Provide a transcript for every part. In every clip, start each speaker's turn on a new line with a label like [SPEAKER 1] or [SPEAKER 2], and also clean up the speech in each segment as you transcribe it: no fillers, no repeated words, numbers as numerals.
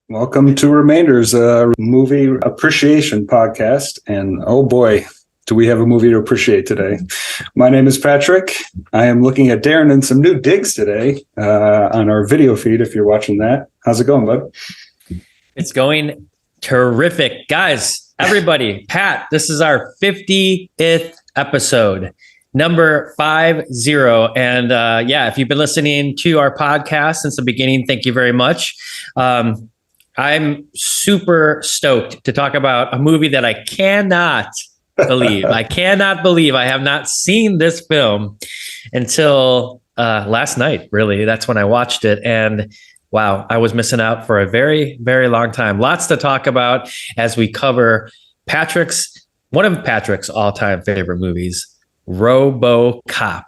[SPEAKER 1] Welcome to Remainders, movie appreciation podcast. And oh boy, do we have a movie to appreciate today. My name is Patrick. I am looking at Darren and some new digs today on our video feed if you're watching that. How's it going, bud?
[SPEAKER 2] It's going terrific. Guys, everybody, Pat, this is our 50th episode. Number 50. And if you've been listening to our podcast since the beginning, thank you very much. I'm super stoked to talk about a movie that I cannot believe. I cannot believe I have not seen this film until last night, really. That's when I watched it. And wow, I was missing out for a very, very long time. Lots to talk about as we cover one of Patrick's all-time favorite movies, RoboCop.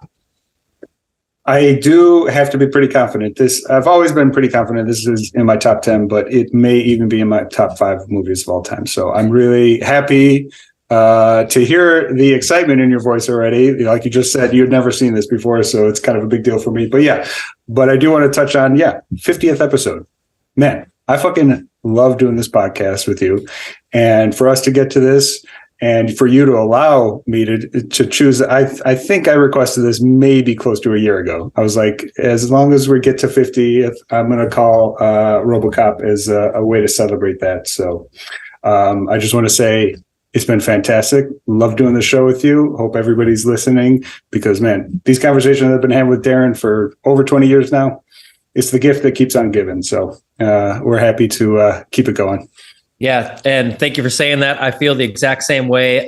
[SPEAKER 1] I do have to be pretty confident. I've always been pretty confident this is in my top 10, but it may even be in my top 5 movies of all time. So I'm really happy to hear the excitement in your voice already. Like you just said, you'd never seen this before, so it's kind of a big deal for me. But I do want to touch on, 50th episode. Man, I fucking love doing this podcast with you. And for us to get to this, and for you to allow me to choose, I think I requested this maybe close to a year ago. I was like, as long as we get to 50, I'm going to call RoboCop as a way to celebrate that. So I just want to say it's been fantastic. Love doing the show with you. Hope everybody's listening because, man, these conversations I've been having with Darren for over 20 years now, it's the gift that keeps on giving. So we're happy to keep it going.
[SPEAKER 2] Yeah. And thank you for saying that. I feel the exact same way.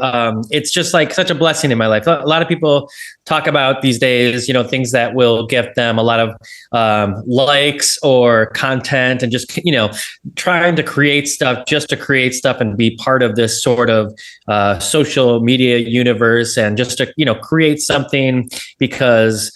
[SPEAKER 2] It's just like such a blessing in my life. A lot of people talk about these days, things that will give them a lot of likes or content and just, trying to create stuff just to create stuff and be part of this sort of social media universe and just to, create something because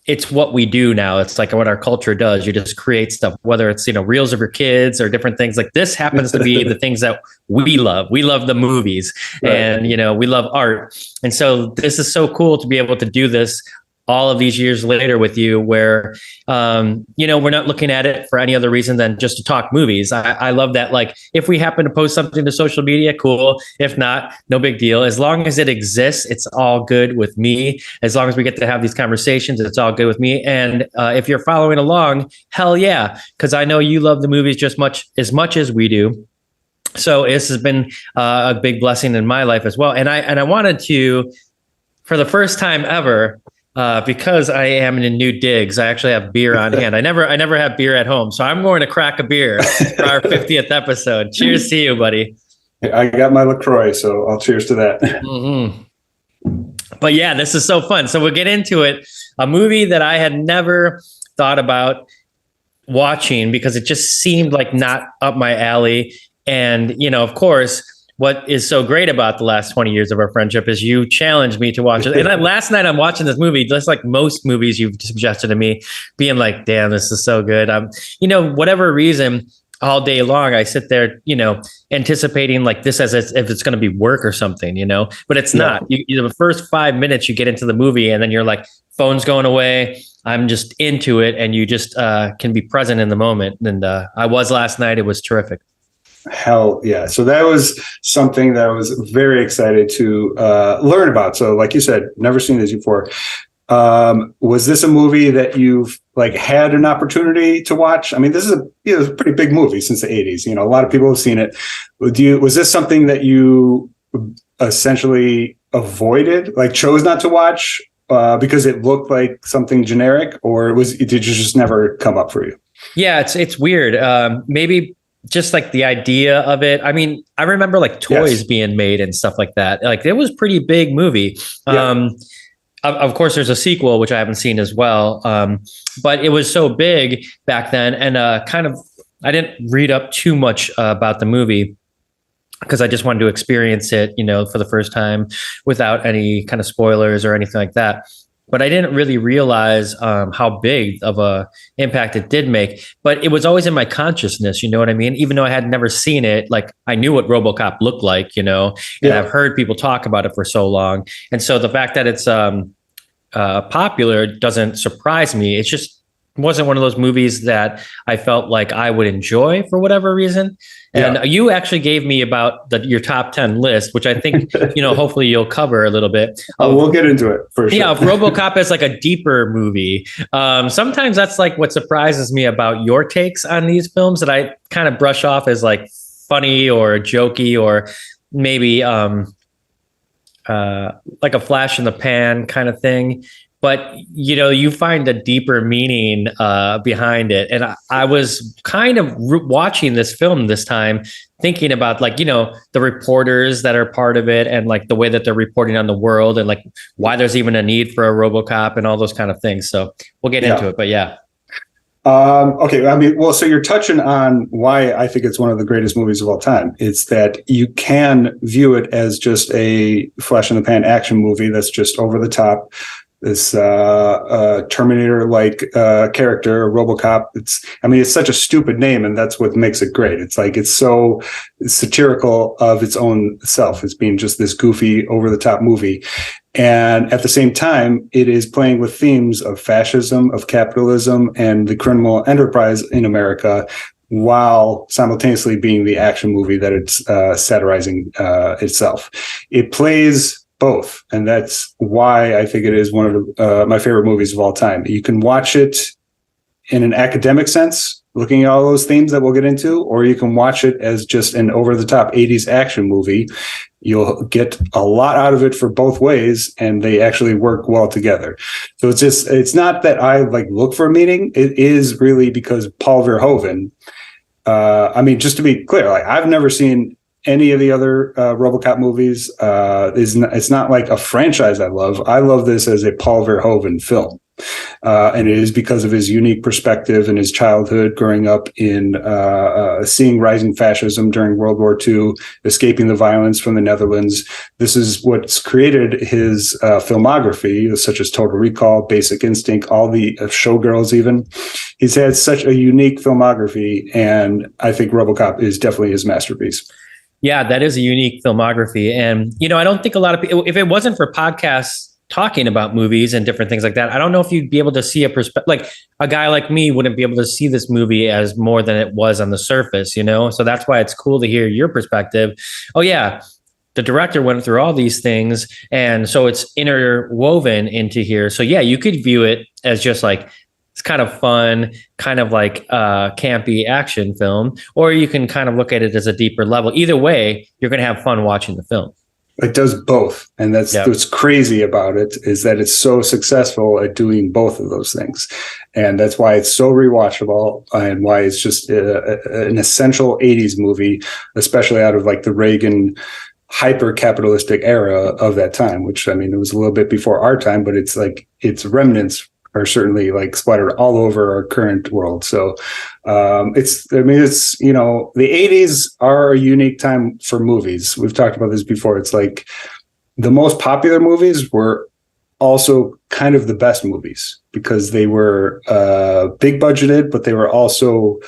[SPEAKER 2] it's what we do now. It's like what our culture does. You just create stuff, whether it's, reels of your kids or different things like this happens to be the things that we love. We love the movies and, we love art. And so this is so cool to be able to do this all of these years later with you where, we're not looking at it for any other reason than just to talk movies. I love that. Like if we happen to post something to social media, cool. If not, no big deal. As long as it exists, it's all good with me. As long as we get to have these conversations, it's all good with me. And if you're following along, hell yeah. Cause I know you love the movies just as much as we do. So this has been a big blessing in my life as well. And I wanted to, for the first time ever, because I am in new digs, I actually have beer on hand. I never have beer at home, so I'm going to crack a beer for our 50th episode. Cheers to you, buddy.
[SPEAKER 1] I got my LaCroix, so I'll cheers to that.
[SPEAKER 2] Mm-hmm. But yeah, this is so fun. So we'll get into it. A movie that I had never thought about watching because it just seemed like not up my alley. And, of course, what is so great about the last 20 years of our friendship is you challenged me to watch it. And last night I'm watching this movie, just like most movies you've suggested to me, being like, damn, this is so good. Whatever reason, all day long, I sit there, anticipating like this as if it's going to be work or something, but it's not. The first 5 minutes you get into the movie and then you're like, phone's going away. I'm just into it. And you just can be present in the moment. And I was last night. It was terrific.
[SPEAKER 1] Hell yeah. So that was something that I was very excited to learn about. So like you said, never seen this before. Was this a movie that you've had an opportunity to watch? I mean, this is a pretty big movie since the 80s. A lot of people have seen it. Was this something that you essentially avoided, chose not to watch because it looked like something generic, or did you just never come up for you?
[SPEAKER 2] Yeah, it's weird. Maybe just like the idea of it. I mean, I remember toys being made and stuff like that. It was a pretty big movie. Yeah. Of course, there's a sequel, which I haven't seen as well. But it was so big back then. And I didn't read up too much about the movie because I just wanted to experience it, for the first time without any kind of spoilers or anything like that. But I didn't really realize how big of a impact it did make. But it was always in my consciousness, you know what I mean? Even though I had never seen it, I knew what RoboCop looked like, and I've heard people talk about it for so long. And so the fact that it's popular doesn't surprise me. It's just wasn't one of those movies that I felt like I would enjoy for whatever reason. And you actually gave me about your top 10 list, which I think, hopefully you'll cover a little bit.
[SPEAKER 1] We'll get into it for sure.
[SPEAKER 2] Yeah, if RoboCop is like a deeper movie. Sometimes that's like what surprises me about your takes on these films that I kind of brush off as like funny or jokey or maybe like a flash in the pan kind of thing. But, you find a deeper meaning behind it. And I was kind of watching this film this time, thinking about like, the reporters that are part of it and like the way that they're reporting on the world and like why there's even a need for a RoboCop and all those kind of things. So we'll get into it. But yeah.
[SPEAKER 1] Okay. I mean, well, so you're touching on why I think it's one of the greatest movies of all time. It's that you can view it as just a flash in the pan action movie that's just over the top. This Terminator-like character, RoboCop. It's such a stupid name, and that's what makes it great. It's like it's so satirical of its own self. It's being just this goofy, over-the-top movie. And at the same time, it is playing with themes of fascism, of capitalism, and the criminal enterprise in America, while simultaneously being the action movie that it's satirizing itself. It plays both, and that's why I think it is one of my favorite movies of all time. You can watch it in an academic sense, looking at all those themes that we'll get into, or you can watch it as just an over-the-top 80s action movie. You'll get a lot out of it for both ways, and they actually work well together. So it's not that I like look for a meaning. It is really because Paul Verhoeven, just to be clear, like I've never seen any of the other RoboCop movies. It's not like a franchise I love. I love this as a Paul Verhoeven film. And it is because of his unique perspective and his childhood growing up in seeing rising fascism during World War II, escaping the violence from the Netherlands. This is what's created his filmography, such as Total Recall, Basic Instinct, all the Showgirls even. He's had such a unique filmography, and I think RoboCop is definitely his masterpiece.
[SPEAKER 2] Yeah, that is a unique filmography. And, I don't think a lot of people, if it wasn't for podcasts talking about movies and different things like that, I don't know if you'd be able to see a perspective, like a guy like me wouldn't be able to see this movie as more than it was on the surface, So that's why it's cool to hear your perspective. Oh yeah, the director went through all these things. And so it's interwoven into here. So yeah, you could view it as just like, it's kind of fun, kind of like campy action film, or you can kind of look at it as a deeper level. Either way, you're going to have fun watching the film.
[SPEAKER 1] It does both. And that's what's crazy about it, is that it's so successful at doing both of those things. And that's why it's so rewatchable and why it's just an essential 80s movie, especially out of like the Reagan hyper capitalistic era of that time, which it was a little bit before our time, but it's like its remnants are certainly like splattered all over our current world. So the 80s are a unique time for movies. We've talked about this before. It's like the most popular movies were also kind of the best movies because they were big budgeted, but they were also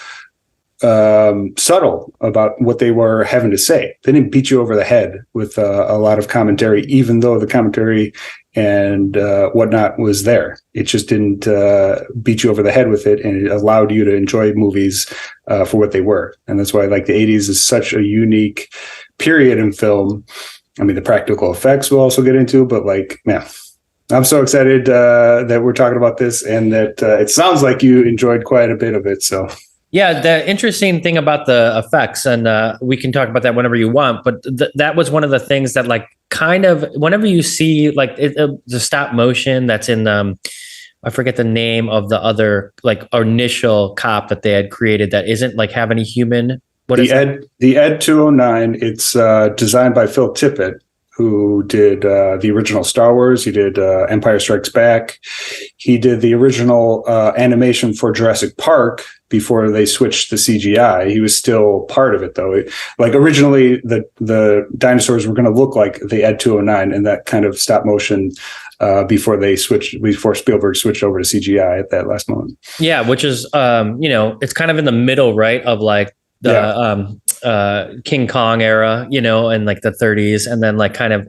[SPEAKER 1] subtle about what they were having to say. They didn't beat you over the head with a lot of commentary, even though the commentary and whatnot was there. It just didn't beat you over the head with it, and it allowed you to enjoy movies for what they were. And that's why like the 80s is such a unique period in film. The practical effects we'll also get into, but like, man, I'm so excited that we're talking about this, and that it sounds like you enjoyed quite a bit of it. So
[SPEAKER 2] yeah, the interesting thing about the effects, and we can talk about that whenever you want, but that was one of the things that like kind of whenever you see like the stop motion that's in I forget the name of the other like initial cop that they had created that isn't like have any human.
[SPEAKER 1] The Ed 209. It's designed by Phil Tippett, who did the original Star Wars. He did Empire Strikes Back. He did the original animation for Jurassic Park before they switched to CGI. He was still part of it, though. Like originally, the dinosaurs were going to look like the Ed 209 and that kind of stop motion before Spielberg switched over to CGI at that last moment.
[SPEAKER 2] Yeah, which is, it's kind of in the middle, right, of like the King Kong era, in like the 30s, and then like kind of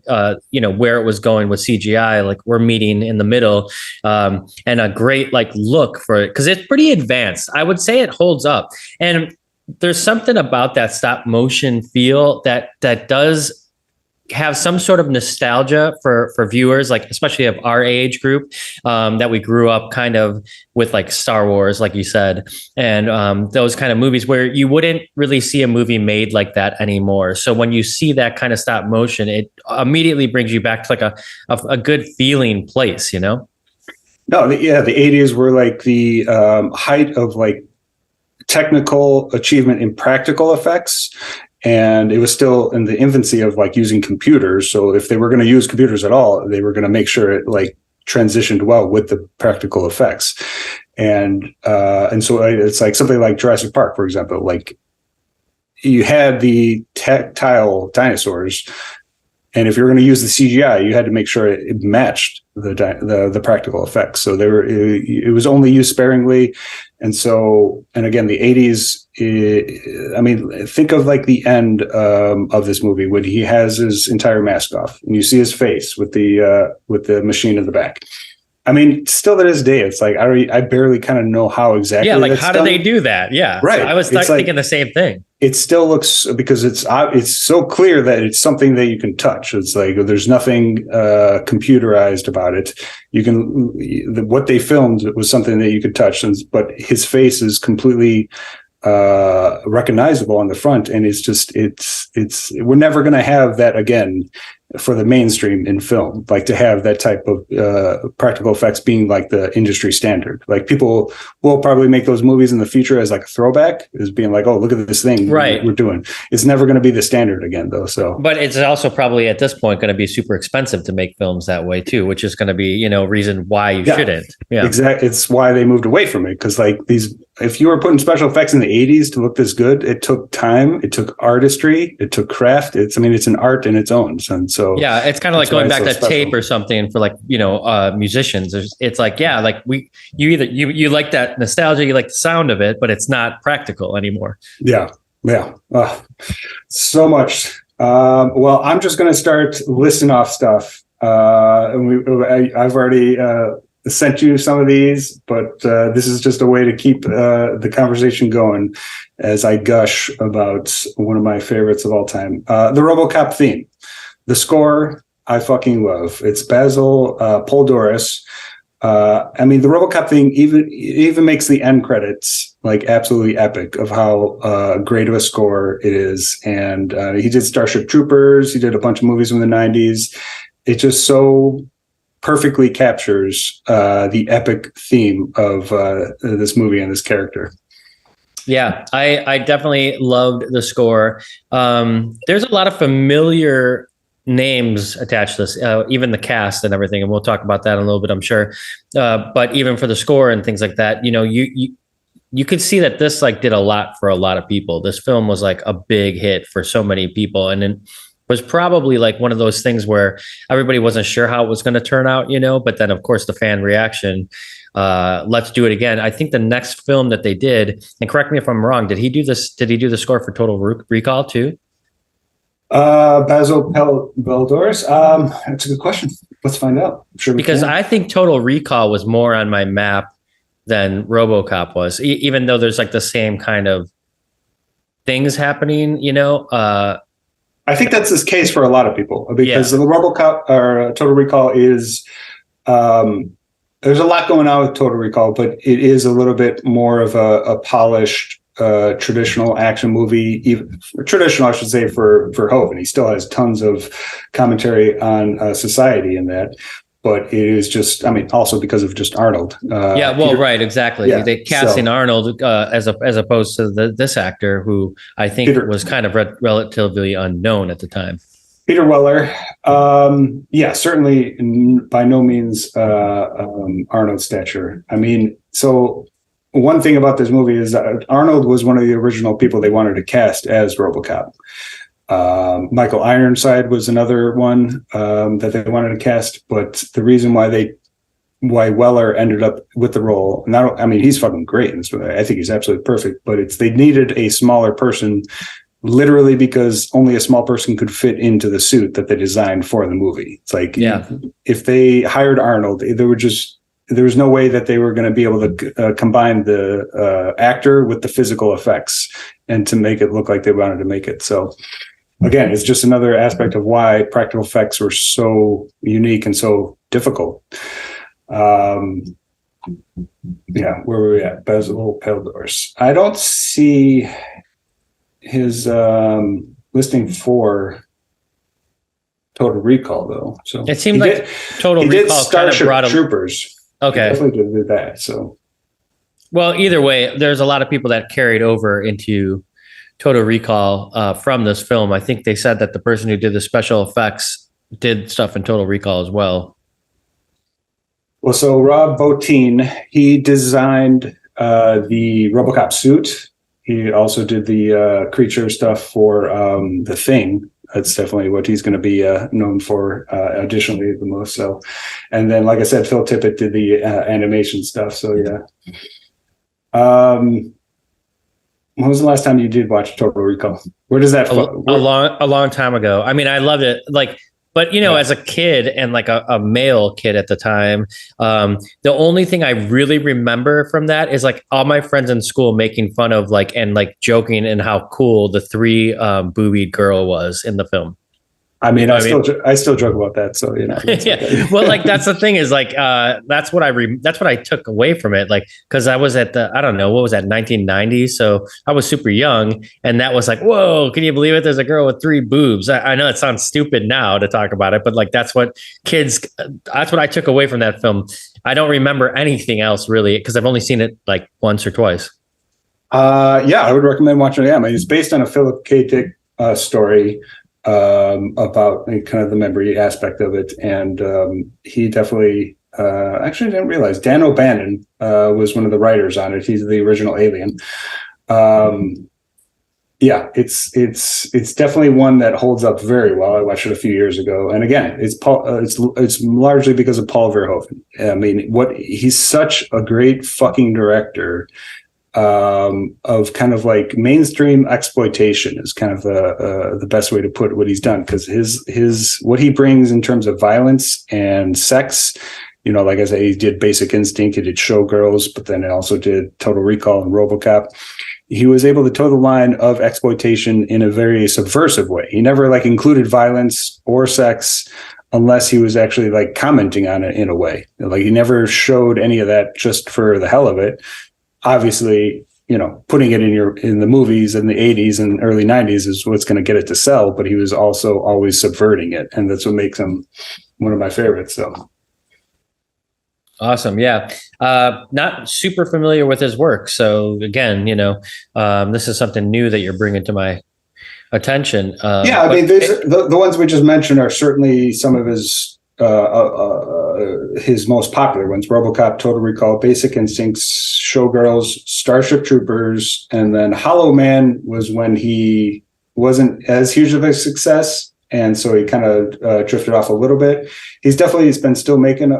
[SPEAKER 2] where it was going with CGI, like we're meeting in the middle, and a great like look for it because it's pretty advanced. I would say it holds up, and there's something about that stop motion feel that does have some sort of nostalgia for viewers, like especially of our age group, that we grew up kind of with, like Star Wars, like you said, and those kind of movies where you wouldn't really see a movie made like that anymore. So when you see that kind of stop motion, it immediately brings you back to like a good feeling place, No,
[SPEAKER 1] the 80s were like the height of like technical achievement in practical effects. And it was still in the infancy of like using computers. So if they were going to use computers at all, they were going to make sure it like transitioned well with the practical effects. And so it's like something like Jurassic Park, for example, like you had the tactile dinosaurs. And if you were going to use the CGI, you had to make sure it matched the practical effects. So it was only used sparingly. And again, the 80s, think of like the end of this movie when he has his entire mask off and you see his face with the machine in the back. I mean, still to this day, it's like I barely kind of know how exactly.
[SPEAKER 2] Yeah, like how do they do that? Yeah,
[SPEAKER 1] right.
[SPEAKER 2] I was thinking the same thing.
[SPEAKER 1] It still looks, because it's so clear that it's something that you can touch. It's like there's nothing computerized about it. You can what they filmed was something that you could touch, but his face is completely recognizable on the front, and it's we're never going to have that again for the mainstream in film, like to have that type of practical effects being like the industry standard. Like people will probably make those movies in the future as like a throwback, as being like, oh, look at this thing we're doing. It's never going to be the standard again though. So, but
[SPEAKER 2] it's also probably at this point going to be super expensive to make films that way too, which is going to be, reason why you shouldn't. Yeah, exactly.
[SPEAKER 1] It's why they moved away from it. Cause like if you were putting special effects in the 80s to look this good, it took time, it took artistry, it took craft. It's an art in its own. And so
[SPEAKER 2] yeah, it's kind of like going back to tape or something for like musicians. It's like like you like that nostalgia, you like the sound of it, but it's not practical anymore.
[SPEAKER 1] Yeah. So much. Well, I'm just going to start listing off stuff. And I've already sent you some of these, but this is just a way to keep the conversation going as I gush about one of my favorites of all time, the RoboCop theme. The score, I fucking love. It's Basil Poldoris. The RoboCop thing even makes the end credits like absolutely epic of how great of a score it is. And he did Starship Troopers. He did a bunch of movies in the 90s. It just so perfectly captures the epic theme of this movie and this character.
[SPEAKER 2] Yeah, I definitely loved the score. There's a lot of familiar names attached to this, even the cast and everything, and we'll talk about that in a little bit, I'm sure. But even for the score and things like that, you could see that this like did a lot for a lot of people. This film was like a big hit for so many people, and it was probably like one of those things where everybody wasn't sure how it was going to turn out, but then of course the fan reaction, let's do it again. I think the next film that they did, and correct me if I'm wrong, did he do the score for Total Recall too?
[SPEAKER 1] Basil Poldoris. That's a good question. Let's find out. I'm sure
[SPEAKER 2] because I think Total Recall was more on my map than RoboCop was, even though there's like the same kind of things happening,
[SPEAKER 1] I think that's the case for a lot of people, because the RoboCop or Total Recall is there's a lot going on with Total Recall, but it is a little bit more of a polished traditional action movie, even traditional, I should say, for Verhoeven. He still has tons of commentary on society in that, but it is just, also because of just Arnold.
[SPEAKER 2] Right, exactly. Yeah, they casting Arnold as opposed to this actor who I think was kind of relatively unknown at the time.
[SPEAKER 1] Peter Weller, certainly by no means Arnold's stature. So one thing about this movie is that Arnold was one of the original people they wanted to cast as RoboCop. Michael Ironside was another one that they wanted to cast, but the reason why Weller ended up with the role, he's fucking great in this movie. I think he's absolutely perfect, but they needed a smaller person literally because only a small person could fit into the suit that they designed for the movie. It's like, if they hired Arnold, there was no way that they were going to be able to combine the actor with the physical effects and to make it look like they wanted to make it. So again, it's just another aspect of why practical effects were so unique and so difficult. Where were we at? Basil Peldor's. I don't see his listing for Total Recall though. So
[SPEAKER 2] it seemed like Total Recall
[SPEAKER 1] Starship kind of Troopers.
[SPEAKER 2] Okay,
[SPEAKER 1] he definitely did that. So,
[SPEAKER 2] well, either way, there's a lot of people that carried over into Total Recall from this film. I think they said that the person who did the special effects did stuff in Total Recall as well.
[SPEAKER 1] Well, so Rob Bottin, he designed the RoboCop suit. He also did the creature stuff for The Thing. That's definitely what he's going to be known for additionally the most. So, and then, like I said, Phil Tippett did the animation stuff. So, yeah. When was the last time you did watch Total Recall? Where does that fall?
[SPEAKER 2] A long time ago. I mean, I loved it. But, as a kid and like a male kid at the time, the only thing I really remember from that is like all my friends in school making fun of and joking and how cool the 3 boobied girl was in the film.
[SPEAKER 1] I mean, I still joke about that. So,
[SPEAKER 2] yeah. Okay. Well, that's the thing is that's what I took away from it. Cause I was at I don't know, what was that? 1990. So I was super young and that was like, whoa, can you believe it? There's a girl with 3 boobs. I know it sounds stupid now to talk about it, but that's what I took away from that film. I don't remember anything else really. Cause I've only seen it once or twice.
[SPEAKER 1] I would recommend watching it. Yeah. I mean, it's based on a Philip K. Dick story. About kind of the memory aspect of it. And he definitely, actually didn't realize Dan O'Bannon was one of the writers on it. He's the original Alien. It's definitely one that holds up very well. I watched it a few years ago. And again, it's largely because of Paul Verhoeven. I mean, he's such a great fucking director. Of kind of mainstream exploitation is kind of the best way to put what he's done, because his what he brings in terms of violence and sex, like I said, he did Basic Instinct, he did Showgirls, but then he also did Total Recall and RoboCop. He was able to toe the line of exploitation in a very subversive way. He never included violence or sex unless he was actually commenting on it in a way. He never showed any of that just for the hell of it. Obviously, putting it in the movies in the 80s and early 90s is what's going to get it to sell, but he was also always subverting it. And that's what makes him one of my favorites. So.
[SPEAKER 2] Awesome. Yeah. Not super familiar with his work. So again, this is something new that you're bringing to my attention.
[SPEAKER 1] I mean, the ones we just mentioned are certainly some of his most popular ones: RoboCop, Total Recall, Basic Instincts, Showgirls, Starship Troopers, and then Hollow Man was when he wasn't as huge of a success, and so he kind of drifted off a little bit. He's been still making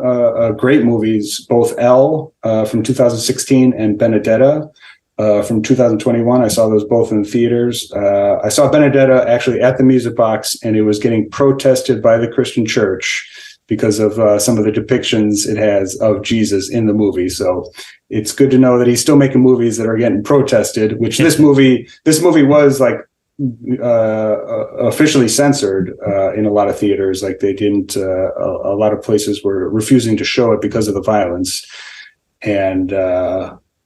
[SPEAKER 1] great movies, both Elle from 2016 and Benedetta from 2021. I saw those both in theaters. I saw Benedetta actually at the Music Box, and it was getting protested by the Christian Church because of some of the depictions it has of Jesus in the movie. So it's good to know that he's still making movies that are getting protested, which this movie was officially censored in a lot of theaters. They didn't, a lot of places were refusing to show it because of the violence. And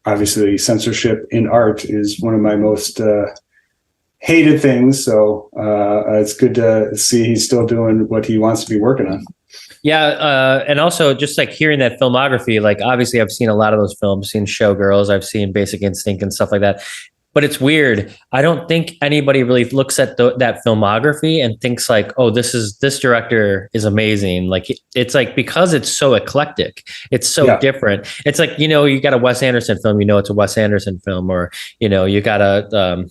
[SPEAKER 1] obviously censorship in art is one of my most hated things. So it's good to see he's still doing what he wants to be working on.
[SPEAKER 2] Yeah. And also just hearing that filmography, obviously I've seen a lot of those films, seen Showgirls, I've seen Basic Instinct and stuff like that. But it's weird. I don't think anybody really looks at that filmography and thinks this director is amazing. It's because it's so eclectic. It's so different. It's you got a Wes Anderson film, it's a Wes Anderson film, or, you got a,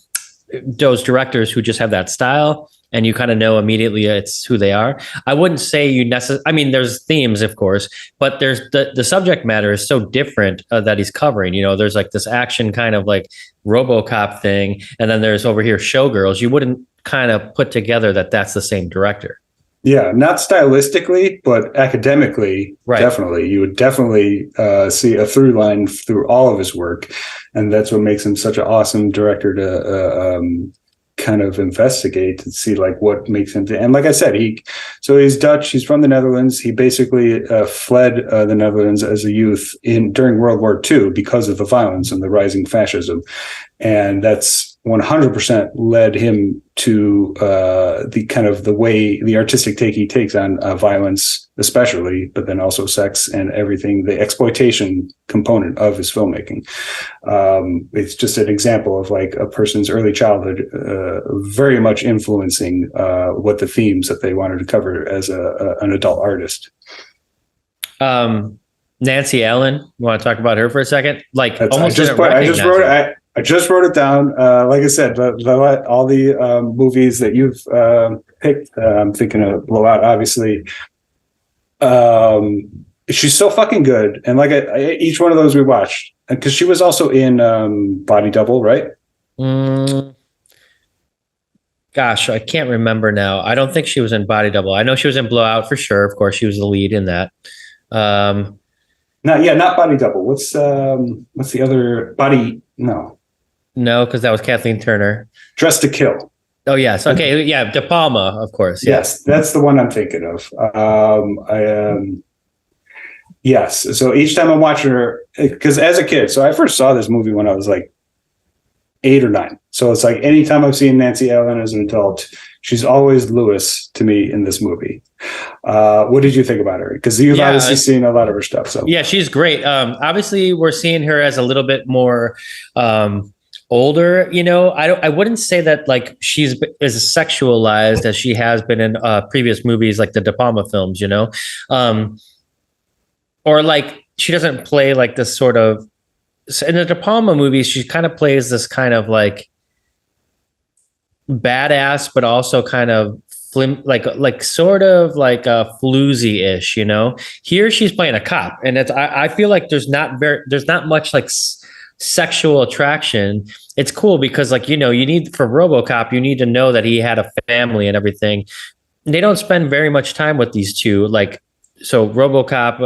[SPEAKER 2] those directors who just have that style and you kind of know immediately it's who they are. I wouldn't say you necessarily, I mean, there's themes, of course, but there's the subject matter is so different that he's covering. You know, there's like this action kind of like RoboCop thing. And then there's over here Showgirls. You wouldn't kind of put together that that's the same director.
[SPEAKER 1] Yeah, not stylistically, but academically,
[SPEAKER 2] Right.
[SPEAKER 1] definitely. You would definitely see a through line through all of his work. And that's what makes him such an awesome director to kind of investigate to see like what makes him. And like I said, he's Dutch. He's from the Netherlands. He basically fled the Netherlands as a youth during World War II because of the violence and the rising fascism. And that's 100% led him to the artistic take he takes on violence, especially, but then also sex and everything, the exploitation component of his filmmaking. It's just an example of like a person's early childhood very much influencing what the themes that they wanted to cover as an adult artist.
[SPEAKER 2] Nancy Allen, you want to talk about her for a second? Like,
[SPEAKER 1] I just wrote it down. Like I said, all the movies that you've picked, I'm thinking of Blowout, obviously. She's so fucking good. And like each one of those we watched, because she was also in Body Double, right?
[SPEAKER 2] Gosh, I can't remember now. I don't think she was in Body Double. I know she was in Blowout for sure. Of course, she was the lead in that.
[SPEAKER 1] Not Body Double. What's the other Body? No,
[SPEAKER 2] because that was Kathleen Turner.
[SPEAKER 1] Dressed to Kill.
[SPEAKER 2] Oh yes, okay, yeah, De Palma, of course. Yeah.
[SPEAKER 1] Yes, that's the one I'm thinking of. Yes. So each time I'm watching her, because as a kid, so I first saw this movie when I was like 8 or 9. So it's like anytime I've seen Nancy Allen as an adult, she's always Lewis to me in this movie. What did you think about her? Because you've obviously seen a lot of her stuff. So
[SPEAKER 2] yeah, she's great. Obviously, we're seeing her as a little bit more older. You know, I wouldn't say that like she's as sexualized as she has been in previous movies like the De Palma films. You know, or like she doesn't play like this sort of. In the De Palma movies, she kind of plays this kind of like badass, but also kind of sort of like a floozy-ish, you know. Here she's playing a cop, and I feel like there's not much like sexual attraction. It's cool because like, you know, you need for RoboCop, you need to know that he had a family and everything. And they don't spend very much time with these two. Like, so RoboCop,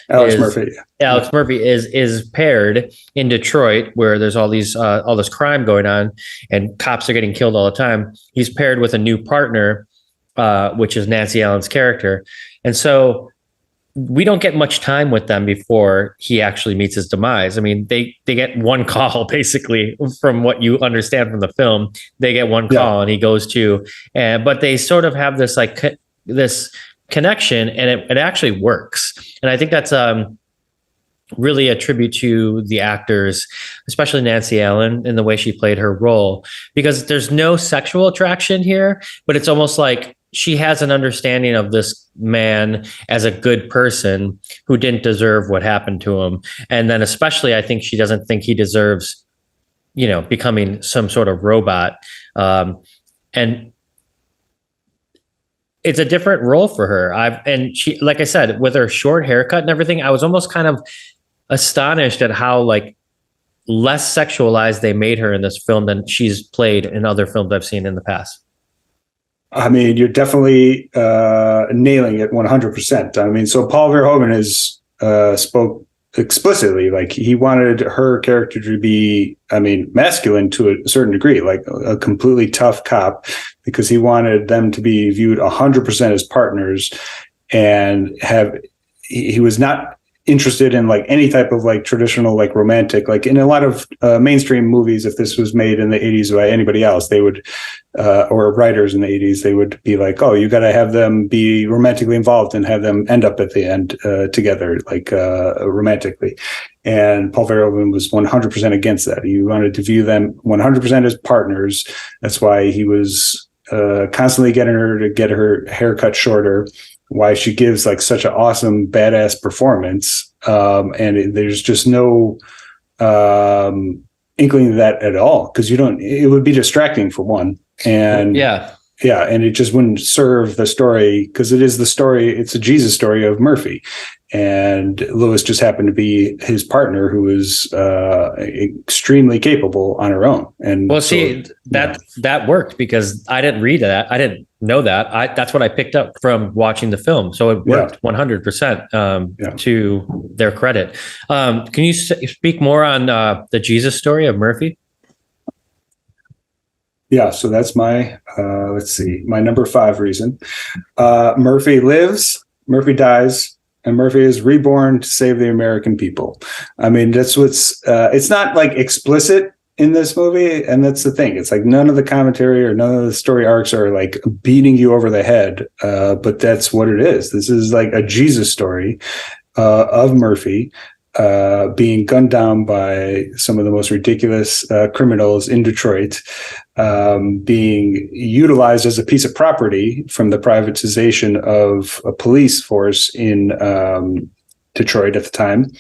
[SPEAKER 2] Alex Murphy is paired in Detroit, where there's all this crime going on and cops are getting killed all the time. He's paired with a new partner, which is Nancy Allen's character. And so we don't get much time with them before he actually meets his demise. I mean, they get one call, basically, from what you understand from the film. They get one call and he goes to, but they sort of have this like this connection, and it actually works. And I think that's really a tribute to the actors, especially Nancy Allen, in the way she played her role, because there's no sexual attraction here, but it's almost like she has an understanding of this man as a good person who didn't deserve what happened to him. And then especially, I think she doesn't think he deserves, you know, becoming some sort of robot. And it's a different role for her. And she, like I said, with her short haircut and everything, I was almost kind of astonished at how like less sexualized they made her in this film than she's played in other films I've seen in the past.
[SPEAKER 1] I mean, you're definitely nailing it 100%. I mean, so Paul Verhoeven has spoke explicitly, like he wanted her character to be, I mean, masculine to a certain degree, like a completely tough cop, because he wanted them to be viewed 100% as partners, and he was not interested in like any type of like traditional like romantic, like in a lot of mainstream movies. If this was made in the 80s by anybody else, they would or writers in the 80s, they would be like, oh, you got to have them be romantically involved and have them end up at the end together, like romantically. And Paul Verhoeven was 100% against that. He wanted to view them 100% as partners. That's why he was constantly getting her to get her hair cut shorter, why she gives like such an awesome badass performance. And there's just no inkling of that at all, because it would be distracting for one. And and it just wouldn't serve the story, because it's a Jesus story of Murphy. And Lois just happened to be his partner, who was extremely capable on her own. And
[SPEAKER 2] that worked, because I didn't read that. I didn't know that. That's what I picked up from watching the film. So it worked 100% to their credit. Can you speak more on the Jesus story of Murphy?
[SPEAKER 1] Yeah, so that's my my number 5 reason. Murphy lives, Murphy dies, and Murphy is reborn to save the American people. I mean, that's it's not like explicit in this movie, and that's the thing. It's like none of the commentary or none of the story arcs are like beating you over the head, but that's what it is. This is like a Jesus story of Murphy being gunned down by some of the most ridiculous criminals in Detroit, being utilized as a piece of property from the privatization of a police force in Detroit at the time,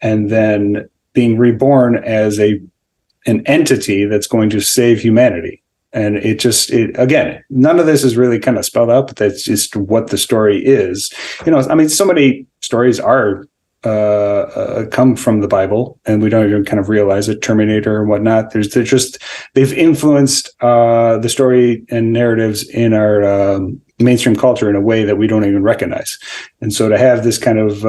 [SPEAKER 1] and then being reborn as an entity that's going to save humanity. And again, none of this is really kind of spelled out, but that's just what the story is. I mean, so many stories are come from the Bible, and we don't even kind of realize it. Terminator and whatnot. They've influenced the story and narratives in our mainstream culture in a way that we don't even recognize. And so to have this kind of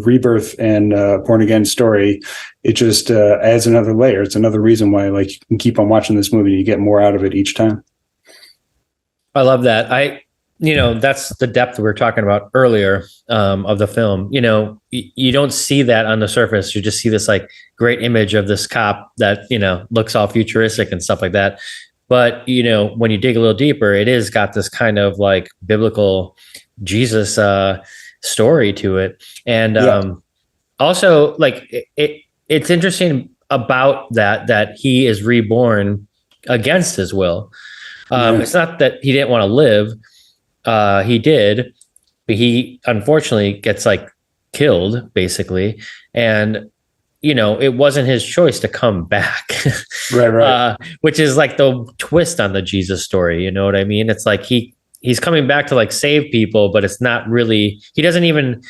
[SPEAKER 1] rebirth and born again story, it just adds another layer. It's another reason why you can keep on watching this movie and you get more out of it each time.
[SPEAKER 2] I love that. That's the depth we were talking about earlier of the film. You don't see that on the surface. You just see this great image of this cop that, looks all futuristic and stuff like that. But, when you dig a little deeper, it is got this kind of biblical Jesus story to it. And also it's interesting about that he is reborn against his will. It's not that he didn't want to live. He did, but he unfortunately gets killed basically. And, it wasn't his choice to come back. Right. Which is the twist on the Jesus story. You know what I mean? It's he's coming back to save people, but it's not really, he doesn't even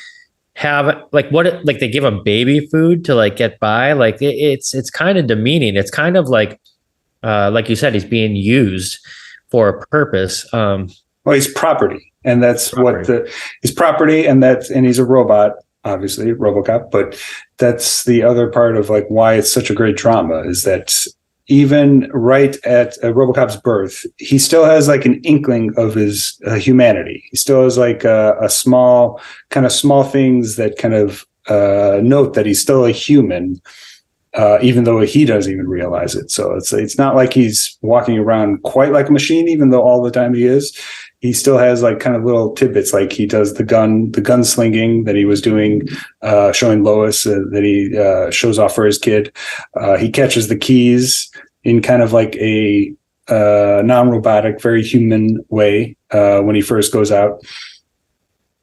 [SPEAKER 2] have they give him baby food to get by. It's kind of demeaning. It's kind of like you said, he's being used for a purpose. Well,
[SPEAKER 1] he's property, and that's his property, and he's a robot, obviously, RoboCop. But that's the other part of why it's such a great drama, is that even right at RoboCop's birth, he still has an inkling of his humanity. He still has a small things that kind of note that he's still a human. Even though he doesn't even realize it. So it's not like he's walking around quite like a machine, even though all the time he is. He still has kind of little tidbits, he does the gunslinging that he was doing, showing Lois, that he shows off for his kid. He catches the keys in kind of a non-robotic, very human way when he first goes out.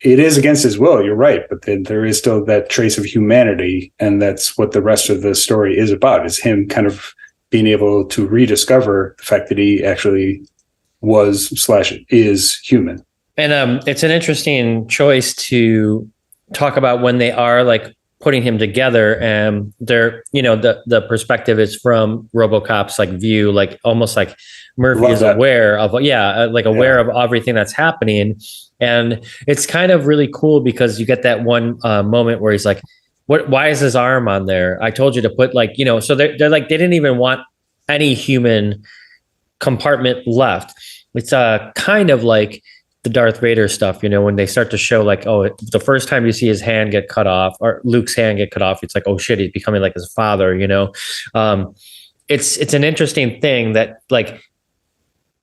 [SPEAKER 1] It is against his will, you're right, but then there is still that trace of humanity, and that's what the rest of the story is about, is him kind of being able to rediscover the fact that he actually is human.
[SPEAKER 2] And it's an interesting choice to talk about when they are putting him together, and they're, the perspective is from RoboCop's view, almost Murphy is aware of, aware of everything that's happening. And it's kind of really cool because you get that one moment where he's why is his arm on there? I told you to put so they're they didn't even want any human compartment left. It's kind of like the Darth Vader stuff, when they start to show the first time you see his hand get cut off, or Luke's hand get cut off, it's oh shit, he's becoming like his father, it's an interesting thing that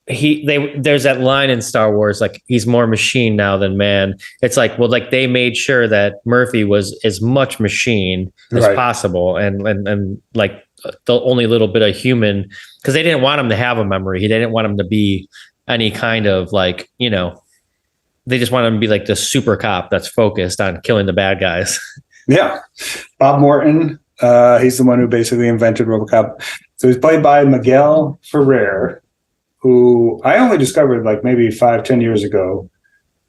[SPEAKER 2] there's that line in Star Wars, he's more machine now than man. It's they made sure that Murphy was as much machine as possible, and the only little bit of human, because they didn't want him to have a memory. They didn't want him to be any kind of they just want him to be the super cop that's focused on killing the bad guys.
[SPEAKER 1] Yeah. Bob Morton He's the one who basically invented RoboCop. So he's played by Miguel Ferrer, who I only discovered like maybe 5-10 years ago.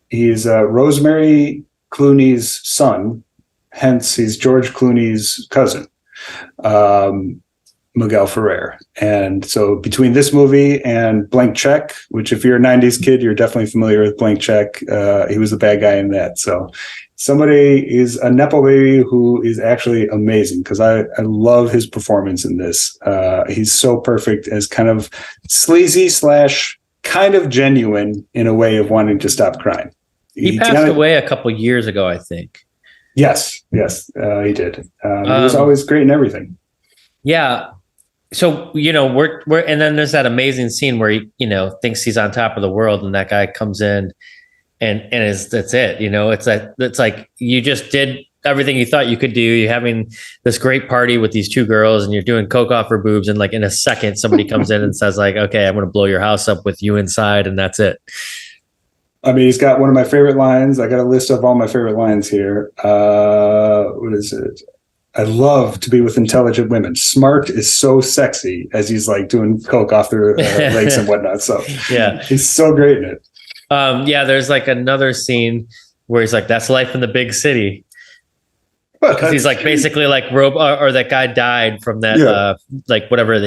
[SPEAKER 1] He's Rosemary Clooney's son, hence he's George Clooney's cousin, Miguel Ferrer. And so between this movie and Blank Check, which if you're a 90s kid, you're definitely familiar with Blank Check. He was the bad guy in that. So somebody is a Nepo baby who is actually amazing, because I love his performance in this. He's so perfect as kind of sleazy / kind of genuine in a way of wanting to stop crime.
[SPEAKER 2] He passed away a couple years ago, I think.
[SPEAKER 1] Yes, he did. He was always great in everything.
[SPEAKER 2] Yeah. So, we're and then there's that amazing scene where he, thinks he's on top of the world, and that guy comes in and that's it. It's like you just did everything you thought you could do. You're having this great party with these two girls, and you're doing coke off her boobs, and like in a second somebody comes in and says like, okay, I'm going to blow your house up with you inside, and that's it.
[SPEAKER 1] I mean, he's got one of my favorite lines. I got a list of all my favorite lines here. What is it? I love to be with intelligent women. Smart is so sexy, as he's like doing coke off their legs and whatnot. So yeah, he's so great in it.
[SPEAKER 2] There's like another scene where he's like, that's life in the big city. Because he's like basically like or that guy died from that like whatever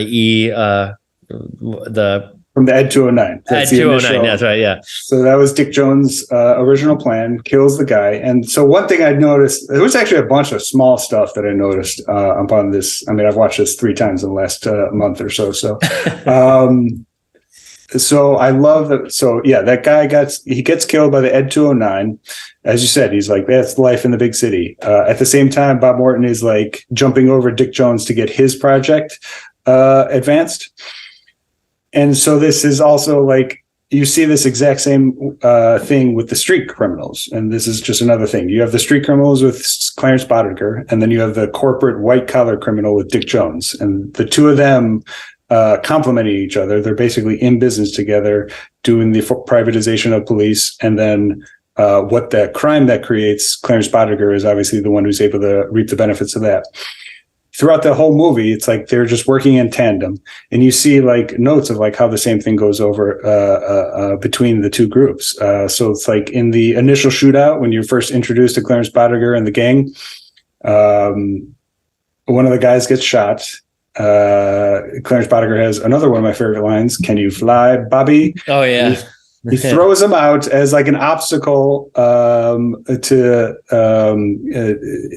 [SPEAKER 1] from the Ed 209.
[SPEAKER 2] Ed 209, that's right, yeah.
[SPEAKER 1] So that was Dick Jones' original plan, kills the guy. And so one thing I noticed, there was actually a bunch of small stuff that I noticed upon this. I mean, I've watched this 3 times in the last month or so. So so I love that. So yeah, that guy gets killed by the Ed 209. As you said, he's like, that's life in the big city. At the same time, Bob Morton is like jumping over Dick Jones to get his project advanced. And so this is also like, you see this exact same thing with the street criminals. And this is just another thing. You have the street criminals with Clarence Boddicker, and then you have the corporate white collar criminal with Dick Jones. And the two of them complementing each other. They're basically in business together, doing the privatization of police. And then what that crime that creates, Clarence Boddicker is obviously the one who's able to reap the benefits of that. Throughout the whole movie, it's like they're just working in tandem, and you see like notes of like how the same thing goes over between the two groups. So it's like in the initial shootout, when you're first introduced to Clarence Boddicker and the gang, one of the guys gets shot. Clarence Boddicker has another one of my favorite lines: "Can you fly, Bobby?"
[SPEAKER 2] Oh yeah.
[SPEAKER 1] He throws him out as like an obstacle to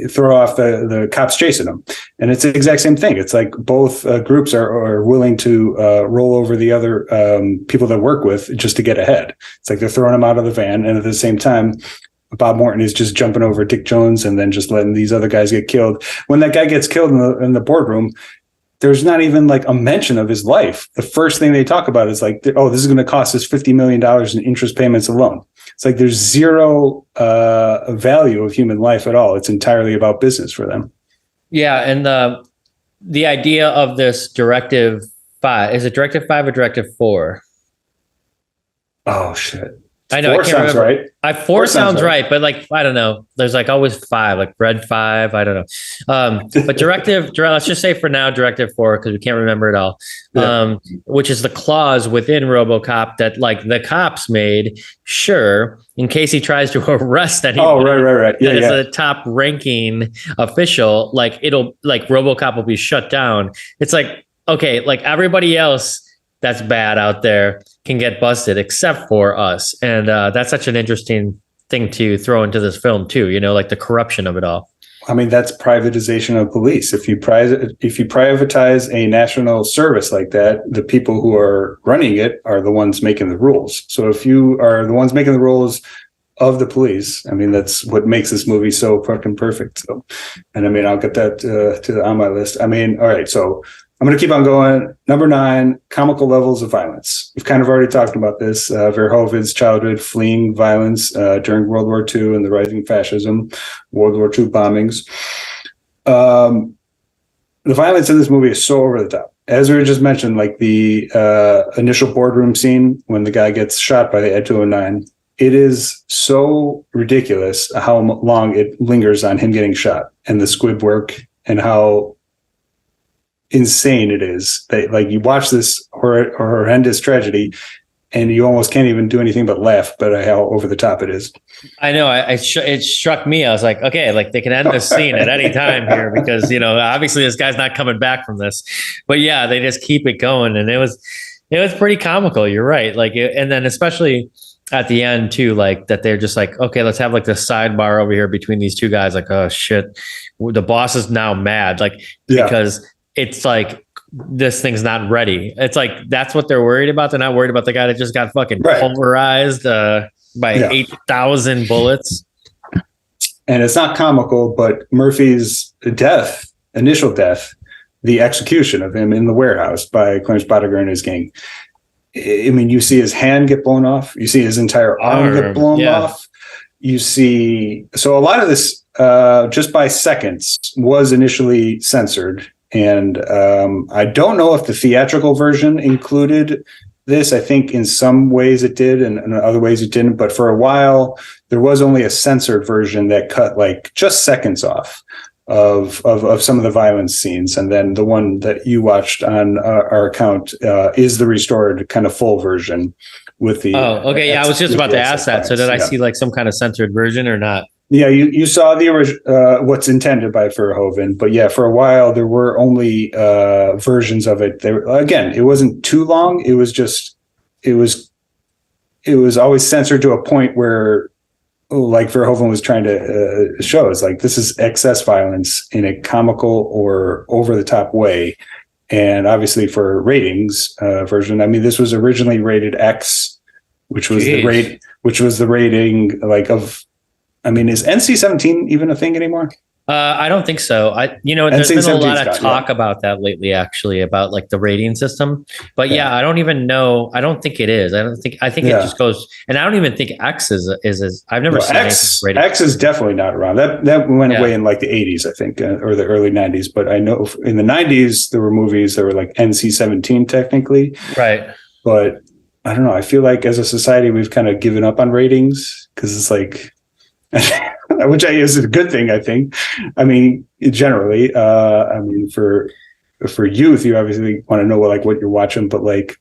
[SPEAKER 1] throw off the cops chasing him. And it's the exact same thing. It's like both groups are willing to roll over the other people they work with just to get ahead. It's like they're throwing him out of the van. And at the same time, Bob Morton is just jumping over Dick Jones and then just letting these other guys get killed. When that guy gets killed in the boardroom, there's not even like a mention of his life. The first thing they talk about is like, oh, this is going to cost us $50 million in interest payments alone. It's like there's zero value of human life at all. It's entirely about business for them. Yeah.
[SPEAKER 2] And the idea of this Directive 5, is it Directive 5 or Directive 4?
[SPEAKER 1] Oh, shit.
[SPEAKER 2] I know.
[SPEAKER 1] 4 sounds right.
[SPEAKER 2] 4 sounds right, but like, I don't know. There's like always 5, like Red 5. I don't know. But let's just say for now, Directive 4, because we can't remember it all. Yeah. Which is the clause within RoboCop that like the cops made, sure, in case he tries to arrest anyone.
[SPEAKER 1] Oh, right. Yeah,
[SPEAKER 2] as a top ranking official, like RoboCop will be shut down. It's like, okay, like everybody else that's bad out there can get busted except for us. And that's such an interesting thing to throw into this film too, like the corruption of it all.
[SPEAKER 1] I mean, that's privatization of police. If you privatize a national service like that, the people who are running it are the ones making the rules. So if you are the ones making the rules of the police, I mean, that's what makes this movie so fucking perfect. So, and I mean, I'll get that on my list. I mean, all right, so I'm going to keep on going. Number 9, comical levels of violence. We've kind of already talked about this. Verhoeven's childhood fleeing violence during World War II and the rising fascism, World War II bombings. The violence in this movie is so over the top. As we just mentioned, like the initial boardroom scene when the guy gets shot by the Ed 209, it is so ridiculous how long it lingers on him getting shot, and the squib work and how insane it is. That like you watch this horrendous tragedy and you almost can't even do anything but laugh, but how over the top it is.
[SPEAKER 2] I know. It struck me. I was like, okay, like they can end this scene at any time here because, you know, obviously this guy's not coming back from this. But yeah, they just keep it going. And it was pretty comical. You're right. Like, and then especially at the end too, like that they're just like, okay, let's have like the sidebar over here between these two guys. Like, oh shit, the boss is now mad. Like, because it's like, this thing's not ready. It's like, that's what they're worried about. They're not worried about the guy that just got fucking pulverized by 8,000 bullets.
[SPEAKER 1] And it's not comical, but Murphy's initial death, the execution of him in the warehouse by Clarence Boddicker and his gang. I mean, you see his hand get blown off. You see his entire arm get blown off. You see, so a lot of this, just by seconds, was initially censored. And I don't know if the theatrical version included this. I think in some ways it did, and in other ways it didn't. But for a while, there was only a censored version that cut like just seconds off of some of the violence scenes. And then the one that you watched on our account is the restored kind of full version with the. Oh,
[SPEAKER 2] okay. Yeah, I was just about to ask that. So did I see like some kind of censored version or not?
[SPEAKER 1] Yeah, you saw the original, what's intended by Verhoeven, but yeah, for a while there were only versions of it. There again, it wasn't too long. It was always censored to a point where, like Verhoeven was trying to show, is like this is excess violence in a comical or over the top way, and obviously for ratings version. I mean, this was originally rated X, which was the rating like of. I mean, is NC-17 even a thing anymore?
[SPEAKER 2] I don't think so. There's been a lot of talk about that lately, actually, about like the rating system. But yeah, I don't even know. I don't think it is. I think it just goes. And I don't even think X is. I've never seen
[SPEAKER 1] X. X is definitely not around. That went away in like the 80s, I think, or the early 90s. But I know in the 90s there were movies that were like NC-17 technically.
[SPEAKER 2] Right.
[SPEAKER 1] But I don't know. I feel like as a society we've kind of given up on ratings because it's like. Which is a good thing, I think. I mean, generally, I mean, for youth, you obviously want to know like what you're watching, but like,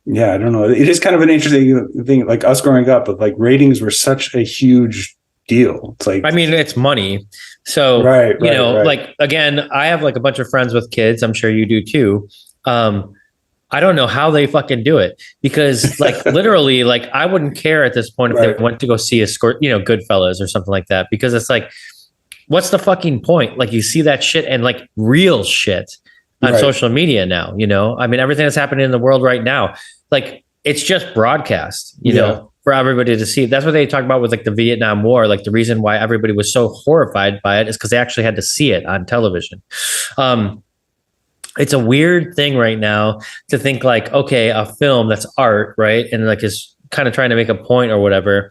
[SPEAKER 1] yeah, I don't know. It is kind of an interesting thing. Like us growing up, but like ratings were such a huge deal. It's like,
[SPEAKER 2] I mean, it's money. So, like, again, I have like a bunch of friends with kids. I'm sure you do too. I don't know how they fucking do it because like literally like I wouldn't care at this point if they went to go see Goodfellas or something like that, because it's like, what's the fucking point? Like you see that shit and like real shit on social media now, I mean, everything that's happening in the world right now, like it's just broadcast, you know, for everybody to see. That's what they talk about with like the Vietnam War. Like the reason why everybody was so horrified by it is because they actually had to see it on television. It's a weird thing right now to think like, okay, a film that's art, right? And like is kind of trying to make a point or whatever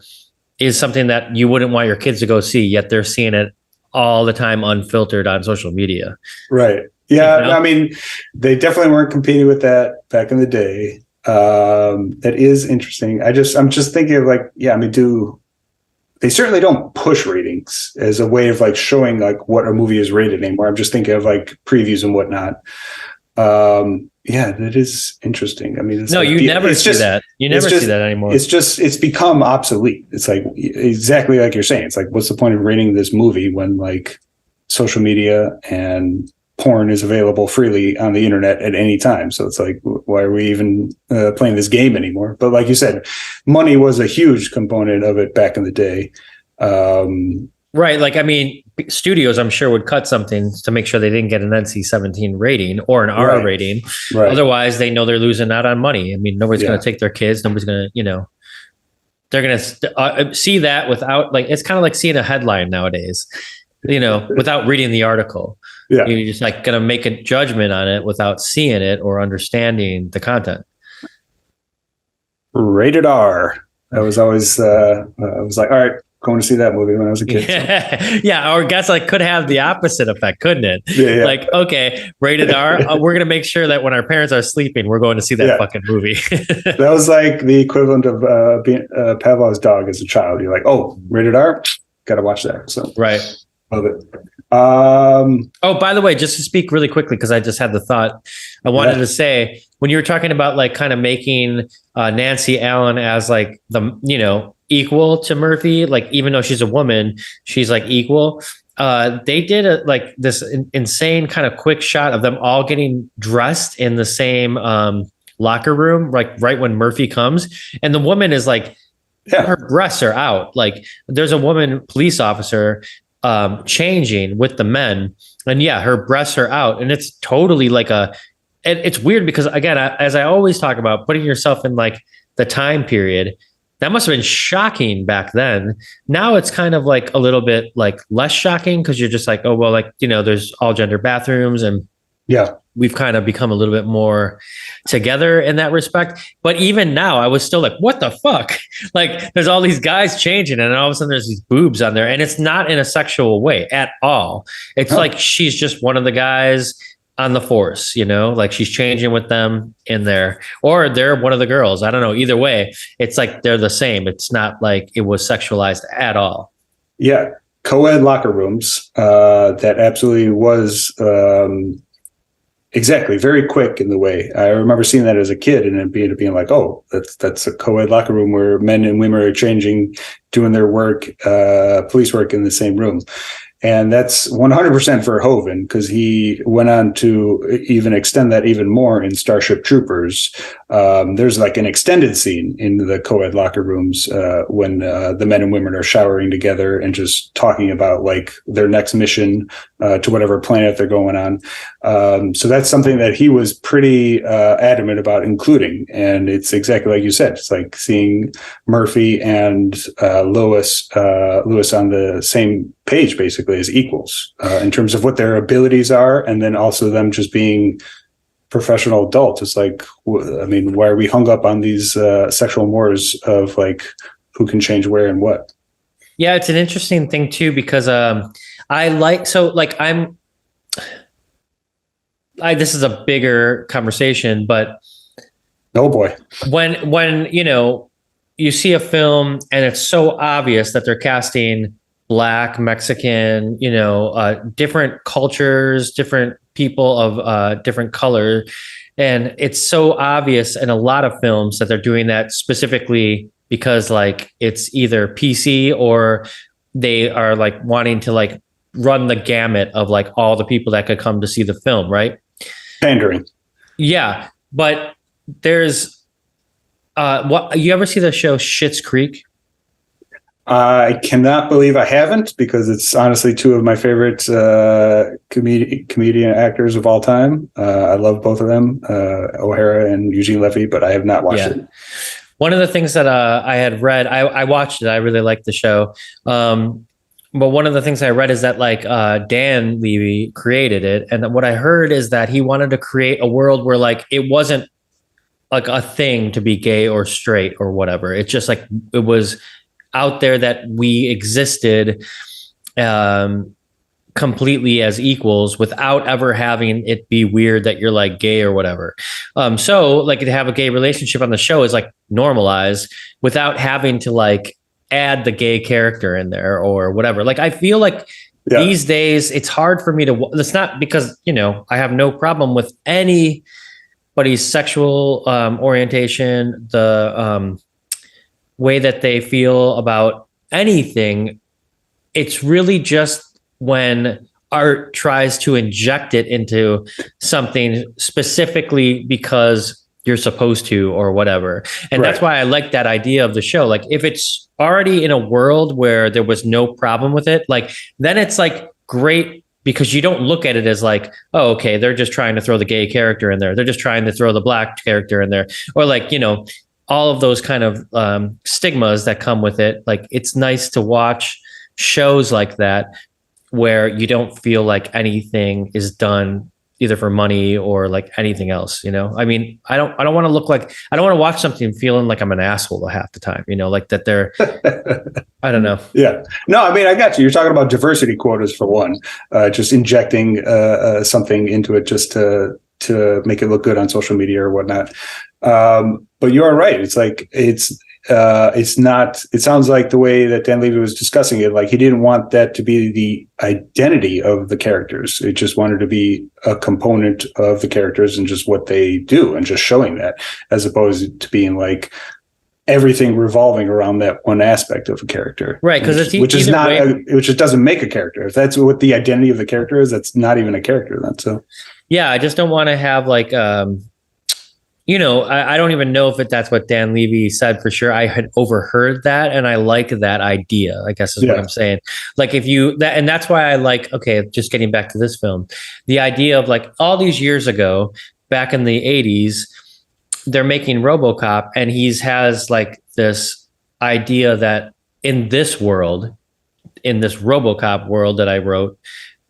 [SPEAKER 2] is something that you wouldn't want your kids to go see, yet they're seeing it all the time unfiltered on social media.
[SPEAKER 1] Right. Yeah. I mean, they definitely weren't competing with that back in the day. That is interesting. I'm just thinking of like, I mean, they certainly don't push ratings as a way of like showing like what a movie is rated anymore. I'm just thinking of like previews and whatnot. That is interesting. I mean,
[SPEAKER 2] you never see that. You never see that anymore.
[SPEAKER 1] It's become obsolete. It's like exactly like you're saying. It's like, what's the point of rating this movie when like social media and porn is available freely on the internet at any time? So it's like, why are we even playing this game anymore? But like you said, money was a huge component of it back in the day.
[SPEAKER 2] Right. Like, I mean, studios, I'm sure, would cut something to make sure they didn't get an NC-17 rating or an R rating. Right. Otherwise, they know they're losing out on money. I mean, nobody's going to take their kids. Nobody's going to, they're going to see that without like, it's kind of like seeing a headline nowadays, without reading the article. Yeah. You're just like going to make a judgment on it without seeing it or understanding the content.
[SPEAKER 1] Rated R. I was always, I was like, all right, going to see that movie when I was a kid. So.
[SPEAKER 2] Yeah, or I guess like could have the opposite effect, couldn't it? Yeah. Like, okay, rated R. We're gonna make sure that when our parents are sleeping, we're going to see that fucking movie.
[SPEAKER 1] That was like the equivalent of being Pavlov's dog as a child. You're like, oh, rated R, gotta watch that. So
[SPEAKER 2] right,
[SPEAKER 1] love it.
[SPEAKER 2] Oh, by the way, just to speak really quickly, because I just had the thought I wanted to say, when you were talking about like kind of making Nancy Allen as like the, equal to Murphy, like even though she's a woman, she's like equal. They did like this insane kind of quick shot of them all getting dressed in the same locker room, like right when Murphy comes. And the woman is like, her breasts are out. Like there's a woman police officer changing with the men, and her breasts are out, and it's totally like it's weird because again, as I always talk about, putting yourself in like the time period, that must have been shocking back then. Now it's kind of like a little bit like less shocking because you're just like, oh well, like there's all gender bathrooms, and we've kind of become a little bit more together in that respect. But even now, I was still like, what the fuck? Like, there's all these guys changing, and all of a sudden there's these boobs on there. And it's not in a sexual way at all. It's like she's just one of the guys on the force, like she's changing with them in there, or they're one of the girls. I don't know. Either way, it's like they're the same. It's not like it was sexualized at all.
[SPEAKER 1] Yeah. Co-ed locker rooms. That absolutely was. Exactly. Very quick in the way. I remember seeing that as a kid and then being like, oh, that's a co-ed locker room where men and women are changing, doing their work, police work in the same room. And that's 100% Verhoeven, because he went on to even extend that even more in Starship Troopers. There's like an extended scene in the co-ed locker rooms when the men and women are showering together and just talking about like their next mission to whatever planet they're going on. So that's something that he was pretty adamant about including. And it's exactly like you said. It's like seeing Murphy and Lewis on the same page, basically, as equals in terms of what their abilities are, and then also them just being professional adults. It's like, I mean, why are we hung up on these sexual mores of like who can change where and what?
[SPEAKER 2] Yeah, it's an interesting thing too, because this is a bigger conversation, but
[SPEAKER 1] oh boy,
[SPEAKER 2] when you see a film and it's so obvious that they're casting Black, Mexican, different cultures, different people of different color. And it's so obvious in a lot of films that they're doing that specifically because like it's either PC or they are like wanting to like run the gamut of like all the people that could come to see the film, right?
[SPEAKER 1] Pandering.
[SPEAKER 2] Yeah. But there's what you ever see the show Schitt's Creek?
[SPEAKER 1] I cannot believe I haven't, because it's honestly two of my favorite comedian actors of all time. I love both of them, O'Hara and Eugene Levy, but I have not watched it.
[SPEAKER 2] One of the things that I had read, I watched it. I really liked the show. But one of the things I read is that like Dan Levy created it. And what I heard is that he wanted to create a world where like it wasn't like a thing to be gay or straight or whatever. It's just like it was out there that we existed completely as equals without ever having it be weird that you're like gay or whatever. So like to have a gay relationship on the show is like normalized without having to like add the gay character in there or whatever. Like I feel like these days it's hard for me to, it's not because, I have no problem with anybody's sexual orientation, the way that they feel about anything. It's really just when art tries to inject it into something specifically because you're supposed to or whatever. And that's why I like that idea of the show. Like if it's already in a world where there was no problem with it, like then it's like great, because you don't look at it as like, oh, okay, they're just trying to throw the gay character in there. They're just trying to throw the Black character in there. Or like, all of those kind of stigmas that come with it. Like it's nice to watch shows like that where you don't feel like anything is done either for money or like anything else, I mean, I don't want to look like, I don't want to watch something feeling like I'm an asshole half the time, like that they're, I don't know.
[SPEAKER 1] Yeah, no, I mean, I got you. You're talking about diversity quotas for one, just injecting something into it just to make it look good on social media or whatnot. But you are right. It's like, it's not. It sounds like the way that Dan Levy was discussing it, like he didn't want that to be the identity of the characters. It just wanted to be a component of the characters and just what they do, and just showing that, as opposed to being like everything revolving around that one aspect of a character,
[SPEAKER 2] right? Because it's
[SPEAKER 1] which is not, which just doesn't make a character. If that's what the identity of the character is, that's not even a character then. So,
[SPEAKER 2] yeah, I just don't want to have like, you know, I don't even know if that's what Dan Levy said for sure. I had overheard that, and I like that idea, I guess is what I'm saying. Like if you that, and that's why I like. Okay, just getting back to this film, the idea of like all these years ago, back in the '80s. They're making RoboCop, and has like this idea that in this world, in this RoboCop world that I wrote,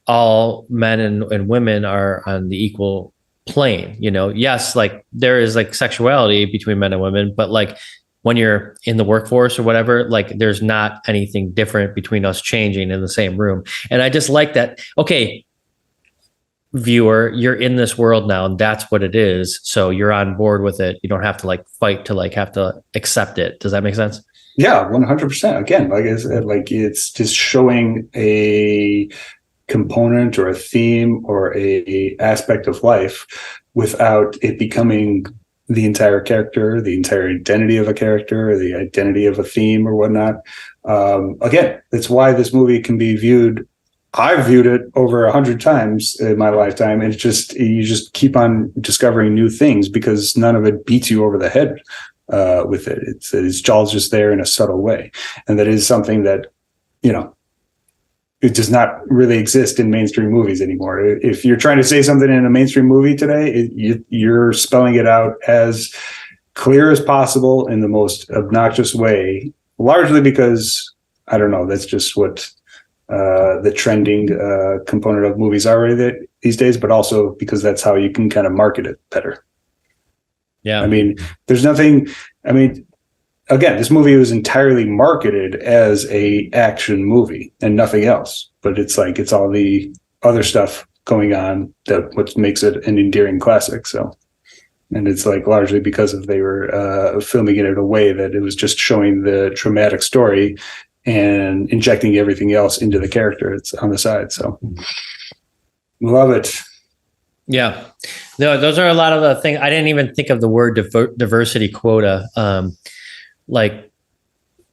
[SPEAKER 2] all men and women are on the equal plane. You know, yes, like there is like sexuality between men and women, but like when you're in the workforce or whatever, like there's not anything different between us changing in the same room. And I just like that. Okay, viewer, you're in this world now, and that's what it is, so you're on board with it. You don't have to like fight to like have to accept it. Does that make sense?
[SPEAKER 1] Yeah, 100%. Again, like I said, like it's just showing a component or a theme or a aspect of life without it becoming the entire character, the entire identity of a character, or the identity of a theme or whatnot. Again, that's why this movie can be viewed. I've viewed it over 100 times in my lifetime, and you just keep on discovering new things because none of it beats you over the head with it. It's all just there in a subtle way, and that is something that, you know, it does not really exist in mainstream movies anymore. If you're trying to say something in a mainstream movie today, you're spelling it out as clear as possible in the most obnoxious way, largely because, I don't know, that's just what the trending component of movies are these days, but also because that's how you can kind of market it better.
[SPEAKER 2] Yeah.
[SPEAKER 1] I mean, there's nothing, I mean, again, this movie was entirely marketed as a action movie and nothing else, but it's like, it's all the other stuff going on that what makes it an endearing classic. So, and it's like largely because they were filming it in a way that it was just showing the traumatic story and injecting everything else into the character. It's on the side. So love it.
[SPEAKER 2] Yeah. No, those are a lot of the things. I didn't even think of the word diversity quota. Like,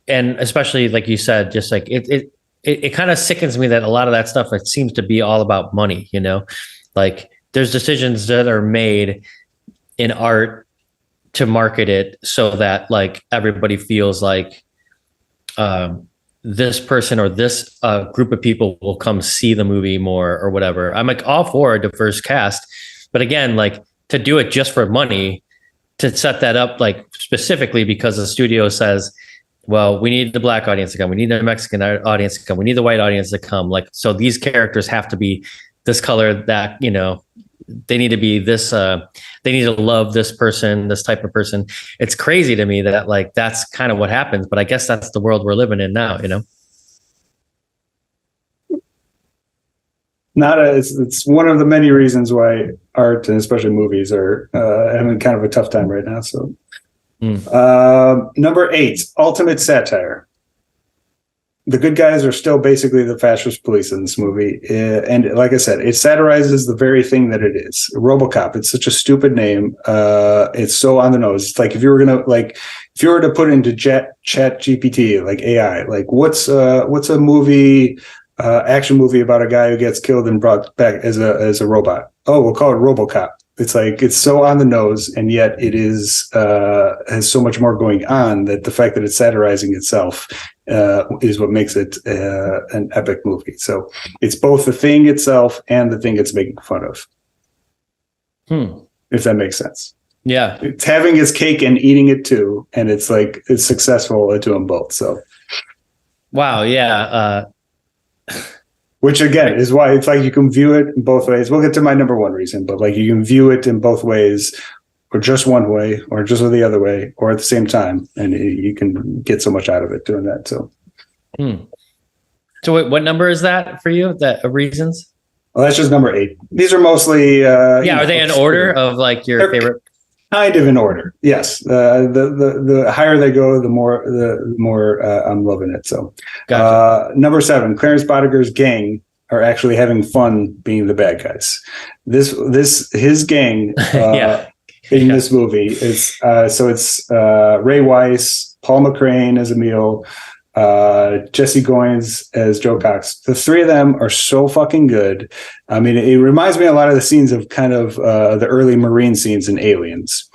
[SPEAKER 2] and especially like you said, just like it kind of sickens me that a lot of that stuff, it seems to be all about money, you know, like there's decisions that are made in art to market it so that like everybody feels like, this person or this group of people will come see the movie more or whatever. I'm like all for a diverse cast, but again, like to do it just for money, to set that up like specifically because the studio says, well, we need the black audience to come, we need the Mexican audience to come, we need the white audience to come. Like, so these characters have to be this color, that, you know, they need to be this, they need to love this person, this type of person. It's crazy to me that like, that's kind of what happens, but I guess that's the world we're living in now, you know?
[SPEAKER 1] It's one of the many reasons why art and especially movies are having kind of a tough time right now. So number 8, ultimate satire. The good guys are still basically the fascist police in this movie. And like I said, it satirizes the very thing that it is. RoboCop, it's such a stupid name. It's so on the nose. It's like if you were to put into chat GPT, like AI, like what's a movie, action movie about a guy who gets killed and brought back as a robot? Oh, we'll call it RoboCop. It's like, it's so on the nose, and yet it is has so much more going on that the fact that it's satirizing itself is what makes it an epic movie. So it's both the thing itself and the thing it's making fun of. If that makes sense.
[SPEAKER 2] Yeah.
[SPEAKER 1] It's having its cake and eating it too. And it's like, it's successful at doing both. So.
[SPEAKER 2] Wow. Yeah.
[SPEAKER 1] Which again is why it's like you can view it in both ways. We'll get to my number one reason, but like you can view it in both ways, or just one way, or just the other way, or at the same time, and you can get so much out of it doing that. So,
[SPEAKER 2] So what number is that for you? That reasons?
[SPEAKER 1] Well, that's just number 8. These are mostly
[SPEAKER 2] are they in order of like your favorite?
[SPEAKER 1] kind of in order. Yes, the higher they go, the more I'm loving it. So,
[SPEAKER 2] Gotcha.
[SPEAKER 1] number 7, Clarence Bodiger's gang are actually having fun being the bad guys. His gang
[SPEAKER 2] Yeah.
[SPEAKER 1] in
[SPEAKER 2] Yeah.
[SPEAKER 1] this movie is it's Ray Weiss, Paul McCrane as Emil, Jesse Goins as Joe Cox. The three of them are so fucking good. I mean, it reminds me a lot of the scenes of kind of the early Marine scenes in Aliens.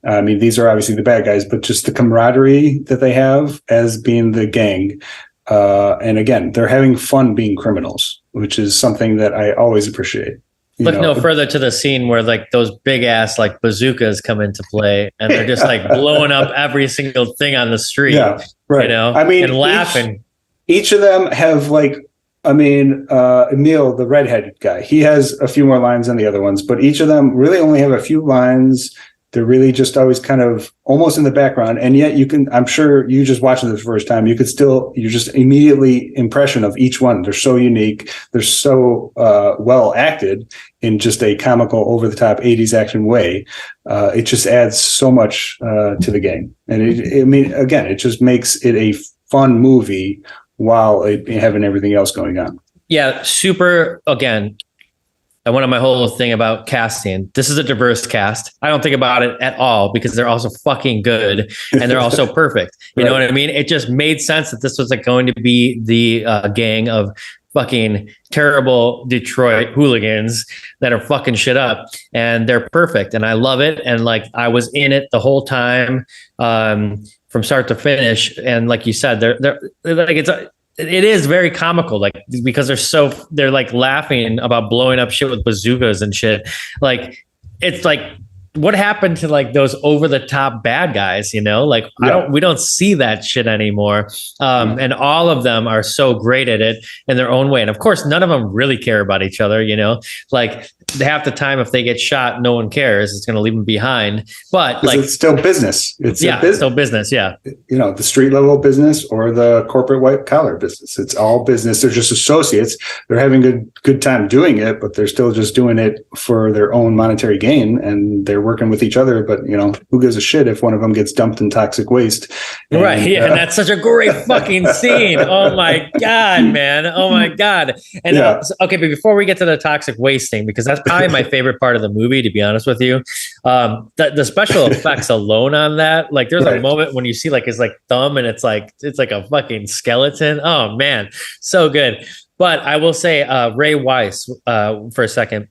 [SPEAKER 1] I mean, these are obviously the bad guys, but just the camaraderie that they have as being the gang. And again, they're having fun being criminals, which is something that I always appreciate.
[SPEAKER 2] Look no further to the scene where like those big ass like bazookas come into play and they're just like blowing up every single thing on the street.
[SPEAKER 1] Yeah, right.
[SPEAKER 2] I mean, and laughing.
[SPEAKER 1] Each of them have like, I mean, Emil, the redheaded guy, he has a few more lines than the other ones, but each of them really only have a few lines. They're really just always kind of almost in the background. And yet I'm sure you just watching this the first time, you're just immediately impression of each one. They're so unique. They're so well acted in just a comical over the top 80s action way. It just adds so much to the game. And it just makes it a fun movie while having everything else going on.
[SPEAKER 2] Yeah. Super. Again, I went on my whole thing about casting. This is a diverse cast. I don't think about it at all because they're also fucking good and they're also perfect. You know what I mean? It just made sense that this was like going to be the gang of fucking terrible Detroit hooligans that are fucking shit up, and they're perfect. And I love it. And like, I was in it the whole time, from start to finish. And like you said, they're like, it is very comical, like, because they're like laughing about blowing up shit with bazookas and shit. Like, it's like, what happened to like those over the top bad guys, like we don't see that shit anymore. And all of them are so great at it in their own way. And of course, none of them really care about each other, like half the time, if they get shot, no one cares. It's going to leave them behind, but like,
[SPEAKER 1] it's still business. It's
[SPEAKER 2] still business. Yeah.
[SPEAKER 1] The street level business or the corporate white collar business. It's all business. They're just associates. They're having a good time doing it, but they're still just doing it for their own monetary gain. And they're working with each other, but who gives a shit if one of them gets dumped in toxic waste?
[SPEAKER 2] Right. Yeah. And that's such a great fucking scene. Oh my God, man. Oh my God. And okay, but before we get to the toxic waste thing, because that's probably my favorite part of the movie, to be honest with you, the special effects alone on that, like there's a moment when you see like his like thumb and it's like a fucking skeleton. Oh man, so good. But I will say Ray Weiss for a second.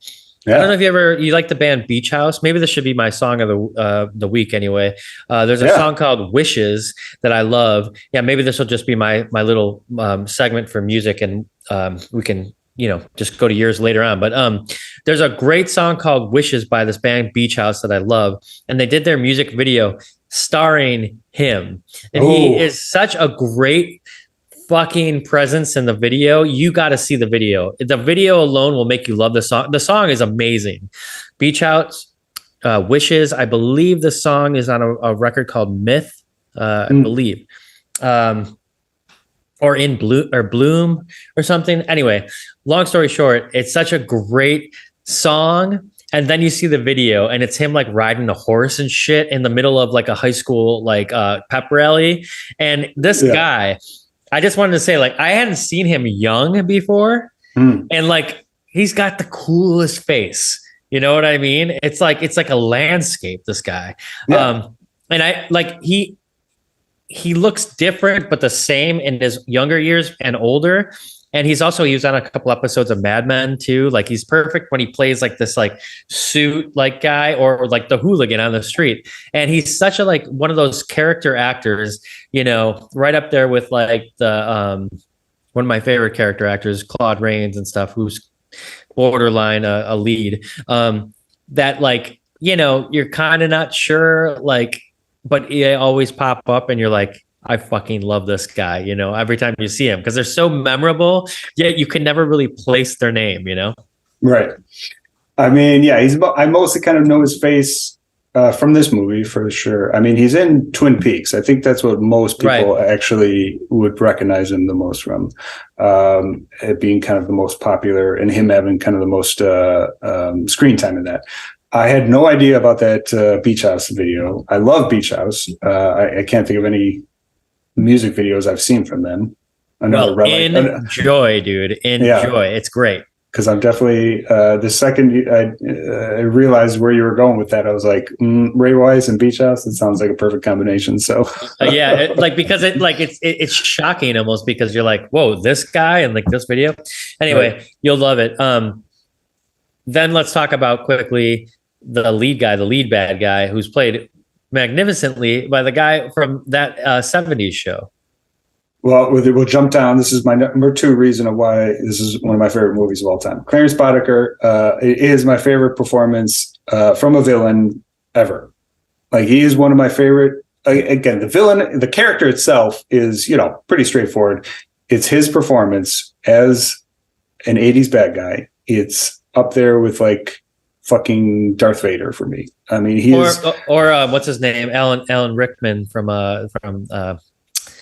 [SPEAKER 2] I don't know if you like the band Beach House. Maybe this should be my song of the week anyway. There's a song called Wishes that I love. Yeah, maybe this will just be my little segment for music, and we can just go to yours later on. But there's a great song called Wishes by this band Beach House that I love, and they did their music video starring him, and he is such a great fucking presence in the video. You got to see the video. The video alone will make you love the song. The song is amazing. Beach House, Wishes. I believe the song is on a record called Myth. I believe, or in Bloom or something. Anyway, long story short, it's such a great song. And then you see the video and it's him like riding a horse and shit in the middle of like a high school, like pep rally. And this guy, I just wanted to say, like, I hadn't seen him young before. And like, he's got the coolest face. You know what I mean? It's like a landscape, this guy. And I like, he looks different, but the same in his younger years and older. And he was on a couple episodes of Mad Men too. Like, he's perfect when he plays like this, like suit, like guy, or like the hooligan on the street. And he's such a, like one of those character actors, right up there with like the, one of my favorite character actors, Claude Rains and stuff, who's borderline a lead, that like, you're kind of not sure, like, but they always pop up and you're like, I fucking love this guy, every time you see him, because they're so memorable, yet you can never really place their name,
[SPEAKER 1] Right. I mean, I mostly kind of know his face from this movie for sure. I mean, he's in Twin Peaks. I think that's what most people actually would recognize him the most from, it being kind of the most popular and him having kind of the most screen time in that. I had no idea about that Beach House video. I love Beach House. I can't think of any music videos I've seen from them.
[SPEAKER 2] Enjoy, dude. Enjoy. It's great.
[SPEAKER 1] Because I'm definitely the second I realized where you were going with that, I was like, Ray Wise and Beach House. It sounds like a perfect combination. So
[SPEAKER 2] because it's shocking almost, because you're like, whoa, this guy and like this video. Anyway, right. You'll love it. Then let's talk about quickly the lead bad guy, who's played magnificently by the guy from that 70s show.
[SPEAKER 1] Well, we'll jump down. This is my number 2 reason of why this is one of my favorite movies of all time. Clarence Boddicker is my favorite performance from a villain ever. Like, he is one of my favorite. Again, the villain, the character itself is, pretty straightforward. It's his performance as an 80s bad guy. It's up there with like fucking Darth Vader for me. I mean,
[SPEAKER 2] or what's his name? Alan Rickman from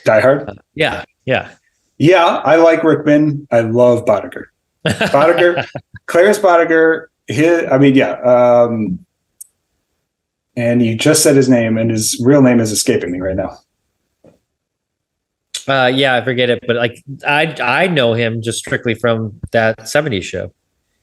[SPEAKER 1] Die Hard?
[SPEAKER 2] Yeah.
[SPEAKER 1] I like Rickman. I love Boddicker. Clarence Boddicker. And you just said his name, and his real name is escaping me right now.
[SPEAKER 2] I forget it, but like I know him just strictly from that 70s show.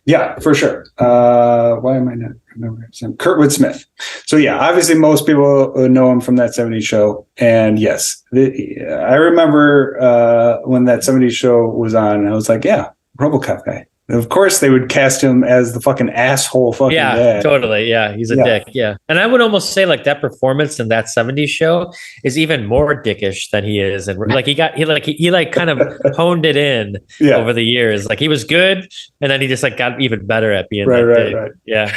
[SPEAKER 1] Yeah, for sure. Why am I not remembering his name? Kurtwood Smith. So yeah, obviously most people know him from that 70s show. And yes, I remember when that 70s show was on, and I was like, yeah, RoboCop guy. And of course, they would cast him as the fucking asshole fucking dad.
[SPEAKER 2] Totally. Yeah, he's a dick. Yeah. And I would almost say like that performance in that 70s show is even more dickish than he is. And like he kind of honed it in over the years. Like, he was good, and then he just like got even better at being right. Yeah.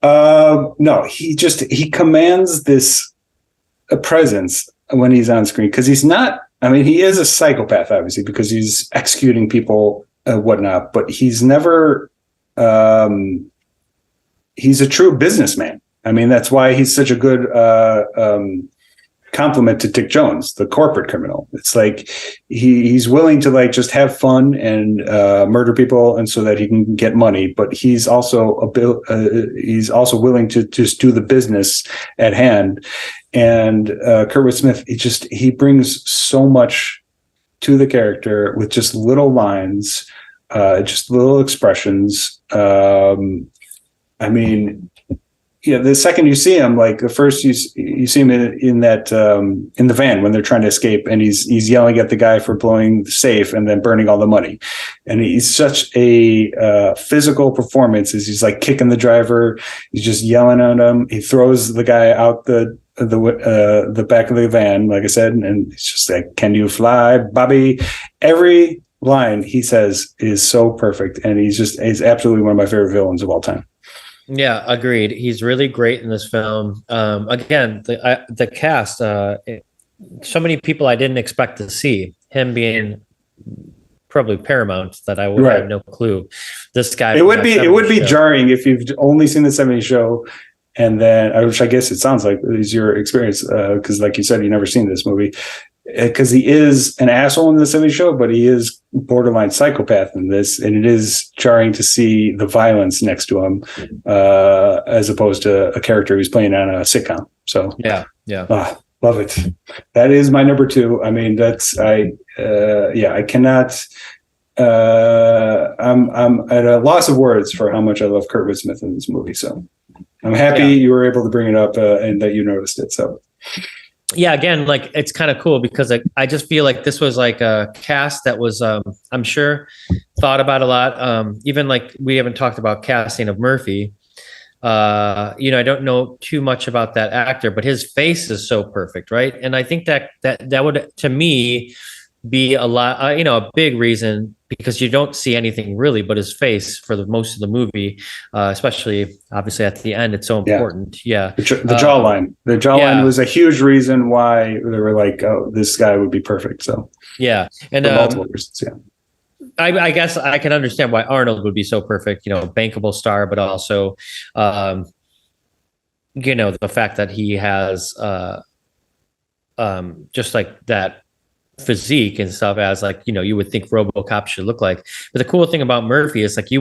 [SPEAKER 1] No, he commands this presence when he's on screen, because he's not, he is a psychopath, obviously, because he's executing people whatnot, but he's never he's a true businessman. That's why he's such a good compliment to Dick Jones, the corporate criminal. It's like he's willing to like just have fun and murder people, and so that he can get money, but he's also willing to just do the business at hand. And Kurtwood Smith, he brings so much to the character with just little lines, just little expressions. The second you see him, like the first you see him in the van when they're trying to escape, and he's yelling at the guy for blowing the safe and then burning all the money. And he's such a physical performance, as he's like kicking the driver. He's just yelling at him. He throws the guy out the back of the van, like I said, and it's just like, "Can you fly, Bobby?" Every line he says is so perfect, and he's absolutely one of my favorite villains of all time.
[SPEAKER 2] Yeah, agreed. He's really great in this film. Again, the cast, so many people I didn't expect to see, him being probably paramount, that I would have no clue. This guy, it would be
[SPEAKER 1] jarring if you've only seen the 70s show. And then, which I guess it sounds like is your experience, because like you said, you've never seen this movie, because he is an asshole in the 70s show, but he is borderline psychopath in this, and it is jarring to see the violence next to him, as opposed to a character who's playing on a sitcom. So love it. That is my number 2. I cannot. I'm at a loss of words for how much I love Kurtwood Smith in this movie. So I'm happy you were able to bring it up and that you noticed it. So,
[SPEAKER 2] again, like, it's kind of cool because I just feel like this was like a cast that was, I'm sure, thought about a lot. Even like, we haven't talked about casting of Murphy. I don't know too much about that actor, but his face is so perfect, right? And I think that would, to me, be a lot, a big reason, because you don't see anything really but his face for the most of the movie, especially obviously at the end. It's so important. Yeah.
[SPEAKER 1] The jawline. The jawline was a huge reason why they were like, oh, this guy would be perfect. So
[SPEAKER 2] yeah. And
[SPEAKER 1] for multiple reasons,
[SPEAKER 2] I guess I can understand why Arnold would be so perfect, bankable star, but also, the fact that he has just like that physique and stuff, as like, you would think RoboCop should look like. But the cool thing about Murphy is like, he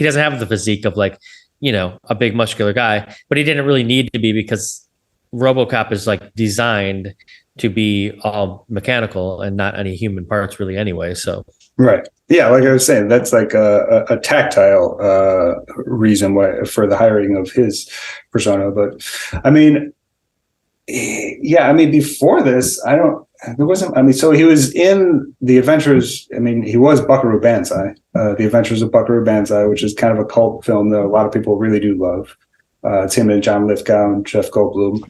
[SPEAKER 2] doesn't have the physique of like a big muscular guy, but he didn't really need to be because RoboCop is like designed to be all mechanical and not any human parts really anyway. So
[SPEAKER 1] Right. Yeah, like I was saying, that's like a tactile reason why for the hiring of his persona. But I mean, yeah, I mean, before this, so he was in The Adventures. I mean, he was Buckaroo Banzai, The Adventures of Buckaroo Banzai, which is kind of a cult film that a lot of people really do love. It's him and John Lithgow and Jeff Goldblum.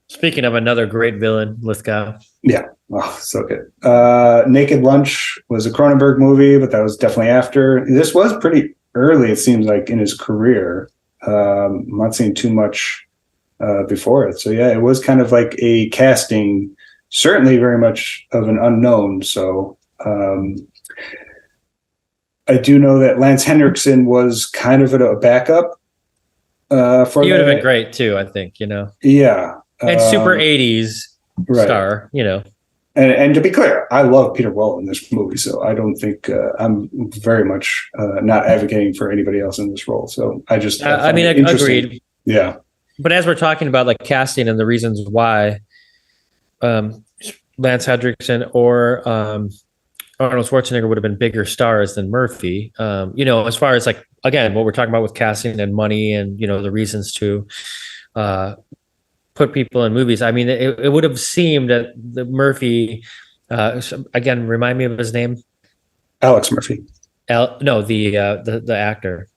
[SPEAKER 2] Speaking of another great villain, Lithgow.
[SPEAKER 1] Yeah. Oh, so good. Naked Lunch was a Cronenberg movie, but that was definitely after. This was pretty early, it seems like, in his career. I'm not seeing too much before it. So yeah, it was kind of like a casting, certainly very much of an unknown. So I do know that Lance Henriksen was kind of a backup. For
[SPEAKER 2] he would have been great too, I think,
[SPEAKER 1] Yeah.
[SPEAKER 2] And super 80s star,
[SPEAKER 1] And to be clear, I love Peter Weller in this movie, so I don't think I'm very much not advocating for anybody else in this role. So I just,
[SPEAKER 2] agreed.
[SPEAKER 1] Yeah.
[SPEAKER 2] But as we're talking about like casting and the reasons why Lance Henriksen or Arnold Schwarzenegger would have been bigger stars than Murphy, as far as like, again, what we're talking about with casting and money and, the reasons to put people in movies. I mean, it would have seemed that the Murphy, again, remind me of his name.
[SPEAKER 1] Alex Murphy.
[SPEAKER 2] The actor.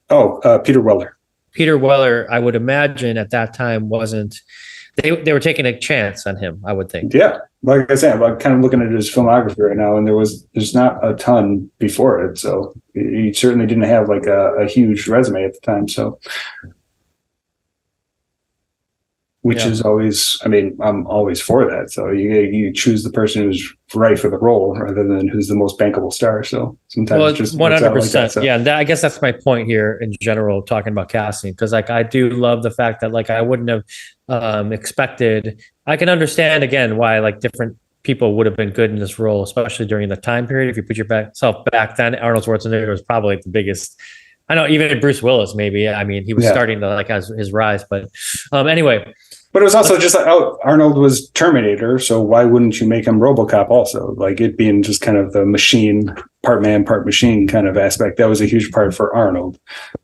[SPEAKER 1] Peter Weller.
[SPEAKER 2] Peter Weller, I would imagine at that time they were taking a chance on him, I would think.
[SPEAKER 1] Yeah. Like I said, I'm kind of looking at his filmography right now, and there's not a ton before it. So he certainly didn't have like a huge resume at the time. So, which is always, I mean, I'm always for that. So you choose the person who's right for the role rather than who's the most bankable star. So sometimes it just
[SPEAKER 2] 100%.
[SPEAKER 1] Like that,
[SPEAKER 2] Yeah. I guess that's my point here in general, talking about casting. Cause like, I do love the fact that like, I wouldn't have expected, I can understand again, why like different people would have been good in this role, especially during the time period. If you put yourself back then, Arnold Schwarzenegger was probably the biggest. I know even Bruce Willis, maybe. I mean, he was starting to like his rise, but anyway.
[SPEAKER 1] But it was also just like, Arnold was Terminator, so why wouldn't you make him RoboCop also? Like it being just kind of the machine, part man, part machine kind of aspect. That was a huge part for Arnold.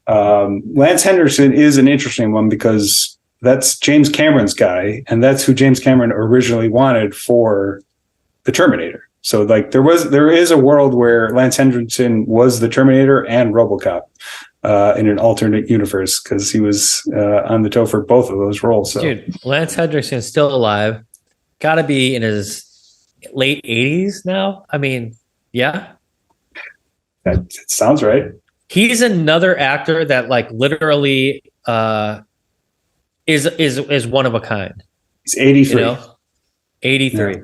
[SPEAKER 1] Lance Henriksen is an interesting one because that's James Cameron's guy, and that's who James Cameron originally wanted for the Terminator. So like there is a world where Lance Henriksen was the Terminator and RoboCop. In an alternate universe, because he was on the toe for both of those roles. So,
[SPEAKER 2] dude, Lance Henriksen's still alive. Got to be in his late 80s now. I mean, yeah,
[SPEAKER 1] that sounds right.
[SPEAKER 2] He's another actor that, like, literally is one of a kind.
[SPEAKER 1] He's 83.
[SPEAKER 2] 83. Yeah.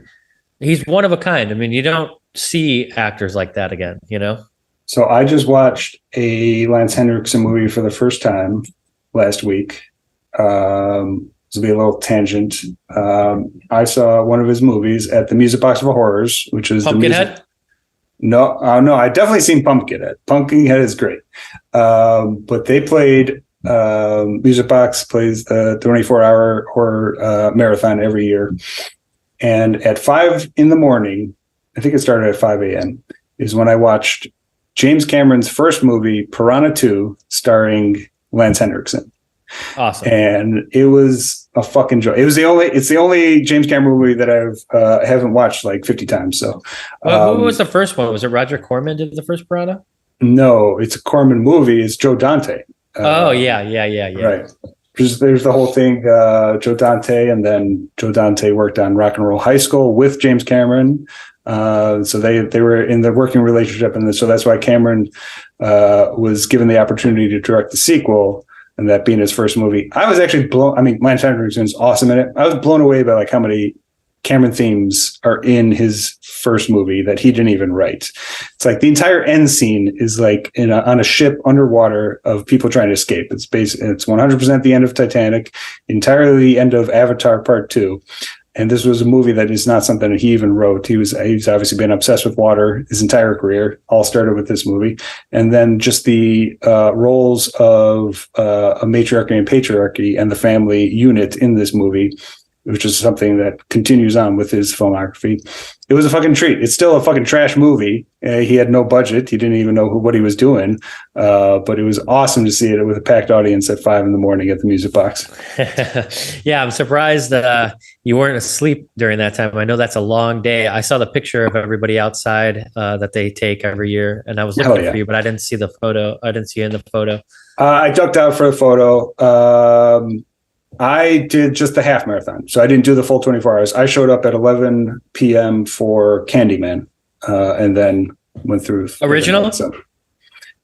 [SPEAKER 2] He's one of a kind. I mean, you don't see actors like that again.
[SPEAKER 1] So I just watched a Lance Henriksen movie for the first time last week. This will be a little tangent. I saw one of his movies at the Music Box of Horrors, which is
[SPEAKER 2] Pumpkinhead.
[SPEAKER 1] No, I definitely seen Pumpkinhead. Pumpkinhead is great, but they played. Music Box plays the 24-hour horror marathon every year, and at 5 a.m, I think it started at 5 a.m. is when I watched James Cameron's first movie, Piranha 2, starring Lance Henriksen.
[SPEAKER 2] Awesome.
[SPEAKER 1] And it was a fucking joy. It's the only James Cameron movie that I haven't watched like 50 times. So,
[SPEAKER 2] who was the first one? Was it Roger Corman did the first Piranha?
[SPEAKER 1] No, it's a Corman movie. It's Joe Dante.
[SPEAKER 2] Yeah.
[SPEAKER 1] Right. There's the whole thing, Joe Dante, and then Joe Dante worked on Rock and Roll High School with James Cameron. So they were in the working relationship, and so that's why Cameron was given the opportunity to direct the sequel, and that being his first movie. I was actually blown. I mean, Lance Henriksen's awesome in it. I was blown away by like how many Cameron themes are in his first movie that he didn't even write. It's like the entire end scene is like on a ship underwater of people trying to escape. It's 100% the end of Titanic, entirely the end of Avatar Part 2. And this was a movie that is not something that he even wrote. He's obviously been obsessed with water his entire career. All started with this movie. And then just the roles of a matriarchy and patriarchy and the family unit in this movie, which is something that continues on with his filmography. It was a fucking treat. It's still a fucking trash movie. He had no budget. He didn't even know what he was doing. But it was awesome to see it with a packed audience at 5 a.m. at the Music Box.
[SPEAKER 2] Yeah, I'm surprised you weren't asleep during that time. I know that's a long day. I saw the picture of everybody outside that they take every year, and I was looking for you, but I didn't see the photo. I didn't see you in the photo. I
[SPEAKER 1] ducked out for the photo. I did just the half marathon, so I didn't do the full 24 hours. I showed up at 11 p.m. for Candyman, and then went through
[SPEAKER 2] original.
[SPEAKER 1] So.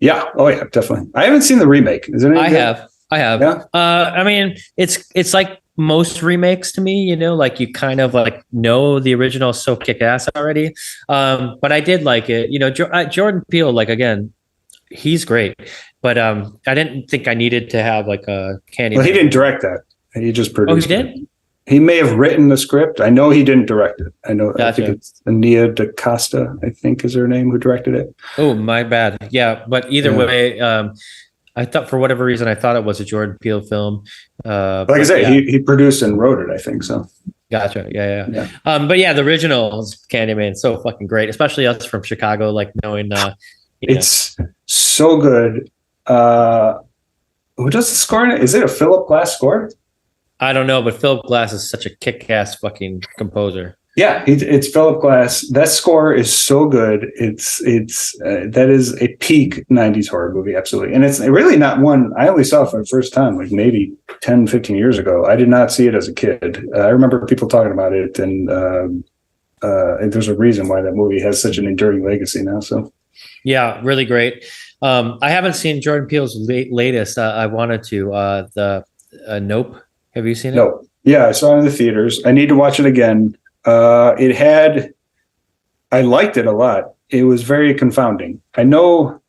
[SPEAKER 1] Yeah, oh yeah, definitely. I haven't seen the remake. Is it?
[SPEAKER 2] I have. Yeah? I mean, it's like most remakes to me. You know, like you kind of like know the original is so kick ass already. But I did like it. You know, Jordan Peele, like again, he's great. But I didn't think I needed to have like a Candyman.
[SPEAKER 1] Well, he didn't direct that. He just produced.
[SPEAKER 2] Oh, he did?
[SPEAKER 1] It. He may have written the script. I know he didn't direct it. I know.
[SPEAKER 2] Gotcha.
[SPEAKER 1] I think it's Ania DaCosta, I think is her name, who directed it.
[SPEAKER 2] Oh, my bad. Yeah, but either way, I thought for whatever reason I thought it was a Jordan Peele film.
[SPEAKER 1] Like I said, he produced and wrote it. I think so.
[SPEAKER 2] Gotcha. Yeah. But yeah, the original Candyman is so fucking great, especially us from Chicago, like knowing.
[SPEAKER 1] It's so good. Who does the score in it? Is it a Philip Glass score?
[SPEAKER 2] I don't know, but Philip Glass is such a kick-ass fucking composer.
[SPEAKER 1] Yeah, it's Philip Glass. That score is so good. It's that is a peak 90s horror movie, absolutely. And it's really not one I only saw for the first time, like maybe 10, 15 years ago. I did not see it as a kid. I remember people talking about it, and there's a reason why that movie has such an enduring legacy now. So,
[SPEAKER 2] yeah, really great. I haven't seen Jordan Peele's latest. I wanted to. The Nope. Have you seen it?
[SPEAKER 1] No. Yeah, I saw it in the theaters. I need to watch it again. I liked it a lot. It was very confounding. I know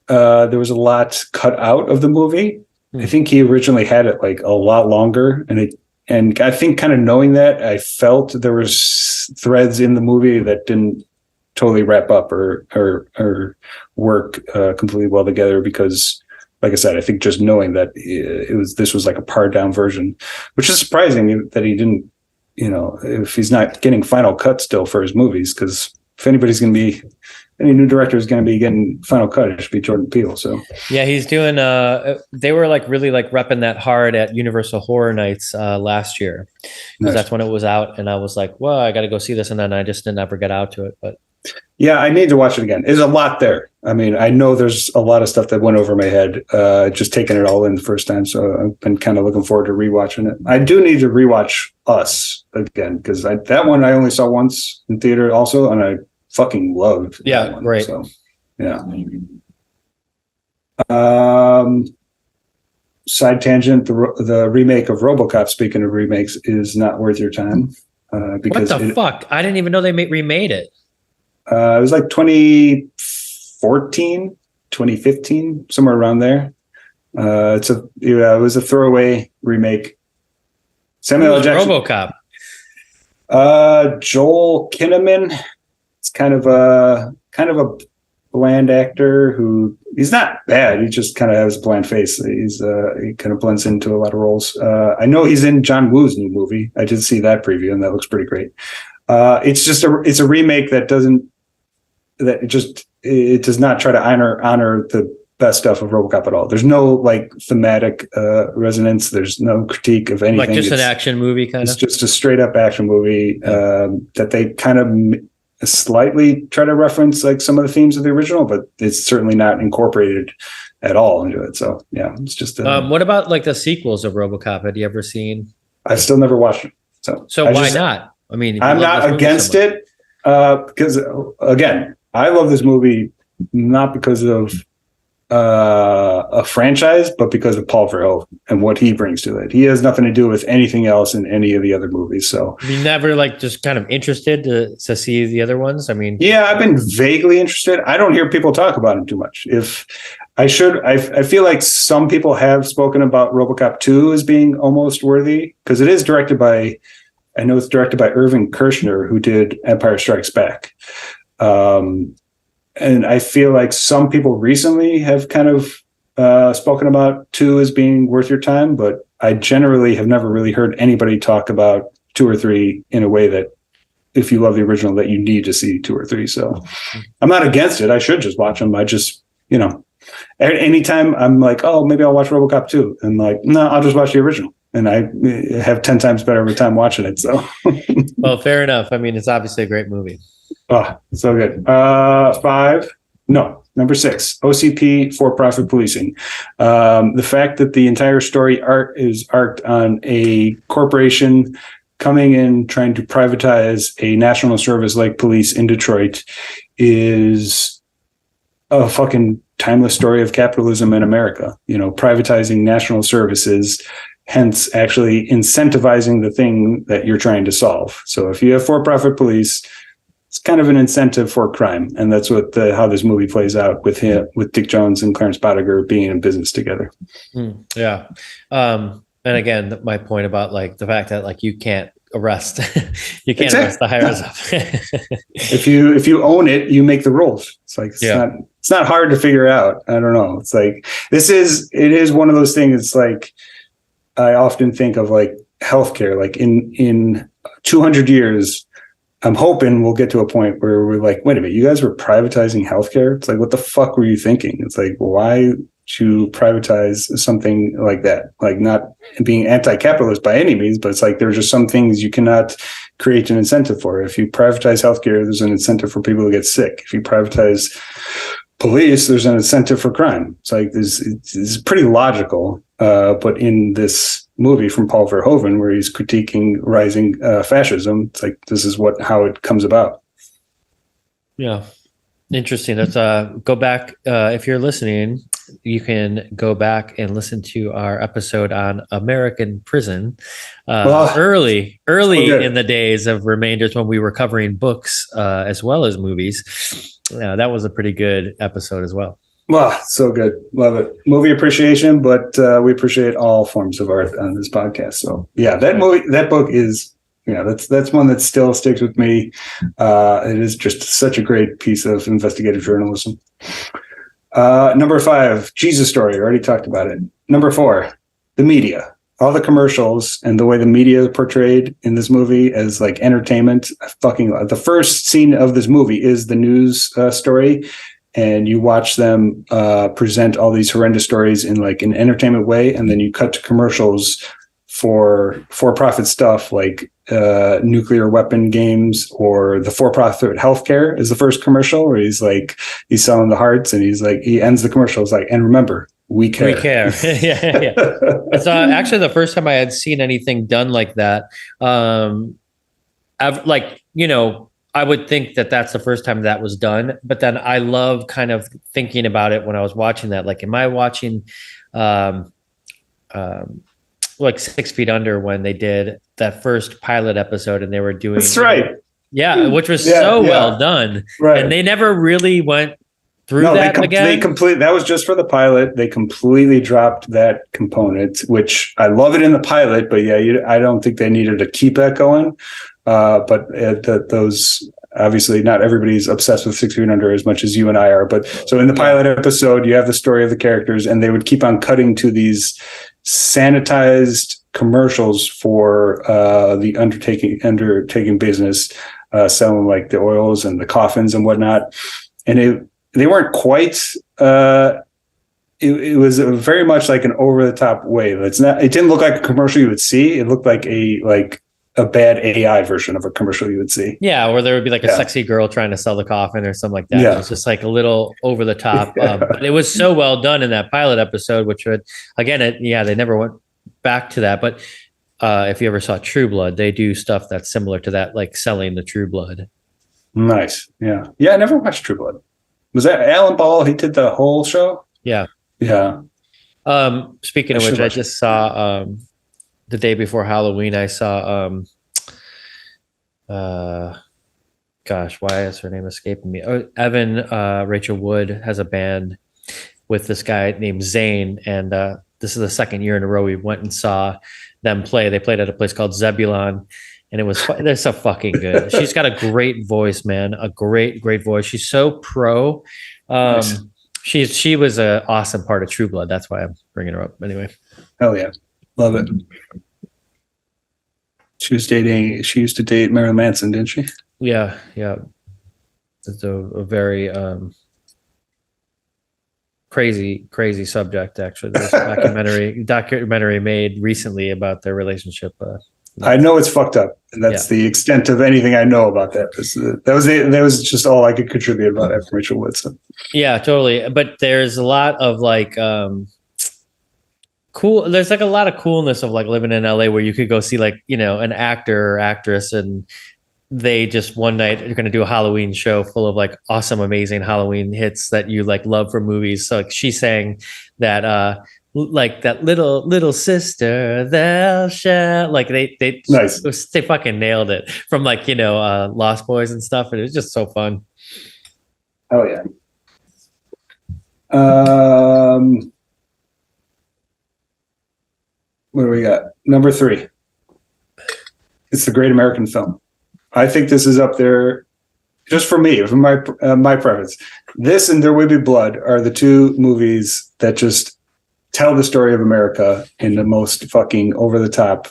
[SPEAKER 1] there was a lot cut out of the movie. I think he originally had it like a lot longer, and I think kind of knowing that, I felt there was threads in the movie that didn't totally wrap up or work completely well together because, like I said, I think just knowing that this was like a pared down version, which is surprising that he didn't, if he's not getting final cut still for his movies, because if anybody's going to be, any new director is going to be getting final cut, it should be Jordan Peele. So
[SPEAKER 2] yeah, he's doing. They were like really like repping that hard at Universal Horror Nights last year, because that's when it was out, and I was like, well, I got to go see this, and then I just didn't ever get out to it, but.
[SPEAKER 1] Yeah, I need to watch it again. There's a lot there. I mean, I know there's a lot of stuff that went over my head, just taking it all in the first time. So I've been kind of looking forward to rewatching it. I do need to rewatch Us again, because that one I only saw once in theater also, and I fucking loved that one.
[SPEAKER 2] Great.
[SPEAKER 1] So, yeah. Side tangent, the remake of RoboCop, speaking of remakes, is not worth your time.
[SPEAKER 2] Because what the fuck? I didn't even know they remade it.
[SPEAKER 1] It was like 2014, 2015, somewhere around there. It was a throwaway remake. Samuel L. Jackson.
[SPEAKER 2] RoboCop.
[SPEAKER 1] Joel Kinnaman. It's kind of a bland actor who he's not bad. He just kind of has a bland face. He kind of blends into a lot of roles. I know he's in John Woo's new movie. I did see that preview, and that looks pretty great. It's a remake that does not try to honor the best stuff of RoboCop at all. There's no like thematic resonance. There's no critique of anything.
[SPEAKER 2] Like just an action movie kind of.
[SPEAKER 1] It's just a straight up action movie that they kind of slightly try to reference like some of the themes of the original, but it's certainly not incorporated at all into it. So yeah, it's just.
[SPEAKER 2] What about like the sequels of RoboCop? Had you ever seen?
[SPEAKER 1] I've still never watched it. So
[SPEAKER 2] why not? I mean,
[SPEAKER 1] I'm not against it because again, I love this movie not because of a franchise, but because of Paul Verhoeven and what he brings to it. He has nothing to do with anything else in any of the other movies. So
[SPEAKER 2] you never like just kind of interested to see the other ones? I mean,
[SPEAKER 1] yeah, I've been vaguely interested. I don't hear people talk about him too much. I feel like some people have spoken about RoboCop 2 as being almost worthy because it is directed by I know it's directed by Irving Kershner, who did Empire Strikes Back. And I feel like some people recently have kind of spoken about 2 as being worth your time, but I generally have never really heard anybody talk about 2 or 3 in a way that, if you love the original, that you need to see 2 or 3. So I'm not against it. I should just watch them. I just, anytime I'm like, oh, maybe I'll watch RoboCop 2. And like, no, I'll just watch the original. And I have 10 times better of a time watching it. So,
[SPEAKER 2] Well, fair enough. I mean, it's obviously a great movie.
[SPEAKER 1] oh, so good. Number 6, OCP, for-profit policing. The fact that the entire story is arced on a corporation coming in, trying to privatize a national service like police in Detroit is a fucking timeless story of capitalism in America. Privatizing national services, hence actually incentivizing the thing that you're trying to solve. So if you have for-profit police, it's kind of an incentive for crime, and that's what how this movie plays out with Dick Jones and Clarence Bodiger being in business together.
[SPEAKER 2] Yeah, and again, my point about like the fact that like you can't arrest, arrest the higher up.
[SPEAKER 1] If you own it, you make the rules. It's like it's not hard to figure out. I don't know. It's like it is one of those things. It's like I often think of like healthcare. Like in 200 years. I'm hoping we'll get to a point where we're like, wait a minute, you guys were privatizing healthcare? It's like, what the fuck were you thinking? It's like, why would you privatize something like that? Like, not being anti-capitalist by any means, but it's like there's just some things you cannot create an incentive for. If you privatize healthcare, there's an incentive for people to get sick. If you privatize police, there's an incentive for crime. It's like it's pretty logical. But in this movie from Paul Verhoeven, where he's critiquing rising fascism, it's like this is how it comes about.
[SPEAKER 2] Yeah, interesting. Let's go back. If you're listening, you can go back and listen to our episode on American prison. Early in the days of Remainders, when we were covering books as well as movies. That was a pretty good episode as well.
[SPEAKER 1] Wow, so good. Love it. Movie appreciation, but we appreciate all forms of art on this podcast. So yeah, that book is, that's one that still sticks with me. It is just such a great piece of investigative journalism. Number 5, Jesus Story. I already talked about it. Number 4, the media. All the commercials and the way the media is portrayed in this movie as like entertainment. The first scene of this movie is the news story. And you watch them present all these horrendous stories in like an entertainment way, and then you cut to commercials for-profit stuff like nuclear weapon games, or the for-profit healthcare is the first commercial where he's selling the hearts, and he ends the commercial. It's like, and remember, we care.
[SPEAKER 2] We care. yeah. It's actually the first time I had seen anything done like that. I would think that that's the first time that was done, but then I love kind of thinking about it when I was watching that. Like, am I watching like 6 Feet Under, when they did that first pilot episode and they were doing,
[SPEAKER 1] that's right.
[SPEAKER 2] Yeah. Which was well done. Right. And they never really went through that again.
[SPEAKER 1] That was just for the pilot. They completely dropped that component, which I love it in the pilot, but I don't think they needed to keep that going. But those, obviously not everybody's obsessed with 6 Feet Under as much as you and I are. But so in the pilot episode, you have the story of the characters, and they would keep on cutting to these sanitized commercials for the undertaking business, selling like the oils and the coffins and whatnot. And they weren't quite. It was very much like an over the top way. It didn't look like a commercial you would see. It looked like a bad AI version of a commercial you would see.
[SPEAKER 2] Yeah, or there would be like a sexy girl trying to sell the coffin or something like that. Yeah. It was just like a little over the top. But it was so well done in that pilot episode, which would, again, they never went back to that. But if you ever saw True Blood, they do stuff that's similar to that, like selling the True Blood.
[SPEAKER 1] Nice. Yeah. Yeah, I never watched True Blood. Was that Alan Ball? He did the whole show?
[SPEAKER 2] Yeah.
[SPEAKER 1] Yeah.
[SPEAKER 2] Speaking of which, I just saw the day before Halloween, I saw gosh, why is her name escaping me? Evan Rachel Wood has a band with this guy named Zane, and this is the second year in a row we went and saw them play. They played at a place called Zebulon, and they're so fucking good. She's got a great voice, man, a great voice. She's so pro.
[SPEAKER 1] Nice.
[SPEAKER 2] She was an awesome part of True Blood. That's why I'm bringing her up. Anyway,
[SPEAKER 1] Hell yeah, love it. She used to date Marilyn Manson, didn't she?
[SPEAKER 2] yeah. It's a very crazy subject. Actually, there's a documentary made recently about their relationship.
[SPEAKER 1] I know it's fucked up, and that's the extent of anything I know about that. That was just all I could contribute about it from Rachel Wood. So. Yeah,
[SPEAKER 2] totally. But there's a lot of like cool. There's like a lot of coolness of like living in LA, where you could go see like an actor or actress, and they just one night are going to do a Halloween show full of like awesome, amazing Halloween hits that you like love from movies. So like she sang that like that little sister thou shalt, like they
[SPEAKER 1] nice.
[SPEAKER 2] They fucking nailed it from like Lost Boys and stuff, and it was just so fun.
[SPEAKER 1] Oh yeah. What do we got? Number 3. It's The Great American Film. I think this is up there, just for me, for my preference. This and There Will Be Blood are the 2 movies that just tell the story of America in the most fucking over the top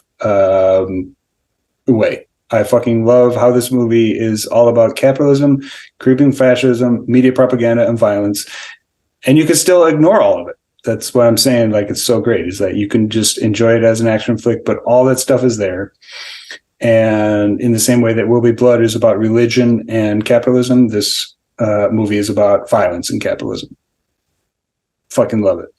[SPEAKER 1] way. I fucking love how this movie is all about capitalism, creeping fascism, media propaganda, and violence, and you can still ignore all of it. That's what I'm saying. Like, it's so great is that you can just enjoy it as an action flick, but all that stuff is there. And in the same way that Will Be Blood is about religion and capitalism, this movie is about violence and capitalism. Fucking love it.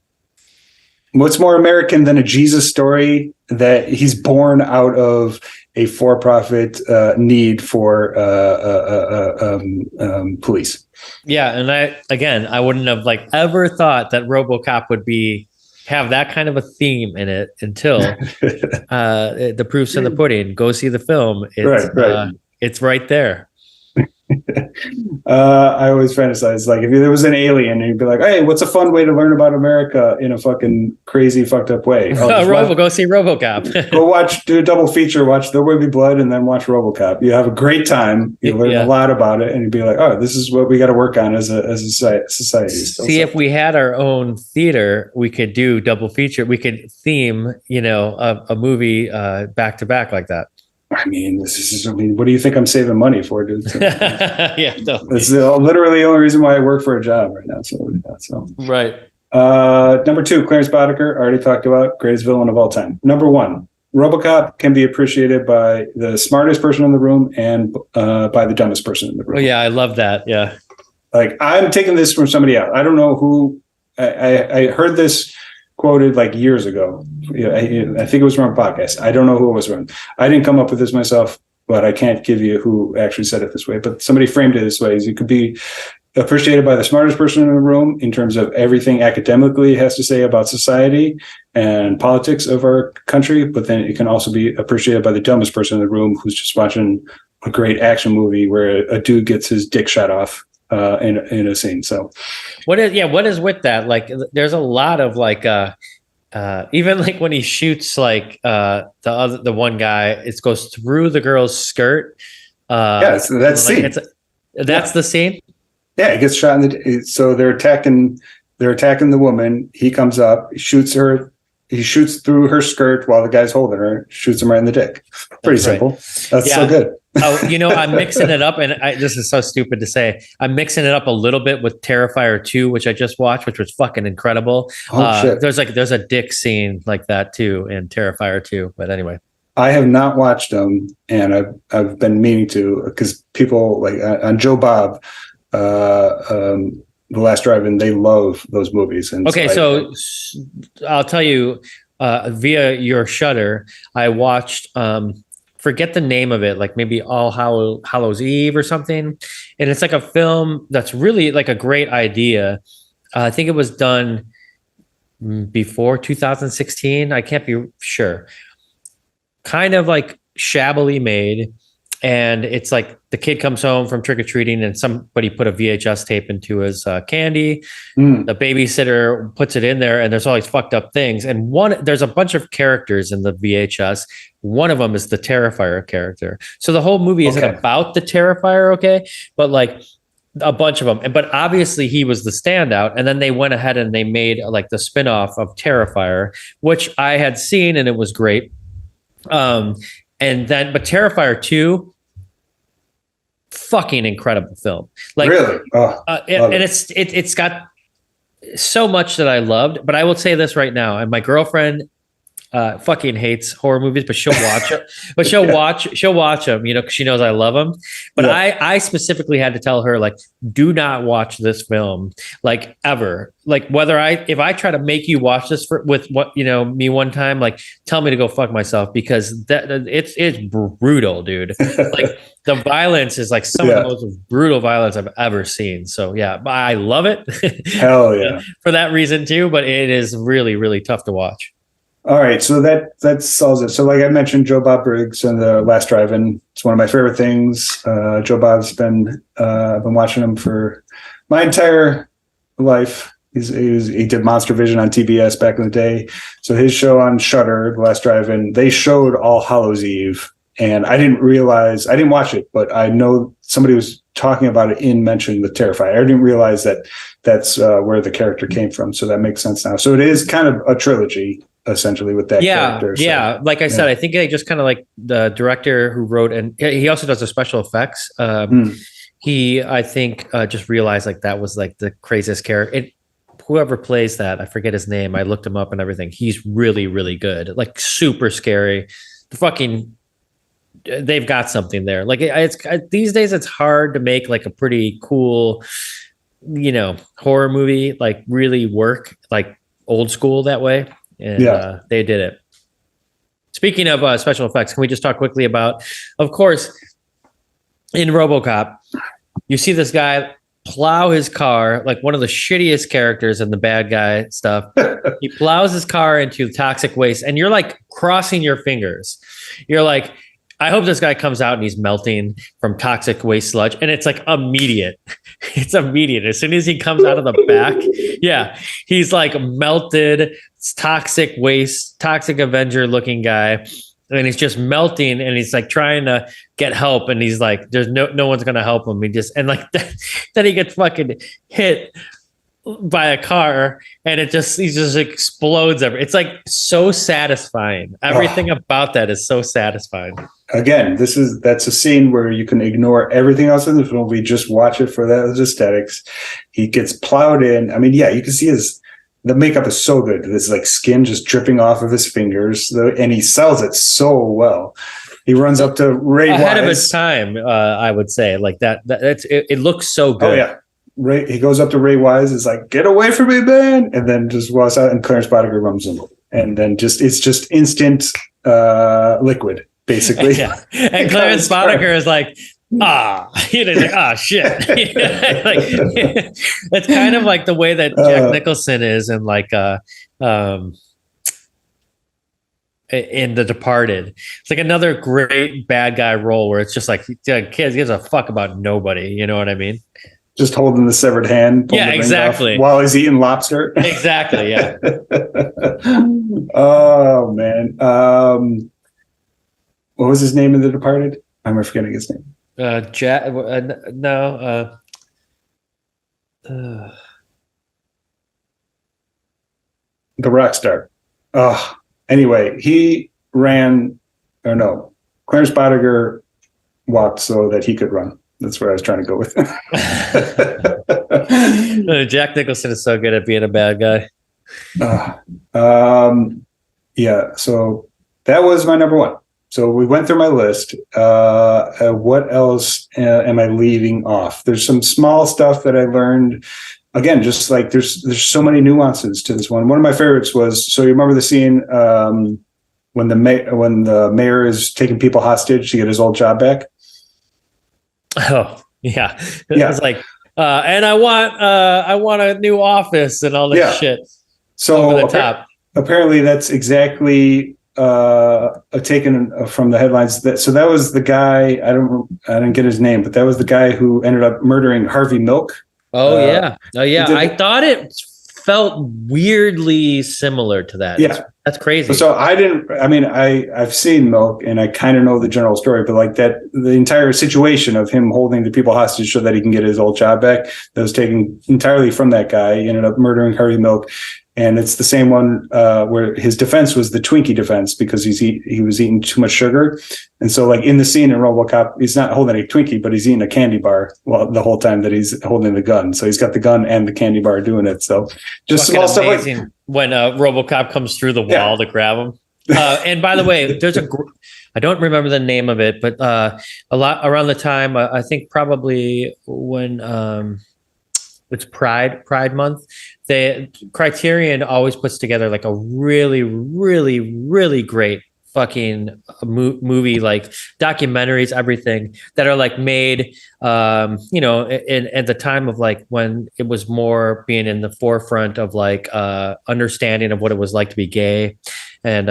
[SPEAKER 1] What's more American than a Jesus story that he's born out of a for-profit need for police?
[SPEAKER 2] Yeah, and I wouldn't have like ever thought that RoboCop would have that kind of a theme in it until the proof's in the pudding. Go see the film. It's right. It's right there.
[SPEAKER 1] I always fantasize like if there was an alien and you'd be like, hey, what's a fun way to learn about America in a fucking crazy fucked up way?
[SPEAKER 2] Go see RoboCop.
[SPEAKER 1] Do a double feature, watch There Will Be Blood and then watch RoboCop. You have a great time. You learn a lot about it and you'd be like, oh, this is what we got to work on as a society.
[SPEAKER 2] See, if we had our own theater, we could do double feature. We could theme, a movie back to back like that.
[SPEAKER 1] I mean, what do you think I'm saving money for, dude?
[SPEAKER 2] Yeah, no.
[SPEAKER 1] It's literally the only reason why I work for a job right now. So.
[SPEAKER 2] Right.
[SPEAKER 1] Number 2, Clarence Boddicker, already talked about, greatest villain of all time. Number 1, RoboCop can be appreciated by the smartest person in the room and by the dumbest person in the room.
[SPEAKER 2] Oh yeah, I love that. Yeah.
[SPEAKER 1] Like, I'm taking this from somebody else. I don't know who. I heard this quoted like years ago. I think it was from a podcast. I don't know who it was from. I didn't come up with this myself, but I can't give you who actually said it this way. But somebody framed it this way: is you could be appreciated by the smartest person in the room in terms of everything academically it has to say about society and politics of our country, but then it can also be appreciated by the dumbest person in the room who's just watching a great action movie where a dude gets his dick shot off in a scene. So
[SPEAKER 2] what is with that? Like, there's a lot of like even like when he shoots like the one guy, it goes through the girl's skirt.
[SPEAKER 1] So that's scene.
[SPEAKER 2] That's the scene.
[SPEAKER 1] Yeah, it gets shot so they're attacking the woman. He comes up, shoots her. He shoots through her skirt while the guy's holding her, shoots him right in the dick. Pretty simple. That's so good.
[SPEAKER 2] I'm mixing it up, and this is so stupid to say. I'm mixing it up a little bit with Terrifier 2, which I just watched, which was fucking incredible.
[SPEAKER 1] Shit.
[SPEAKER 2] There's a dick scene like that too in Terrifier 2. But anyway,
[SPEAKER 1] I have not watched them, and I've been meaning to, because people like on Joe Bob, The Last Drive-In, they love those movies. And
[SPEAKER 2] okay, so I'll tell you via your Shudder, I watched. Forget the name of it, like maybe All Hallows Eve or something. And it's like a film that's really like a great idea. I think it was done before 2016. I can't be sure. Kind of like shabbily made. and it's like the kid comes home from trick-or-treating and somebody put a VHS tape into his candy. The babysitter puts it in there and there's all these fucked up things. And there's a bunch of characters in the VHS. One of them is the Terrifier character. So the whole movie isn't about the Terrifier, okay? But like a bunch of them. But obviously he was the standout. And then they went ahead and they made like the spinoff of Terrifier, which I had seen and it was great. But Terrifier 2, fucking incredible film. Like,
[SPEAKER 1] really?
[SPEAKER 2] It's got so much that I loved, but I will say this right now. And my girlfriend fucking hates horror movies, but she'll watch it. But she'll watch them, you know, because she knows I love them. But I specifically had to tell her, like, do not watch this film, like, ever. Like, if I try to make you watch this with me one time, like, tell me to go fuck myself, because it's brutal, dude. Like, the violence is like some of the most brutal violence I've ever seen. So yeah, I love it.
[SPEAKER 1] Hell yeah.
[SPEAKER 2] For that reason too, but it is really, really tough to watch.
[SPEAKER 1] All right, so that solves it. So, like I mentioned, Joe Bob Briggs and The Last Drive-In. It's one of my favorite things. Joe Bob's been I've been watching him for my entire life. He did Monster Vision on TBS back in the day. So his show on Shudder, The Last Drive-In, they showed All Hallows Eve, and I didn't watch it, but I know somebody was talking about it in mentioning the Terrifier. I didn't realize that's where the character came from. So that makes sense now. So it is kind of a trilogy, essentially, with that character. So,
[SPEAKER 2] yeah. Like I said, I think they just kind of like the director who wrote, and he also does the special effects. He, I think, just realized like that was like the craziest character. Whoever plays that, I forget his name. I looked him up and everything. He's really, really good. Like super scary. They've got something there. Like it's these days, it's hard to make like a pretty cool, horror movie like really work like old school that way. And they did it. Speaking of special effects, can we just talk quickly about, of course, in RoboCop, you see this guy plow his car, like one of the shittiest characters in the bad guy stuff. He plows his car into toxic waste, and you're like crossing your fingers. You're like, I hope this guy comes out and he's melting from toxic waste sludge. And it's like immediate. It's immediate. As soon as he comes out of the back, he's like melted, toxic waste, toxic Avenger looking guy. And he's just melting, and he's like trying to get help. And he's like, there's no one's going to help him. Then he gets fucking hit by a car, and he just explodes. It's like so satisfying. Everything about that is so satisfying. Again,
[SPEAKER 1] that's a scene where you can ignore everything else in the film. We just watch it for those aesthetics. He gets plowed in. I mean, you can see the makeup is so good. There's like skin just dripping off of his fingers, and he sells it so well. He runs up to Ray
[SPEAKER 2] ahead
[SPEAKER 1] Wise.
[SPEAKER 2] of his time, I would say. Like it looks so good.
[SPEAKER 1] Oh yeah. He goes up to Ray Wise, is like, "Get away from me, man!" And then just walks out, and Clarence Boddicker runs him, and then it's just instant liquid, basically.
[SPEAKER 2] Yeah. And Clarence Boddicker is like, shit. It's kind of like the way that Jack Nicholson is in like in The Departed. It's like another great bad guy role where it's just like, kids gives a fuck about nobody. You know what I mean?
[SPEAKER 1] Just holding the severed hand.
[SPEAKER 2] Yeah, exactly.
[SPEAKER 1] While he's eating lobster.
[SPEAKER 2] Exactly. Yeah.
[SPEAKER 1] Oh man. What was his name in The Departed? I'm forgetting his name.
[SPEAKER 2] The
[SPEAKER 1] rock star. Anyway, he ran, Clarence Boddicker walked so that he could run. That's where I was trying to go with.
[SPEAKER 2] Jack Nicholson is so good at being a bad guy.
[SPEAKER 1] So that was my number one. So we went through my list. What else am I leaving off? There's some small stuff that I learned. Again, just like there's so many nuances to this one. One of my favorites was, so you remember the scene when the mayor is taking people hostage to get his old job back?
[SPEAKER 2] Oh yeah, it was like, and I want a new office and all this shit.
[SPEAKER 1] So
[SPEAKER 2] over the top.
[SPEAKER 1] Apparently, that's exactly taken from the headlines. That was the guy. I didn't get his name, but that was the guy who ended up murdering Harvey Milk.
[SPEAKER 2] Oh yeah. I thought it felt weirdly similar to that.
[SPEAKER 1] Yeah,
[SPEAKER 2] that's crazy.
[SPEAKER 1] So I've seen Milk and I kind of know the general story, but like the entire situation of him holding the people hostage so that he can get his old job back, that was taken entirely from that guy. He ended up murdering Harvey Milk. And it's the same one where his defense was the Twinkie defense because he was eating too much sugar. And so like in the scene in RoboCop, he's not holding a Twinkie, but he's eating a candy bar the whole time that he's holding the gun. So he's got the gun and the candy bar doing it. So just small stuff like
[SPEAKER 2] when RoboCop comes through the wall to grab him. And by the way, there's I don't remember the name of it, but a lot around the time, I think probably when it's Pride Month, Criterion always puts together like a really, really, really great fucking movie, like documentaries, everything that are like made, at the time of like when it was more being in the forefront of like understanding of what it was like to be gay. And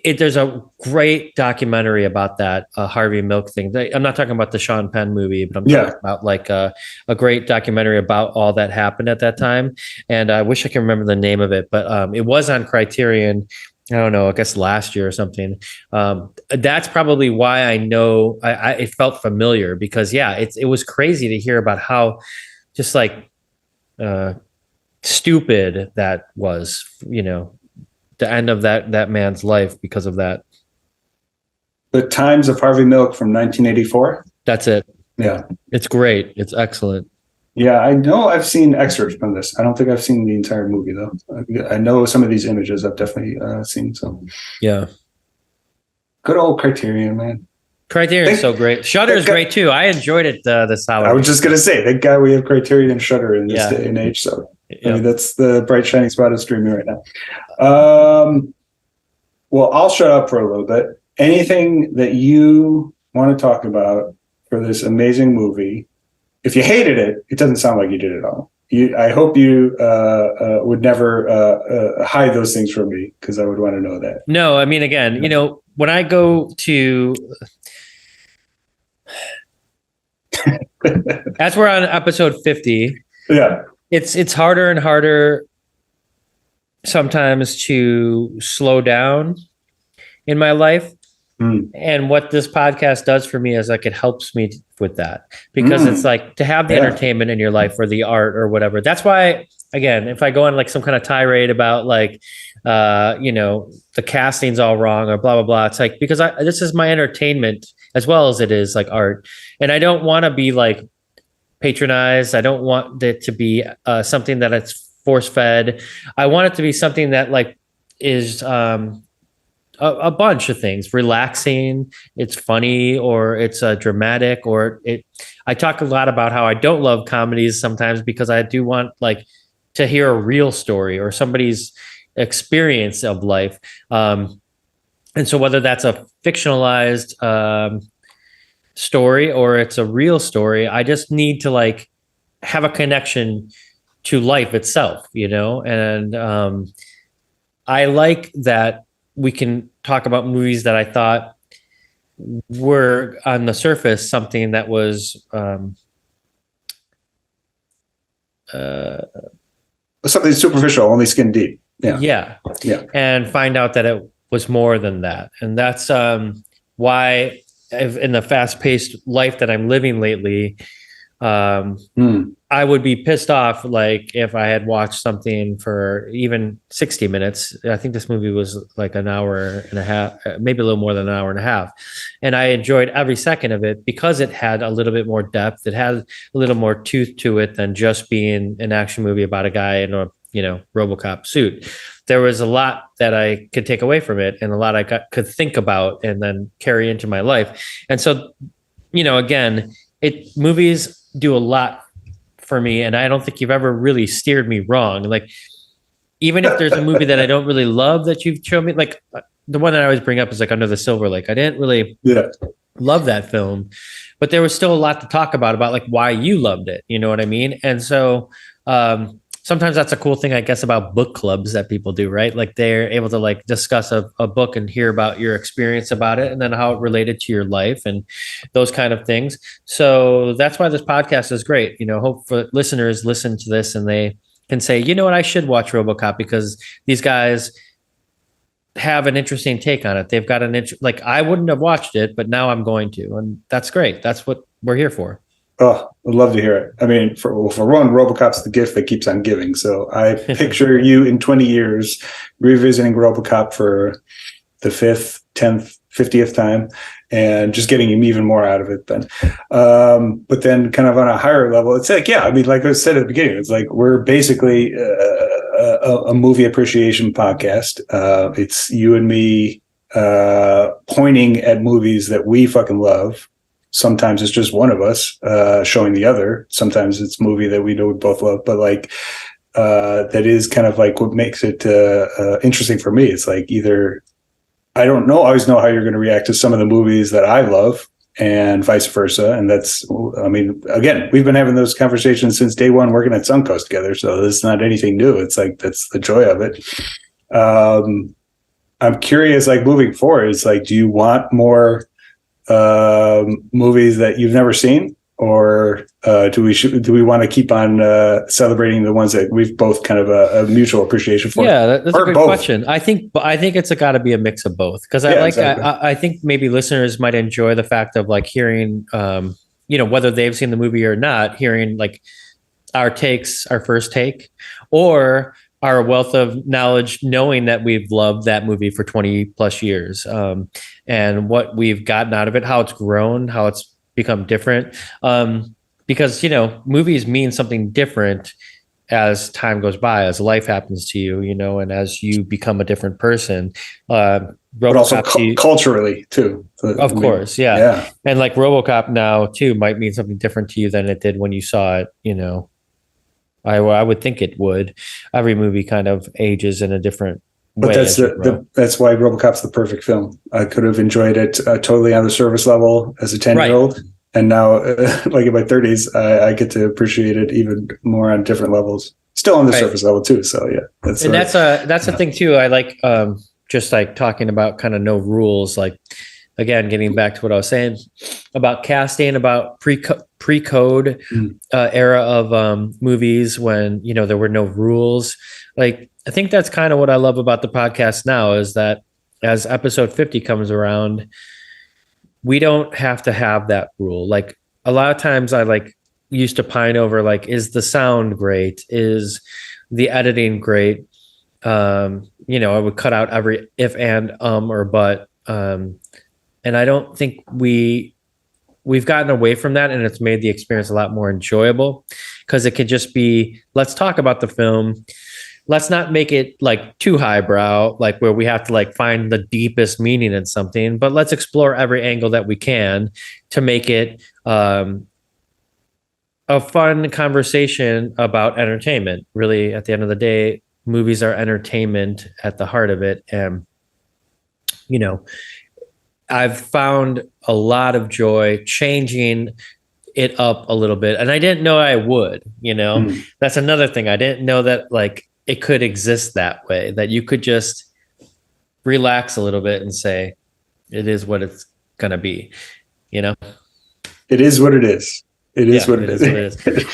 [SPEAKER 2] there's a great documentary about that Harvey Milk thing. I'm not talking about the Sean Penn movie, but I'm talking about like a great documentary about all that happened at that time. And I wish I can remember the name of it, but it was on Criterion. I don't know, I guess last year or something. That's probably why I know it felt familiar because it was crazy to hear about how just like stupid that was, the end of that man's life because of that.
[SPEAKER 1] The Times of Harvey Milk from 1984.
[SPEAKER 2] That's it.
[SPEAKER 1] Yeah.
[SPEAKER 2] It's great. It's excellent.
[SPEAKER 1] Yeah, I know I've seen excerpts from this. I don't think I've seen the entire movie though. I know some of these images I've definitely seen. So
[SPEAKER 2] yeah.
[SPEAKER 1] Good old Criterion, man.
[SPEAKER 2] Criterion's so great. Shudder is great too. I enjoyed it this holiday.
[SPEAKER 1] I was just gonna say, thank God we have Criterion and Shudder in this day and age. So I mean, that's the bright shining spot of streaming right now. Well, I'll shut up for a little bit. Anything that you want to talk about for this amazing movie? If you hated it, it doesn't sound like you did at all. I hope you would never hide those things from me because I would want to know that.
[SPEAKER 2] No, I mean, again, when I go to, as we're on episode 50, it's harder and harder sometimes to slow down in my life. And what this podcast does for me is like it helps me with that because it's like to have the entertainment in your life or the art or whatever. That's why, again, if I go on like some kind of tirade about like the casting's all wrong or blah blah blah, it's like because this is my entertainment as well as it is like art, and I don't want to be like patronized. I don't want it to be something that it's force fed. I want it to be something that like is a bunch of things, relaxing, it's funny, or it's dramatic, or I talk a lot about how I don't love comedies sometimes because I do want like to hear a real story or somebody's experience of life. And so whether that's a fictionalized story or it's a real story, I just need to like have a connection to life itself, and I like that we can talk about movies that I thought were on the surface something that was
[SPEAKER 1] something superficial, only skin deep. Yeah.
[SPEAKER 2] And find out that it was more than that. And that's why in the fast-paced life that I'm living lately, I would be pissed off like if I had watched something for even 60 minutes. I think this movie was like an hour and a half, maybe a little more than an hour and a half. And I enjoyed every second of it because it had a little bit more depth. It had a little more tooth to it than just being an action movie about a guy in a RoboCop suit. There was a lot that I could take away from it and a lot I could think about and then carry into my life. And so, again, movies do a lot for me, and I don't think you've ever really steered me wrong. Like, even if there's a movie that I don't really love that you've shown me, like the one that I always bring up is like Under the Silver Lake. I didn't really love that film, but there was still a lot to talk about like why you loved it. You know what I mean? And so, sometimes that's a cool thing, I guess, about book clubs that people do, right? Like they're able to like discuss a book and hear about your experience about it and then how it related to your life and those kind of things. So that's why this podcast is great. Hope for listeners listen to this and they can say, you know what, I should watch RoboCop because these guys have an interesting take on it. They've got like I wouldn't have watched it, but now I'm going to, and that's great. That's what we're here for.
[SPEAKER 1] Oh, I'd love to hear it. I mean, for one, RoboCop's the gift that keeps on giving. So I picture you in 20 years revisiting RoboCop for the 5th, 10th, 50th time and just getting even more out of it then. But then kind of on a higher level, it's like, yeah, I mean, like I said at the beginning, it's like we're basically a movie appreciation podcast. It's you and me pointing at movies that we fucking love. Sometimes it's just one of us showing the other. Sometimes it's a movie that we know we both love, but like that is kind of like what makes it interesting for me. It's like either I don't know, always know how you're going to react to some of the movies that I love and vice versa. And that's, I mean, again, we've been having those conversations since day one working at Suncoast together. So it's not anything new. It's like, that's the joy of it. I'm curious, like moving forward, it's like, do you want more movies that you've never seen, or do we want to keep on celebrating the ones that we've both kind of a mutual appreciation for?
[SPEAKER 2] Yeah, that's a good
[SPEAKER 1] both.
[SPEAKER 2] question. I think it's got to be a mix of both because
[SPEAKER 1] Exactly.
[SPEAKER 2] I think maybe listeners might enjoy the fact of like hearing, whether they've seen the movie or not, hearing like our takes, our first take, or our wealth of knowledge, knowing that we've loved that movie for 20 plus years, and what we've gotten out of it, how it's grown, how it's become different. Because, movies mean something different as time goes by, as life happens to you, and as you become a different person.
[SPEAKER 1] But also culturally too.
[SPEAKER 2] Of course. Yeah. And like RoboCop now too might mean something different to you than it did when you saw it, I would think it would. Every movie kind of ages in a different way.
[SPEAKER 1] But that's why RoboCop's the perfect film. I could have enjoyed it totally on the surface level as a 10-year-old. Right. And now, like in my 30s, I get to appreciate it even more on different levels. Still on the surface level too. So yeah, that's
[SPEAKER 2] the thing too. I like just like talking about kind of no rules. Like again, getting back to what I was saying about casting, about pre-code era of movies when there were no rules. Like I think that's kind of what I love about the podcast now is that as episode 50 comes around, we don't have to have that rule. Like a lot of times I like used to pine over like, is the sound great? Is the editing great? I would cut out every if and or but. And I don't think we've gotten away from that, and it's made the experience a lot more enjoyable because it could just be, let's talk about the film. Let's not make it like too highbrow, like where we have to like find the deepest meaning in something, but let's explore every angle that we can to make it a fun conversation about entertainment. Really, at the end of the day, movies are entertainment at the heart of it. And, I've found a lot of joy changing it up a little bit. And I didn't know I would, That's another thing. I didn't know that like it could exist that way, that you could just relax a little bit and say, it is what it's going to be, It
[SPEAKER 1] is what it is. It is what it is.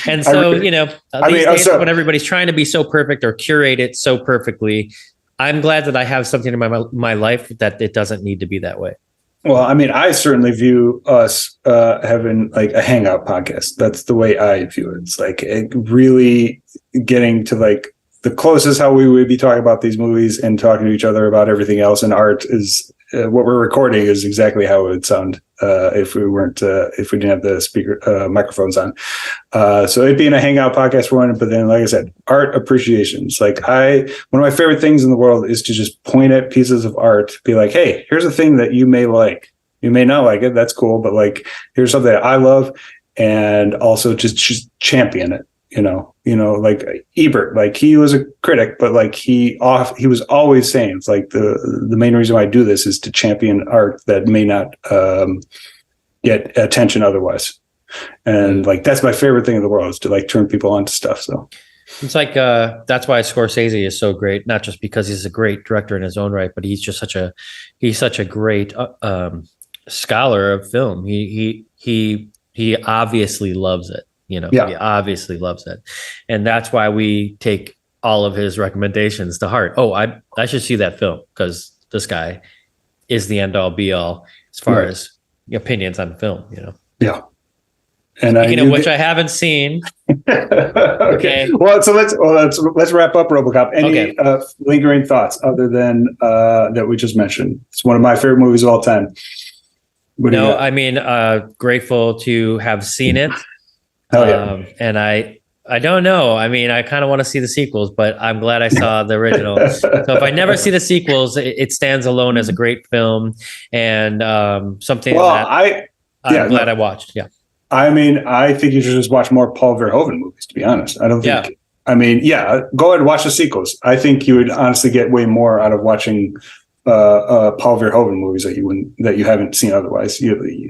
[SPEAKER 2] And so, these days when everybody's trying to be so perfect or curate it so perfectly, I'm glad that I have something in my life that it doesn't need to be that way.
[SPEAKER 1] Well, I mean, I certainly view us having like a hangout podcast. That's the way I view it. It's like really getting to like the closest how we would be talking about these movies and talking to each other about everything else. And art is what we're recording is exactly how it would sound if we didn't have the microphones on. So it being a hangout podcast for one, but then like I said, art appreciation. It's like one of my favorite things in the world is to just point at pieces of art, be like, hey, here's a thing that you may like. You may not like it. That's cool. But like, here's something that I love, and also just champion it. Like Ebert, like he was a critic, but like he was always saying it's like the main reason why I do this is to champion art that may not get attention otherwise. And like that's my favorite thing in the world is to like turn people on to stuff. So
[SPEAKER 2] It's like that's why Scorsese is so great, not just because he's a great director in his own right, but he's such a great scholar of film. He obviously loves it. You know,
[SPEAKER 1] Yeah.
[SPEAKER 2] he obviously loves it, and that's why we take all of his recommendations to heart. Oh, I should see that film because this guy is the end all be all as far as opinions on film. You know.
[SPEAKER 1] Yeah. And
[SPEAKER 2] speaking of which, I haven't seen.
[SPEAKER 1] Okay. Well, so let's wrap up RoboCop. Any lingering thoughts other than that we just mentioned? It's one of my favorite movies of all time.
[SPEAKER 2] No, I mean, grateful to have seen it.
[SPEAKER 1] Hell yeah.
[SPEAKER 2] And I don't know. I mean, I kind of want to see the sequels, but I'm glad I saw the original. So if I never see the sequels, it stands alone as a great film and something I'm glad I watched. Yeah.
[SPEAKER 1] I mean, I think you should just watch more Paul Verhoeven movies, to be honest. I don't think, I mean, go ahead and watch the sequels. I think you would honestly get way more out of watching Paul Verhoeven movies that you haven't seen otherwise.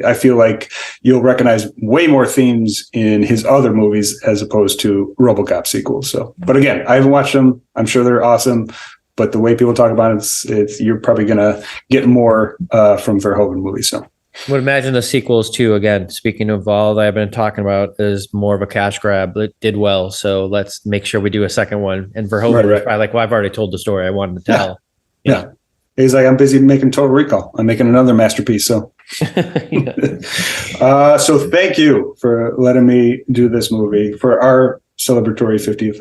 [SPEAKER 1] I feel like you'll recognize way more themes in his other movies as opposed to RoboCop sequels. So, but again, I haven't watched them. I'm sure they're awesome, but the way people talk about it's you're probably gonna get more from Verhoeven movies. So.
[SPEAKER 2] Would imagine the sequels too. Again, speaking of all that I've been talking about, is more of a cash grab. It did well, so let's make sure we do a second one. And Verhoeven was probably like, "Well, I've already told the story I wanted to tell."
[SPEAKER 1] Yeah. He's like, "I'm busy making Total Recall. I'm making another masterpiece." So, so thank you for letting me do this movie for our celebratory 50th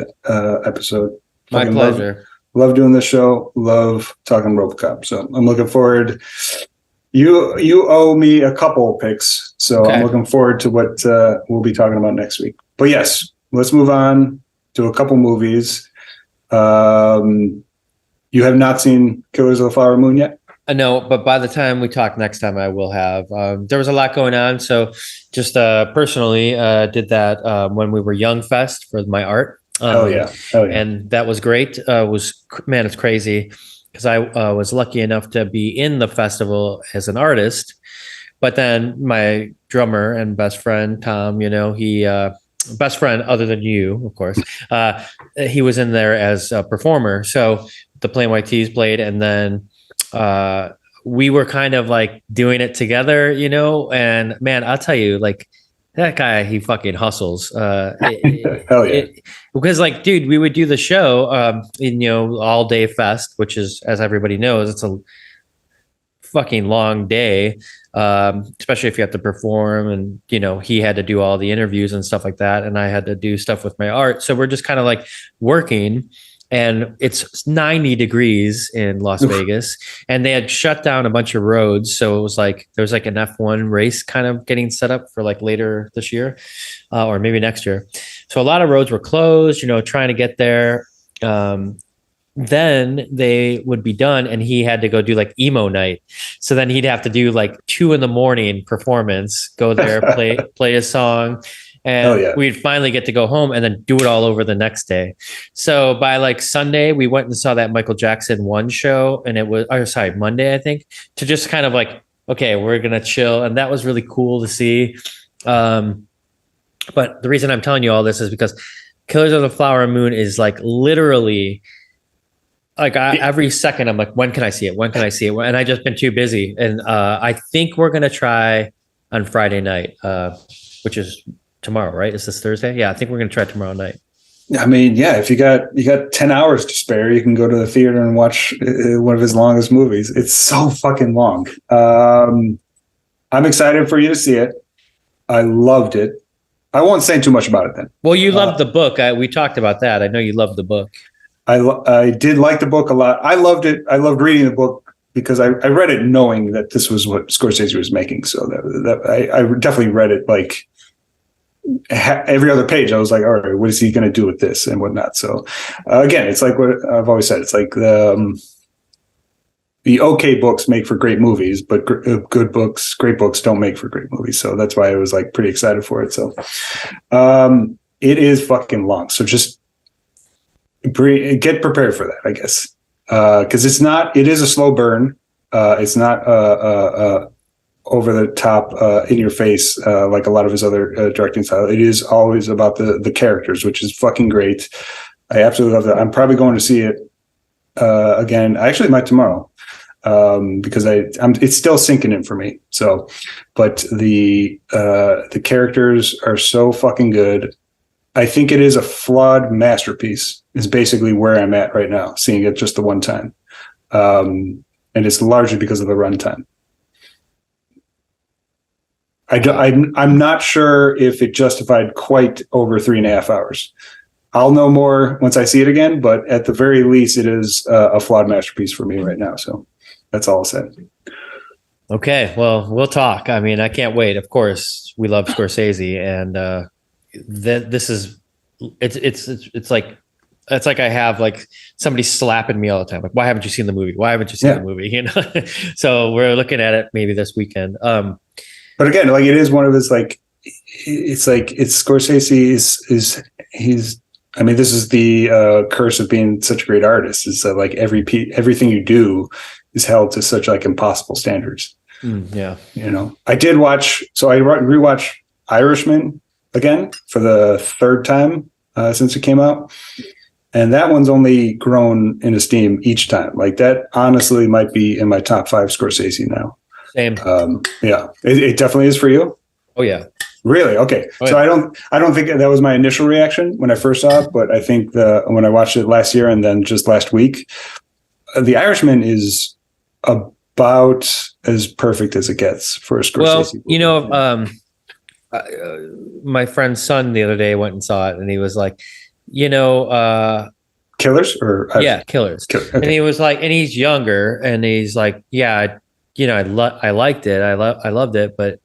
[SPEAKER 1] episode.
[SPEAKER 2] My pleasure.
[SPEAKER 1] Love doing this show. Love talking RoboCop. So I'm looking forward. You owe me a couple picks, so I'm looking forward to what we'll be talking about next week. But yes, let's move on to a couple movies. You have not seen Killers of the Flower Moon yet?
[SPEAKER 2] No, but by the time we talk next time, I will have. There was a lot going on, so just personally did that when we were Young Fest for my art.
[SPEAKER 1] Oh yeah,
[SPEAKER 2] and that was great. It's crazy. Because I was lucky enough to be in the festival as an artist, but then my drummer and best friend Tom, he best friend other than you, of course, he was in there as a performer. So the Plain White T's played, and then we were kind of like doing it together, And man, I'll tell you, like. That guy, he fucking hustles.
[SPEAKER 1] Hell yeah.
[SPEAKER 2] Because like, dude, we would do the show, all day fest, which is, as everybody knows, it's a fucking long day. Especially if you have to perform and, he had to do all the interviews and stuff like that. And I had to do stuff with my art. So we're just kind of like working. And it's 90 degrees in Las Vegas, and they had shut down a bunch of roads. So it was like, there was like an F1 race kind of getting set up for like later this year or maybe next year. So a lot of roads were closed, trying to get there. Then they would be done and he had to go do like emo night. So then he'd have to do like 2 a.m. performance, go there, play a song. And we'd finally get to go home and then do it all over the next day. So by like Sunday, we went and saw that Michael Jackson 1 show, and it was, Monday, I think, to just kind of like, okay, we're going to chill. And that was really cool to see. But the reason I'm telling you all this is because Killers of the Flower Moon is like literally like every second I'm like, when can I see it? When can I see it? And I just been too busy. And I think we're going to try on Friday night, which is tomorrow, right? Is this Thursday? Yeah, I think we're going to try tomorrow night.
[SPEAKER 1] I mean, yeah, if you got 10 hours to spare, you can go to the theater and watch one of his longest movies. It's so fucking long. I'm excited for you to see it. I loved it. I won't say too much about it then.
[SPEAKER 2] Well, you loved the book. We talked about that. I know you loved the book.
[SPEAKER 1] I did like the book a lot. I loved it. I loved reading the book because I read it knowing that this was what Scorsese was making. So that I definitely read it like every other page. I was like, all right, what is he going to do with this and whatnot? So again, it's like what I've always said. It's like the okay books make for great movies, but great books don't make for great movies. So that's why I was like pretty excited for it. So it is fucking long. So just get prepared for that, I guess. Because it is a slow burn. It's not over the top, in your face, like a lot of his other directing style. It is always about the characters, which is fucking great. I absolutely love that. I'm probably going to see it again. I actually might tomorrow because it's still sinking in for me. So, but the characters are so fucking good. I think it is a flawed masterpiece. Is basically where I'm at right now, seeing it just the one time, and it's largely because of the runtime. I'm not sure if it justified quite over 3.5 hours. I'll know more once I see it again, but at the very least, it is a flawed masterpiece for me right now. So that's all I'll say.
[SPEAKER 2] Okay, well, we'll talk. I mean, I can't wait. Of course, we love Scorsese, and this is it's like I have like somebody slapping me all the time. Like, why haven't you seen the movie? Why haven't you seen the movie? You know. So we're looking at it maybe this weekend.
[SPEAKER 1] But again, like it is one of his like, it's Scorsese he's. I mean, this is the curse of being such a great artist. Is that like everything you do is held to such like impossible standards.
[SPEAKER 2] Yeah,
[SPEAKER 1] you know. I did watch. So I rewatched Irishman again for the third time since it came out, and that one's only grown in esteem each time. Like that, honestly, might be in my top 5 Scorsese now.
[SPEAKER 2] Same.
[SPEAKER 1] Yeah, it definitely is for you.
[SPEAKER 2] Oh yeah.
[SPEAKER 1] Really? Okay.
[SPEAKER 2] Oh, yeah.
[SPEAKER 1] So I don't think that was my initial reaction when I first saw it, but I think when I watched it last year and then just last week, The Irishman is about as perfect as it gets for a Scorsese.
[SPEAKER 2] Well, you know, my friend's son the other day went and saw it, and he was like, you know,
[SPEAKER 1] Killers or
[SPEAKER 2] Killers.
[SPEAKER 1] Okay.
[SPEAKER 2] And he was like, and he's younger, and he's like, yeah, you know, I liked it, I loved it, but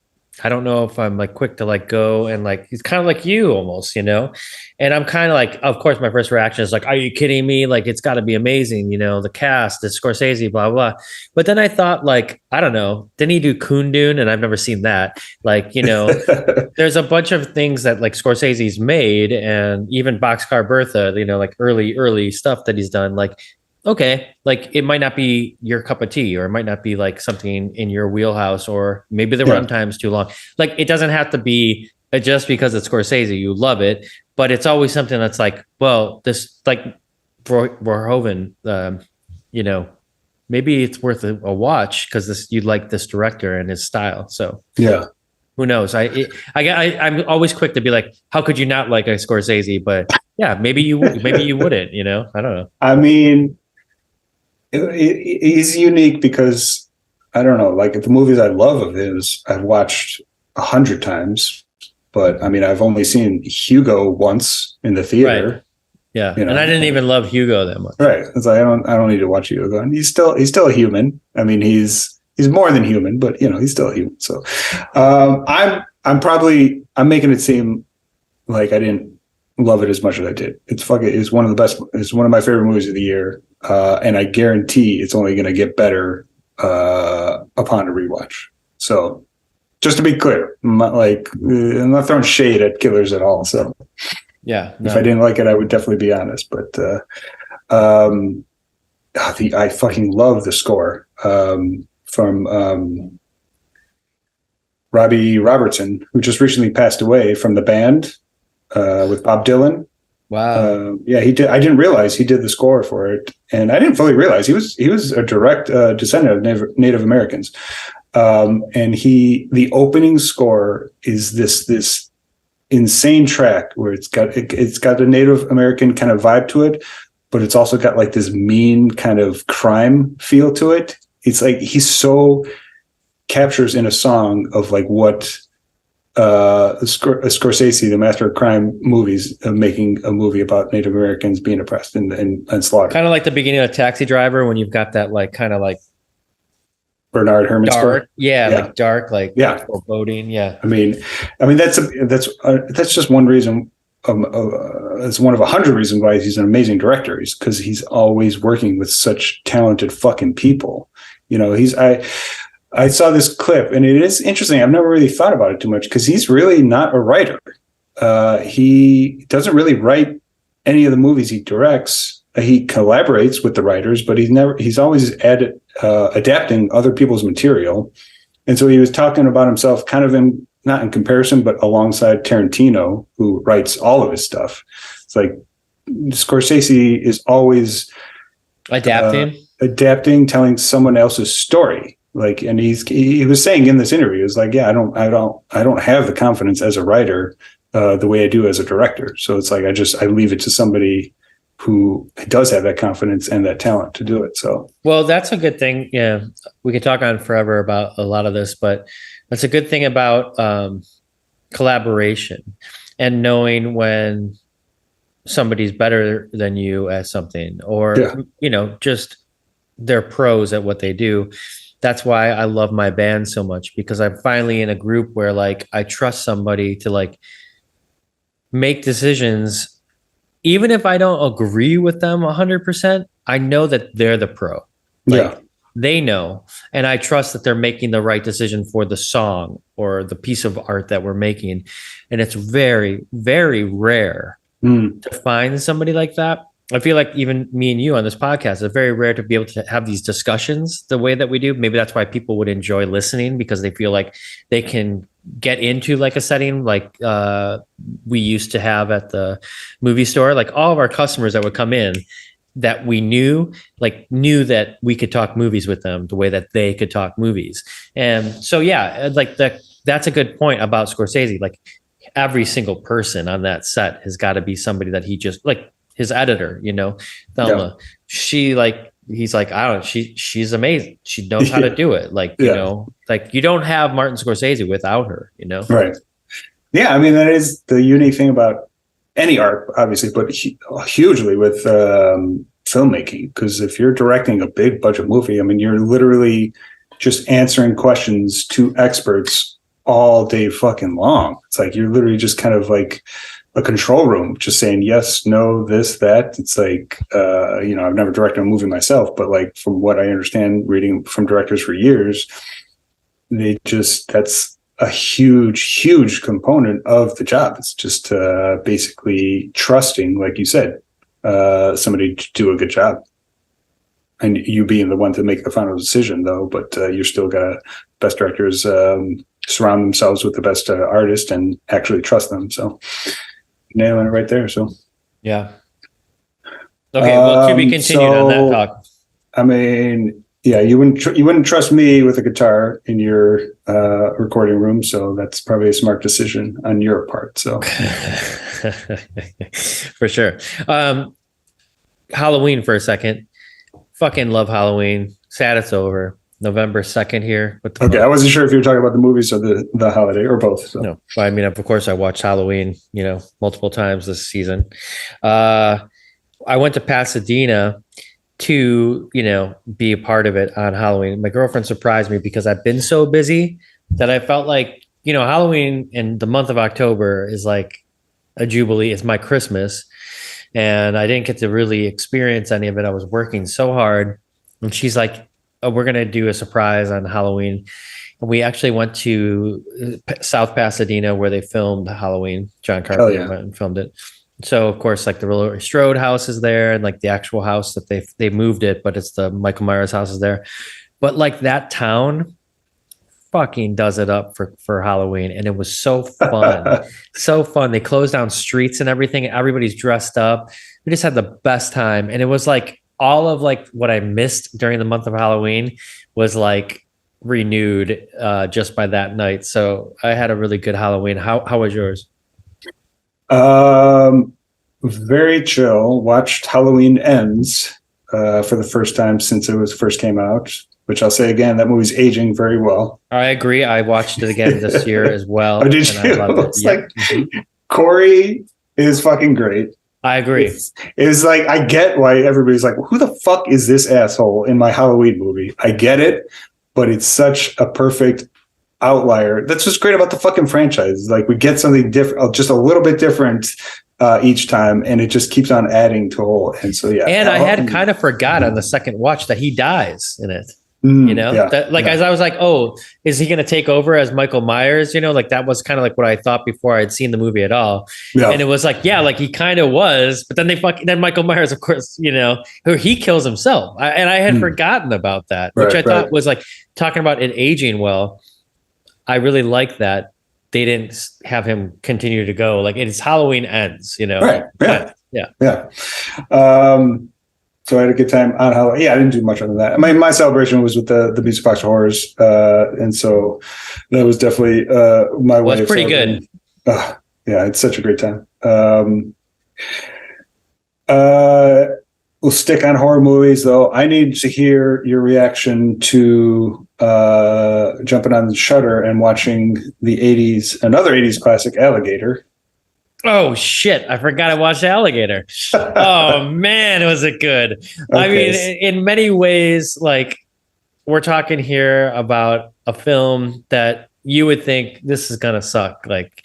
[SPEAKER 2] I don't know if I'm like quick to like go and like, he's kind of like you almost, you know? And I'm kind of like, of course, my first reaction is like, are you kidding me? Like, it's got to be amazing. You know, the cast, the Scorsese, blah, blah. But then I thought like, I don't know, didn't he do Kundun? And I've never seen that. Like, you know, there's a bunch of things that like Scorsese's made, and even Boxcar Bertha, you know, like early stuff that he's done. Like, okay, like it might not be your cup of tea, or it might not be like something in your wheelhouse, or maybe the runtime's too long. Like it doesn't have to be just because it's Scorsese, you love it, but it's always something that's like, well, this like Verhoeven, you know, maybe it's worth a watch because you like this director and his style. So
[SPEAKER 1] yeah,
[SPEAKER 2] who knows? I'm always quick to be like, how could you not like a Scorsese? But yeah, maybe you wouldn't. You know, I don't know.
[SPEAKER 1] I mean, he's unique because I don't know, like the movies I love of his, I've watched 100 times, but I mean, I've only seen Hugo once in the theater.
[SPEAKER 2] Right. Yeah,
[SPEAKER 1] you know?
[SPEAKER 2] And I didn't even love Hugo that much.
[SPEAKER 1] Right, it's like I don't need to watch Hugo, and he's still a human. I mean, he's more than human, but you know, he's still a human. So, I'm making it seem like I didn't love it as much as I did. It's one of the best. It's one of my favorite movies of the year. And I guarantee it's only going to get better upon a rewatch. So, just to be clear, I'm not throwing shade at Killers at all. So,
[SPEAKER 2] yeah, no.
[SPEAKER 1] If I didn't like it, I would definitely be honest. But I fucking love the score from Robbie Robertson, who just recently passed away from the band with Bob Dylan.
[SPEAKER 2] Wow.
[SPEAKER 1] Yeah, he did. I didn't realize he did the score for it, and I didn't fully realize he was a direct descendant of Native Americans. And the opening score is this insane track where it's got a Native American kind of vibe to it, but it's also got like this mean kind of crime feel to it. It's like he's so captures in a song of like what Scorsese, the master of crime movies, making a movie about Native Americans being oppressed and slaughtered.
[SPEAKER 2] Kind of like the beginning of Taxi Driver when you've got that like kind of like
[SPEAKER 1] Bernard Herrmann
[SPEAKER 2] dark,
[SPEAKER 1] score.
[SPEAKER 2] like dark, like foreboding. Yeah.
[SPEAKER 1] I mean that's just one reason. It's one of 100 reasons why he's an amazing director. Is because he's always working with such talented fucking people. You know, I saw this clip, and it is interesting. I've never really thought about it too much because he's really not a writer. He doesn't really write any of the movies he directs. He collaborates with the writers, but he's always adapting other people's material. And so he was talking about himself kind of not in comparison, but alongside Tarantino, who writes all of his stuff. It's like Scorsese is always
[SPEAKER 2] adapting.
[SPEAKER 1] telling someone else's story. Like, and he was saying in this interview, is like, yeah, I don't have the confidence as a writer the way I do as a director. So it's like I leave it to somebody who does have that confidence and that talent to do it. So,
[SPEAKER 2] well, that's a good thing. Yeah, we could talk on forever about a lot of this, but that's a good thing about collaboration and knowing when somebody's better than you at something, or just they're pros at what they do. That's why I love my band so much, because I'm finally in a group where like I trust somebody to like make decisions. Even if I don't agree with them 100%, I know that they're the pro. Like they know, and I trust that they're making the right decision for the song or the piece of art that we're making. And it's very, very rare to find somebody like that. I feel like even me and you on this podcast, it's very rare to be able to have these discussions the way that we do. Maybe that's why people would enjoy listening, because they feel like they can get into like a setting like we used to have at the movie store. Like all of our customers that would come in that we knew that we could talk movies with them the way that they could talk movies. And so, yeah, like that's a good point about Scorsese. Like every single person on that set has got to be somebody that he just like. His editor, Thelma, she's like, I don't know, she's amazing. She knows how to do it. Like, like you don't have Martin Scorsese without her,
[SPEAKER 1] Right. Yeah. I mean, that is the unique thing about any art, obviously, but hugely with filmmaking. Because if you're directing a big budget movie, I mean, you're literally just answering questions to experts all day fucking long. It's like, you're literally just kind of like a control room, just saying yes, no, this, that. It's like, I've never directed a movie myself, but like from what I understand, reading from directors for years, that's a huge, huge component of the job. It's just basically trusting, like you said, somebody to do a good job. And you being the one to make the final decision, though, but you're still got best directors surround themselves with the best artists and actually trust them. So nailing it right there. So
[SPEAKER 2] yeah. Okay, well, to be continued on that talk.
[SPEAKER 1] I mean, yeah, you wouldn't trust me with a guitar in your recording room, so that's probably a smart decision on your part. So
[SPEAKER 2] for sure. Halloween for a second. Fucking love Halloween. Sad it's over. November 2nd here.
[SPEAKER 1] Okay, I wasn't sure if you were talking about the movies or the holiday or both. So.
[SPEAKER 2] No, I mean, of course, I watched Halloween, multiple times this season. I went to Pasadena to, be a part of it on Halloween. My girlfriend surprised me because I've been so busy that I felt like, Halloween in the month of October is like a jubilee. It's my Christmas. And I didn't get to really experience any of it. I was working so hard. And she's like, oh, we're going to do a surprise on Halloween. And we actually went to South Pasadena where they filmed Halloween. John Carpenter went and filmed it. So, of course, like the Laurie Strode house is there, and like the actual house that they moved it, but it's the Michael Myers house is there. But like that town fucking does it up for Halloween. And it was so fun. So fun. They closed down streets and everything. Everybody's dressed up. We just had the best time. And it was like all of like what I missed during the month of Halloween was like renewed just by that night. So I had a really good Halloween. How was yours?
[SPEAKER 1] Very chill. Watched Halloween Ends for the first time since it first came out, which I'll say again, that movie's aging very well.
[SPEAKER 2] I agree. I watched it again this year as well.
[SPEAKER 1] Oh, did you? I loved it. It's like Corey is fucking great.
[SPEAKER 2] I agree.
[SPEAKER 1] It's like, I get why everybody's like, who the fuck is this asshole in my Halloween movie? I get it, but it's such a perfect outlier. That's what's great about the fucking franchise. Like, we get something different, just a little bit different each time, and it just keeps on adding to a whole. And so, yeah.
[SPEAKER 2] And I had kind of forgot on the second watch that he dies in it. As I was like, oh, is he going to take over as Michael Myers? Like that was kind of like what I thought before I'd seen the movie at all. Yeah. And it was like, yeah, like he kind of was, but then then Michael Myers, of course, he kills himself. And I had forgotten about that, which I thought was like talking about it aging well. I really like that they didn't have him continue to go. Like it's Halloween Ends,
[SPEAKER 1] Right. Yeah. Yeah. So I had a good time on Halloween. Yeah, I didn't do much other than that. My celebration was with the Music Box Horrors, and so that was definitely my way.
[SPEAKER 2] It's pretty good.
[SPEAKER 1] Yeah, it's such a great time. We'll stick on horror movies, though. I need to hear your reaction to jumping on Shudder and watching another '80s classic, Alligator.
[SPEAKER 2] Oh shit! I forgot I watched Alligator. Oh man, was it good? Okay. I mean, in many ways, like we're talking here about a film that you would think this is gonna suck, like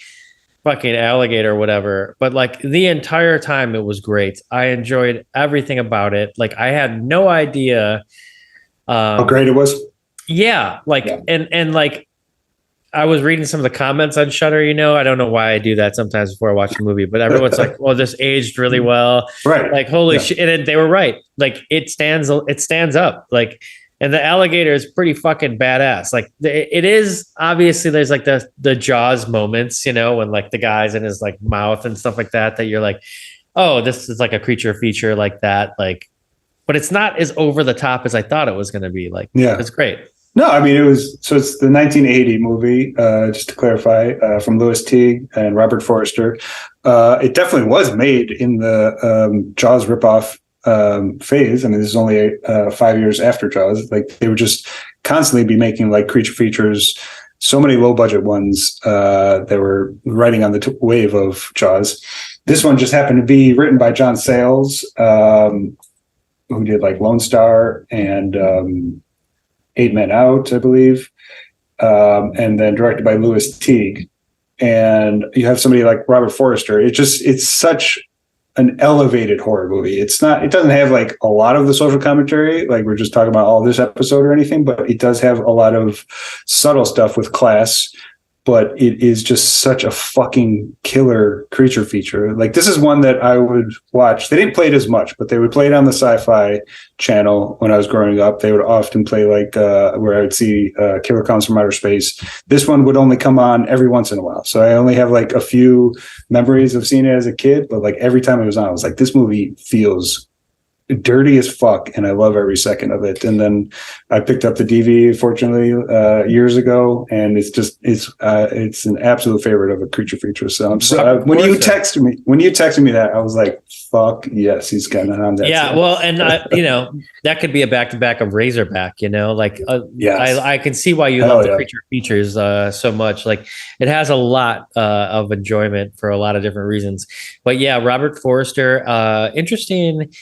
[SPEAKER 2] fucking Alligator or whatever. But like the entire time, it was great. I enjoyed everything about it. Like I had no idea
[SPEAKER 1] how great it was.
[SPEAKER 2] Yeah, like and like. I was reading some of the comments on Shudder. I don't know why I do that sometimes before I watch a movie, but everyone's like, "Well, this aged really well."
[SPEAKER 1] Right?
[SPEAKER 2] Like, holy shit! And they were right. Like, it stands up. Like, and the alligator is pretty fucking badass. Like, it is obviously there's like the Jaws moments, when like the guy's in his like mouth and stuff like that. That you're like, oh, this is like a creature feature like that. Like, but it's not as over the top as I thought it was going to be. Like, it's great.
[SPEAKER 1] No, I mean, it's the 1980 movie, just to clarify, from Louis Teague and Robert Forster. It definitely was made in the Jaws ripoff phase. I mean, this is only 5 years after Jaws. Like, they would just constantly be making like creature features, so many low budget ones that were riding on the wave of Jaws. This one just happened to be written by John Sayles, who did like Lone Star and 8 Men Out, I believe, and then directed by Louis Teague. And you have somebody like Robert Forster. It's such an elevated horror movie. It doesn't have like a lot of the social commentary, like we're just talking about all this episode or anything, but it does have a lot of subtle stuff with class. But it is just such a fucking killer creature feature. Like, this is one that I would watch. They didn't play it as much, but they would play it on the Sci-Fi channel when I was growing up. They would often play like where I would see Killer Comes from Outer Space. This one would only come on every once in a while. So I only have like a few memories of seeing it as a kid, but like every time it was on, I was like, this movie feels dirty as fuck, and I love every second of it. And then I picked up the DVD, fortunately, years ago, and it's an absolute favorite of a creature feature. So when you texted me that, I was like, fuck yes, he's kind of on that.
[SPEAKER 2] Yeah, side. Well, and that could be a back to back of Razorback. Like yes. I can see why you love the creature features so much. Like, it has a lot of enjoyment for a lot of different reasons. But yeah, Robert Forster, interesting.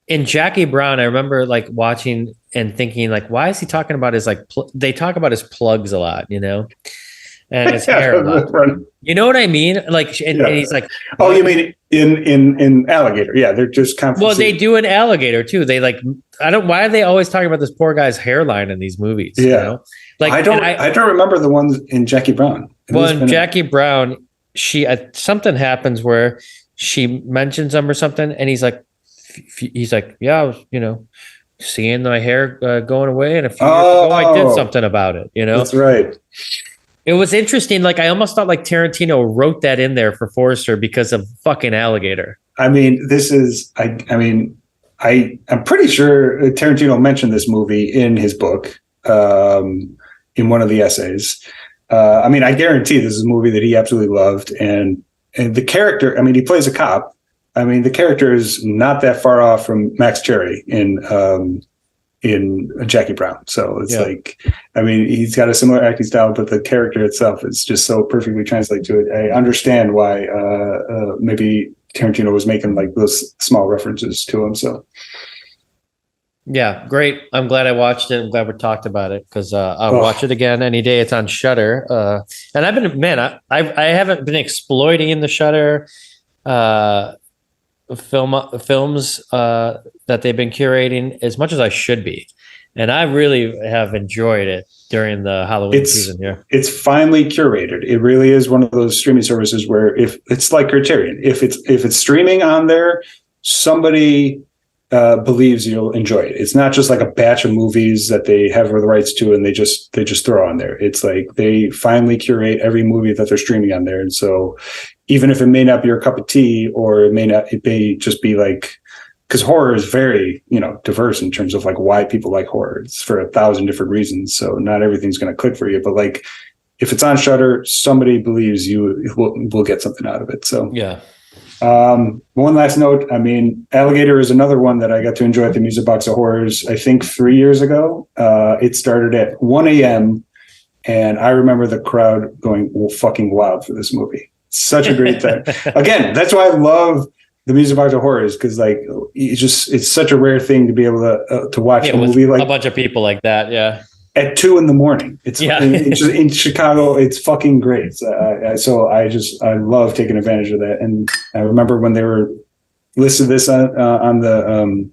[SPEAKER 2] In Jackie Brown, I remember like watching and thinking like, why is he talking about his like? They talk about his plugs a lot, and his hair a lot. You know what I mean? Like, and he's like,
[SPEAKER 1] oh, you mean in Alligator? Yeah, they're just
[SPEAKER 2] well, they do an Alligator too. They like, why are they always talking about this poor guy's hairline in these movies?
[SPEAKER 1] Yeah, like I don't remember the ones in Jackie Brown.
[SPEAKER 2] In Jackie Brown, she something happens where she mentions him or something, and he's like, yeah, I was, seeing my hair going away, and a few years ago I did something about it.
[SPEAKER 1] That's right.
[SPEAKER 2] It was interesting. Like, I almost thought like Tarantino wrote that in there for Forster because of fucking Alligator.
[SPEAKER 1] I mean, this is. I'm pretty sure Tarantino mentioned this movie in his book, in one of the essays. I guarantee this is a movie that he absolutely loved, and the character. I mean, he plays a cop. I mean, the character is not that far off from Max Cherry in Jackie Brown. So it's like, I mean, he's got a similar acting style, but the character itself is just so perfectly translated to it. I understand why maybe Tarantino was making like those small references to him. So.
[SPEAKER 2] Yeah, great. I'm glad I watched it. I'm glad we talked about it because I'll watch it again any day. It's on Shudder. And I haven't been exploiting the Shudder films that they've been curating as much as I should be, and I really have enjoyed it during the Halloween season here.
[SPEAKER 1] It's finally curated. It really is one of those streaming services where if it's like Criterion, if it's streaming on there, somebody believes you'll enjoy it. It's not just like a batch of movies that they have the rights to and they just throw on there. It's like they finally curate every movie that they're streaming on there. And so even if it may not be your cup of tea, or it may just be like, because horror is very, diverse in terms of like why people like horror. It's for 1,000 different reasons. So not everything's going to click for you, but like if it's on Shudder, somebody believes you will get something out of it. So
[SPEAKER 2] yeah.
[SPEAKER 1] One last note. I mean, Alligator is another one that I got to enjoy at the Music Box of Horrors, I think 3 years ago. It started at 1 a.m. and I remember the crowd going fucking wild for this movie. Such a great time. Again, that's why I love the Music Box of Horrors, because like it's such a rare thing to be able to watch a movie like
[SPEAKER 2] a bunch of people like that. Yeah.
[SPEAKER 1] At 2 a.m. It's in Chicago. It's fucking great. So I love taking advantage of that. And I remember when they were listed this on the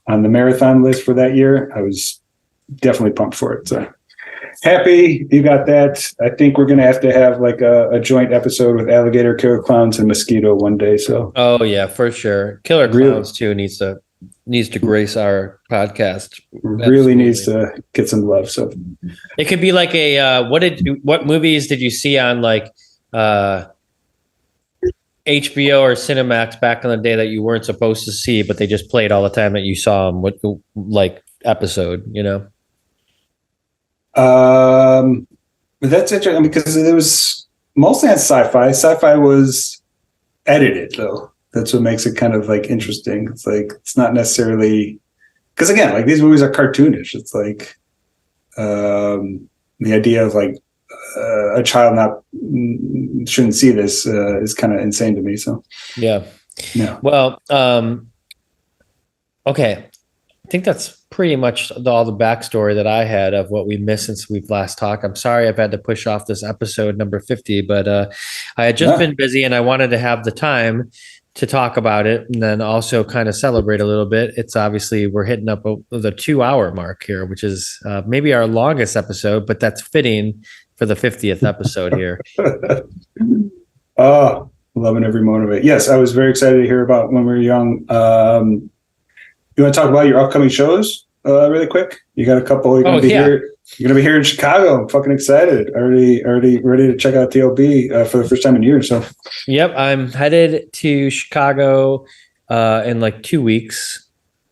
[SPEAKER 1] marathon list for that year, I was definitely pumped for it. So happy you got that. I think we're gonna have to have like a joint episode with Alligator, Killer Clowns, and Mosquito one day. So
[SPEAKER 2] oh yeah, for sure. Killer Clowns too needs to grace our podcast.
[SPEAKER 1] Really
[SPEAKER 2] Absolutely.
[SPEAKER 1] Needs to get some love. So
[SPEAKER 2] it could be like a what movies did you see on like HBO or Cinemax back in the day that you weren't supposed to see, but they just played all the time that you saw them? What like episode,
[SPEAKER 1] That's interesting because it was mostly on Sci-Fi. Sci-Fi was edited though. That's what makes it kind of like interesting. It's like it's not necessarily because again, like these movies are cartoonish. It's like the idea of like a child shouldn't see this is kind of insane to me. So
[SPEAKER 2] yeah. Well, okay. I think that's pretty much all the backstory that I had of what we missed since we've last talked. I'm sorry I've had to push off this episode number 50, but I had just been busy and I wanted to have the time to talk about it and then also kind of celebrate a little bit. It's obviously we're hitting up the 2-hour mark here, which is maybe our longest episode, but that's fitting for the 50th episode here.
[SPEAKER 1] Oh, loving every moment of it. Yes, I was very excited to hear about when we were young. You want to talk about your upcoming shows really quick? You got a couple. You're gonna be here. You're gonna be here in Chicago. I'm fucking excited. Already ready to check out TLB for the first time in years. So,
[SPEAKER 2] yep, I'm headed to Chicago in like 2 weeks,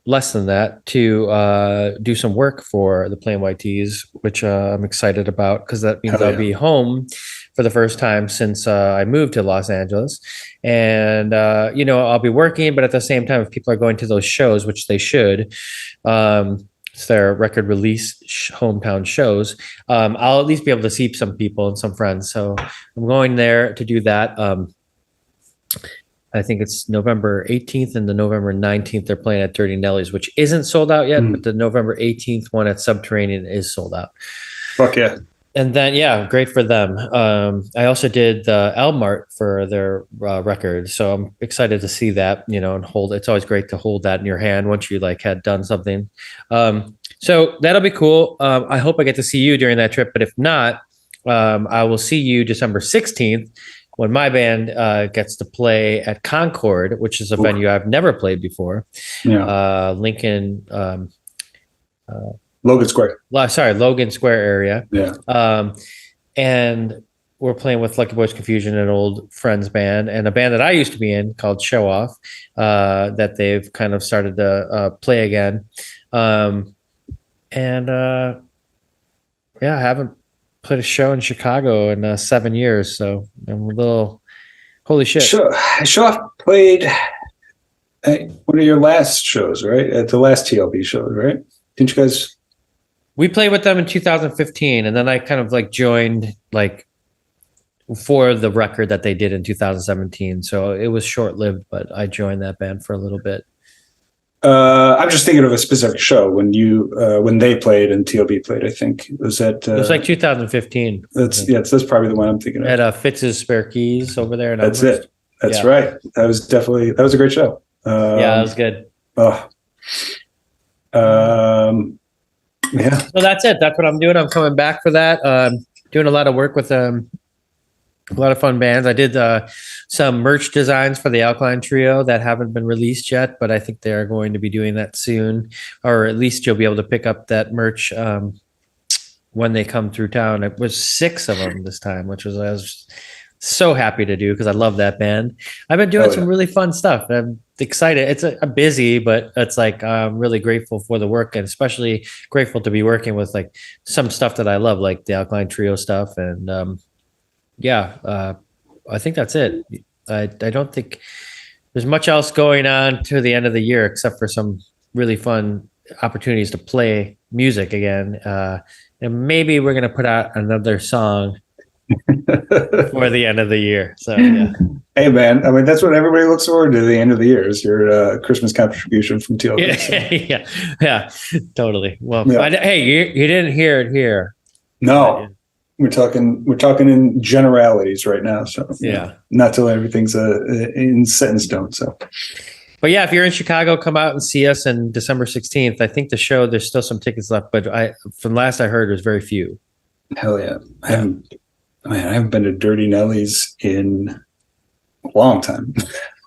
[SPEAKER 2] less than that, to do some work for the Plain White Tees, which I'm excited about because that means I'll be home for the first time since I moved to Los Angeles. And, I'll be working, but at the same time, if people are going to those shows, which they should, it's their record release hometown shows, I'll at least be able to see some people and some friends. So I'm going there to do that. I think it's November 18th and the November 19th. They're playing at Dirty Nelly's, which isn't sold out yet, but the November 18th one at Subterranean is sold out.
[SPEAKER 1] Fuck yeah.
[SPEAKER 2] And then, yeah, great for them. I also did the Elmart for their record. So I'm excited to see that, and hold. It's always great to hold that in your hand once you like had done something. So that'll be cool. I hope I get to see you during that trip. But if not, I will see you December 16th when my band gets to play at Concord, which is a venue I've never played before.
[SPEAKER 1] Yeah.
[SPEAKER 2] Lincoln.
[SPEAKER 1] Logan Square.
[SPEAKER 2] Logan Square area.
[SPEAKER 1] Yeah.
[SPEAKER 2] And we're playing with Lucky Boys Confusion, an old friends band, and a band that I used to be in called Show Off, that they've kind of started to play again. I haven't played a show in Chicago in 7 years, so I'm a little holy shit.
[SPEAKER 1] Show Off played one of your last shows, right? At the last TLB show, right? Didn't you guys?
[SPEAKER 2] We played with them in 2015, and then I kind of like joined like for the record that they did in 2017. So it was short-lived, but I joined that band for a little bit.
[SPEAKER 1] I'm just thinking of a specific show when they played and TLB played. I think it was like
[SPEAKER 2] 2015.
[SPEAKER 1] That's probably the one I'm thinking of.
[SPEAKER 2] At Fitz's Spare Keys over there.
[SPEAKER 1] That's it. That's right. That was a great show.
[SPEAKER 2] That was good.
[SPEAKER 1] Yeah.
[SPEAKER 2] So that's it. That's what I'm doing. I'm coming back for that. Doing a lot of work with A lot of fun bands. I did some merch designs for the Alkaline Trio that haven't been released yet, but I think they're going to be doing that soon, or at least you'll be able to pick up that merch when they come through town. It was 6 of them this time, which was I was so happy to do because I love that band. I've been doing some really fun stuff. I'm excited. It's I'm busy, but it's like I'm really grateful for the work, and especially grateful to be working with like some stuff that I love, like the Alkaline Trio stuff. And I think that's it. I don't think there's much else going on to the end of the year except for some really fun opportunities to play music again. And maybe we're going to put out another song for the end of the year. So, yeah.
[SPEAKER 1] Hey, man. I mean, that's what everybody looks forward to the end of the year is your Christmas contribution from TLC.
[SPEAKER 2] Yeah, totally. Well, hey, you didn't hear it here.
[SPEAKER 1] No, we're talking in generalities right now. So, not till everything's set in stone. So.
[SPEAKER 2] But yeah, if you're in Chicago, come out and see us on December 16th. I think the show, there's still some tickets left, but from last I heard, there's very few.
[SPEAKER 1] Hell yeah. I haven't been to Dirty Nelly's in a long time.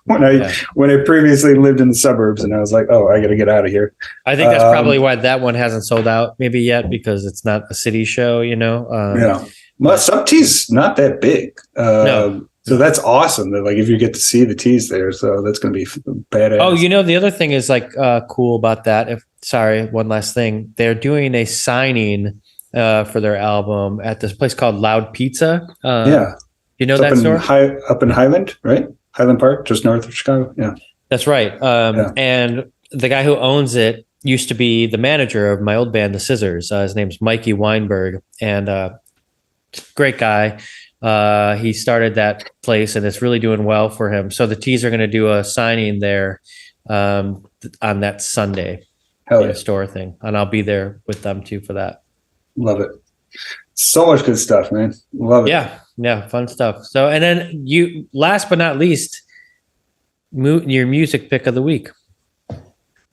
[SPEAKER 1] when I previously lived in the suburbs and I was like, oh, I got to get out of here.
[SPEAKER 2] I think that's probably why that one hasn't sold out maybe yet, because it's not a city show,
[SPEAKER 1] Well, Sub T's not that big. No. So that's awesome that like if you get to see the teas there, so that's going to be badass.
[SPEAKER 2] Oh, the other thing is like cool about that. One last thing, they're doing a signing for their album at this place called Loud Pizza. You know that store?
[SPEAKER 1] Up in Highland, right? Highland Park, just north of Chicago. Yeah,
[SPEAKER 2] that's right. And the guy who owns it used to be the manager of my old band, The Scissors. His name's Mikey Weinberg, and great guy. He started that place and it's really doing well for him. So the Tees are going to do a signing there on that Sunday. Store thing. And I'll be there with them too for that.
[SPEAKER 1] Love it. So much good stuff, man. Love it.
[SPEAKER 2] Yeah. Fun stuff. So, and then you, last but not least, your music pick of the week.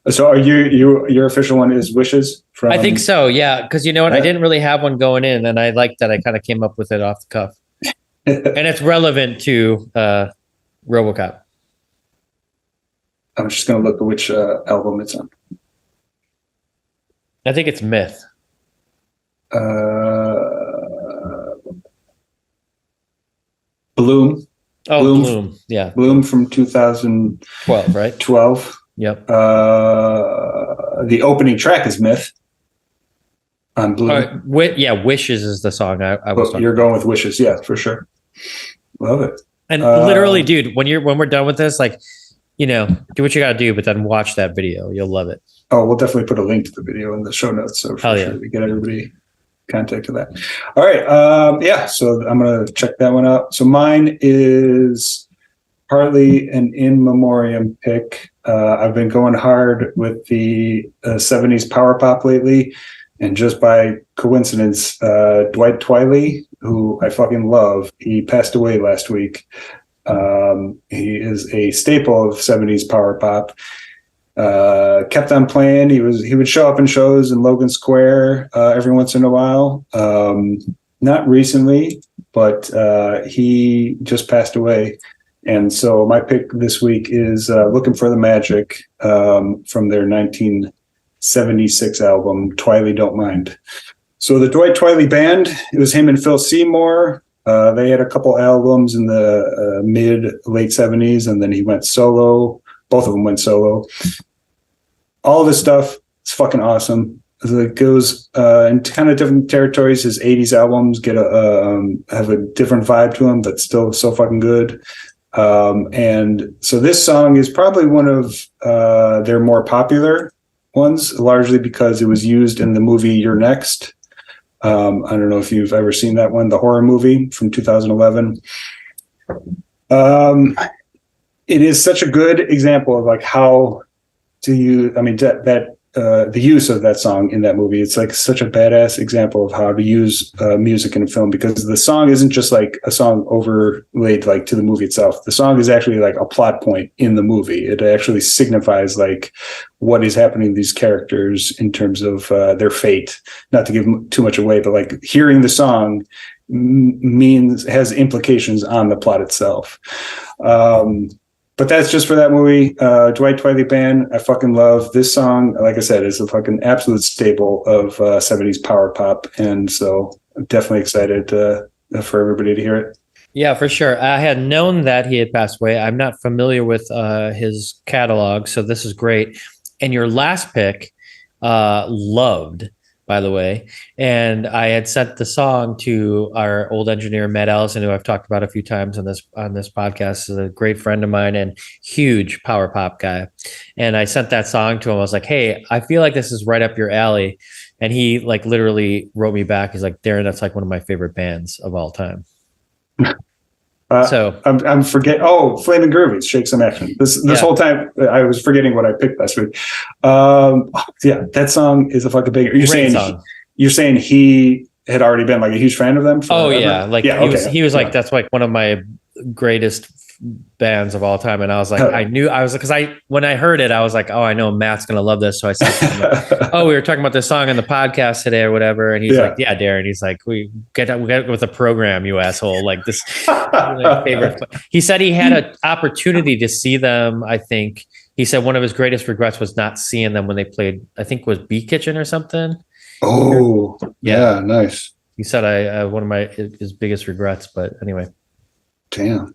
[SPEAKER 1] So are your official one is Wishes from?
[SPEAKER 2] I think so. Yeah. Cause you know what? I didn't really have one going in and I like that I kind of came up with it off the cuff. And it's relevant to RoboCop.
[SPEAKER 1] I'm just going to look at which album it's on.
[SPEAKER 2] I think it's Myth.
[SPEAKER 1] Bloom.
[SPEAKER 2] Oh, Bloom. Yeah.
[SPEAKER 1] Bloom from 2012,
[SPEAKER 2] right?
[SPEAKER 1] 12.
[SPEAKER 2] Yep.
[SPEAKER 1] The opening track is Myth. On Bloom.
[SPEAKER 2] Wishes is the song I was talking
[SPEAKER 1] You're
[SPEAKER 2] about.
[SPEAKER 1] going with Wishes, yeah, for sure. Love it.
[SPEAKER 2] And literally, dude, when we're done with this, like, do what you gotta do, but then watch that video. You'll love it.
[SPEAKER 1] Oh, we'll definitely put a link to the video in the show notes. So for sure we get everybody contact to that. All right. So I'm gonna check that one out. So mine is partly an in memoriam pick. I've been going hard with the 70s power pop lately. And just by coincidence, Dwight Twiley, who I fucking love, he passed away last week. He is a staple of 70s power pop. Kept on playing. He would show up in shows in Logan Square every once in a while. Not recently, but he just passed away. And so my pick this week is Looking for the Magic from their 1976 album, Twiley Don't Mind. So the Dwight Twiley Band, it was him and Phil Seymour. They had a couple albums in the late 70s, and then he went solo. Both of them went solo. All of this stuff is fucking awesome. It goes in kind of different territories. His 80s albums have a different vibe to them, but still so fucking good. And so this song is probably one of their more popular ones, largely because it was used in the movie You're Next. I don't know if you've ever seen that one, the horror movie from 2011. It is such a good example of like how do you, the use of that song in that movie. It's like such a badass example of how to use music in a film, because the song isn't just like a song overlaid like to the movie itself. The song is actually like a plot point in the movie. It actually signifies like what is happening to these characters in terms of their fate. Not to give too much away, but like hearing the song, has implications on the plot itself. But that's just for that movie. Dwight Twilight Band, I fucking love this song. Like I said, it's a fucking absolute staple of 70s power pop. And so I'm definitely excited for everybody to hear it.
[SPEAKER 2] Yeah, for sure. I had known that he had passed away. I'm not familiar with his catalog, so this is great. And your last pick, loved, by the way. And I had sent the song to our old engineer, Matt Allison, who I've talked about a few times on this podcast. He's a great friend of mine and huge power pop guy. And I sent that song to him. I was like, hey, I feel like this is right up your alley. And he like literally wrote me back. He's like, Darren, that's like one of my favorite bands of all time. So
[SPEAKER 1] I'm forgetting. Oh, Flaming Groovies, Shake Some Action. This whole time I was forgetting what I picked last week. Yeah, that song is a fucking big. You're saying he had already been like a huge fan of them?
[SPEAKER 2] Yeah, like he was like that's like one of my greatest bands of all time, and I was like, when I heard it, I was like, oh, I know Matt's gonna love this, so I said, oh, we were talking about this song on the podcast today or whatever, and he's like, yeah, Darren, he's like, we get with the program, you asshole, like this favorite. He said he had an opportunity to see them. I think he said one of his greatest regrets was not seeing them when they played, I think was Beat Kitchen or something.
[SPEAKER 1] Oh yeah, nice.
[SPEAKER 2] He said one of his biggest regrets, but anyway.
[SPEAKER 1] Damn.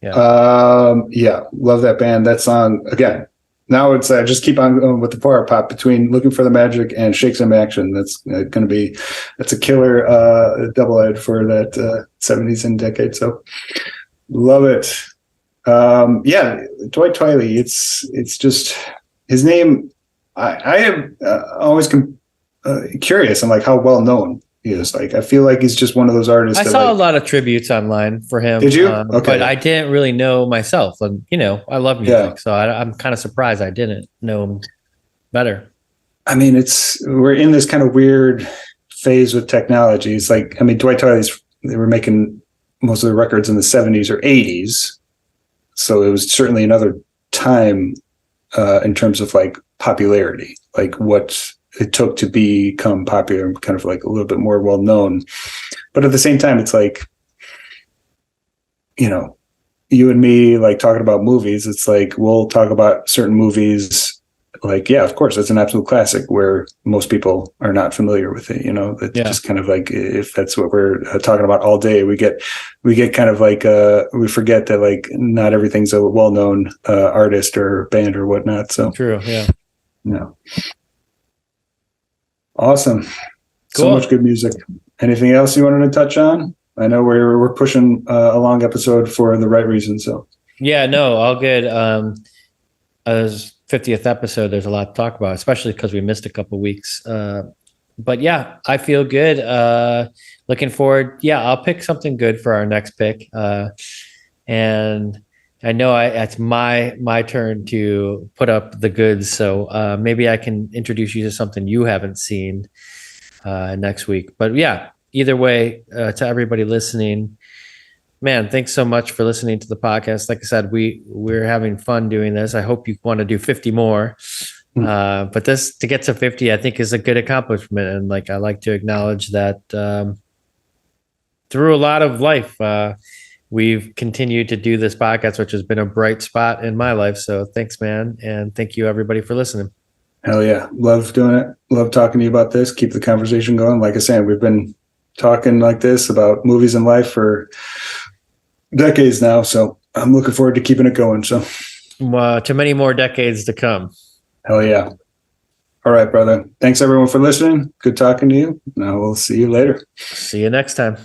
[SPEAKER 2] Yeah.
[SPEAKER 1] Love that band. That song again. Now it's just keep on going with the power pop between Looking for the Magic and Shake Some Action. That's a killer double-ed for that 70s and decade. So love it. Dwight Twilight. It's just his name. I am always curious. I'm like how well known he is. Like I feel like he's just one of those artists.
[SPEAKER 2] I saw a lot of tributes online for him.
[SPEAKER 1] Did you? Okay.
[SPEAKER 2] But I didn't really know myself, and I love music, so I'm kind of surprised I didn't know him better.
[SPEAKER 1] I mean, we're in this kind of weird phase with technology. It's like, I mean, Dwight Twilight's, they were making most of the records in the 70s or 80s, so it was certainly another time in terms of like popularity, like what it took to become popular and kind of like a little bit more well known. But at the same time, it's like, you and me like talking about movies. It's like, we'll talk about certain movies. Like, yeah, of course, that's an absolute classic where most people are not familiar with it. Just kind of like, if that's what we're talking about all day, we get kind of like, we forget that like not everything's a well-known artist or band or whatnot. So
[SPEAKER 2] true. Yeah.
[SPEAKER 1] No. Awesome.
[SPEAKER 2] Cool.
[SPEAKER 1] So much good music. Anything else you wanted to touch on? I know we're pushing a long episode for the right reason. So
[SPEAKER 2] yeah, no, all good. As 50th episode, there's a lot to talk about, especially because we missed a couple of weeks. But yeah, I feel good. Looking forward. Yeah, I'll pick something good for our next pick. And I know it's my turn to put up the goods. So maybe I can introduce you to something you haven't seen next week. But yeah, either way, to everybody listening, man, thanks so much for listening to the podcast. Like I said, we're having fun doing this. I hope you want to do 50 more. But this, to get to 50, I think is a good accomplishment. And like, I like to acknowledge that through a lot of life, we've continued to do this podcast, which has been a bright spot in my life. So thanks, man. And thank you everybody for listening.
[SPEAKER 1] Hell yeah. Love doing it. Love talking to you about this. Keep the conversation going. Like I said, we've been talking like this about movies and life for decades now. So I'm looking forward to keeping it going. So
[SPEAKER 2] to many more decades to come.
[SPEAKER 1] Hell yeah. All right, brother. Thanks everyone for listening. Good talking to you. Now we'll see you later.
[SPEAKER 2] See you next time.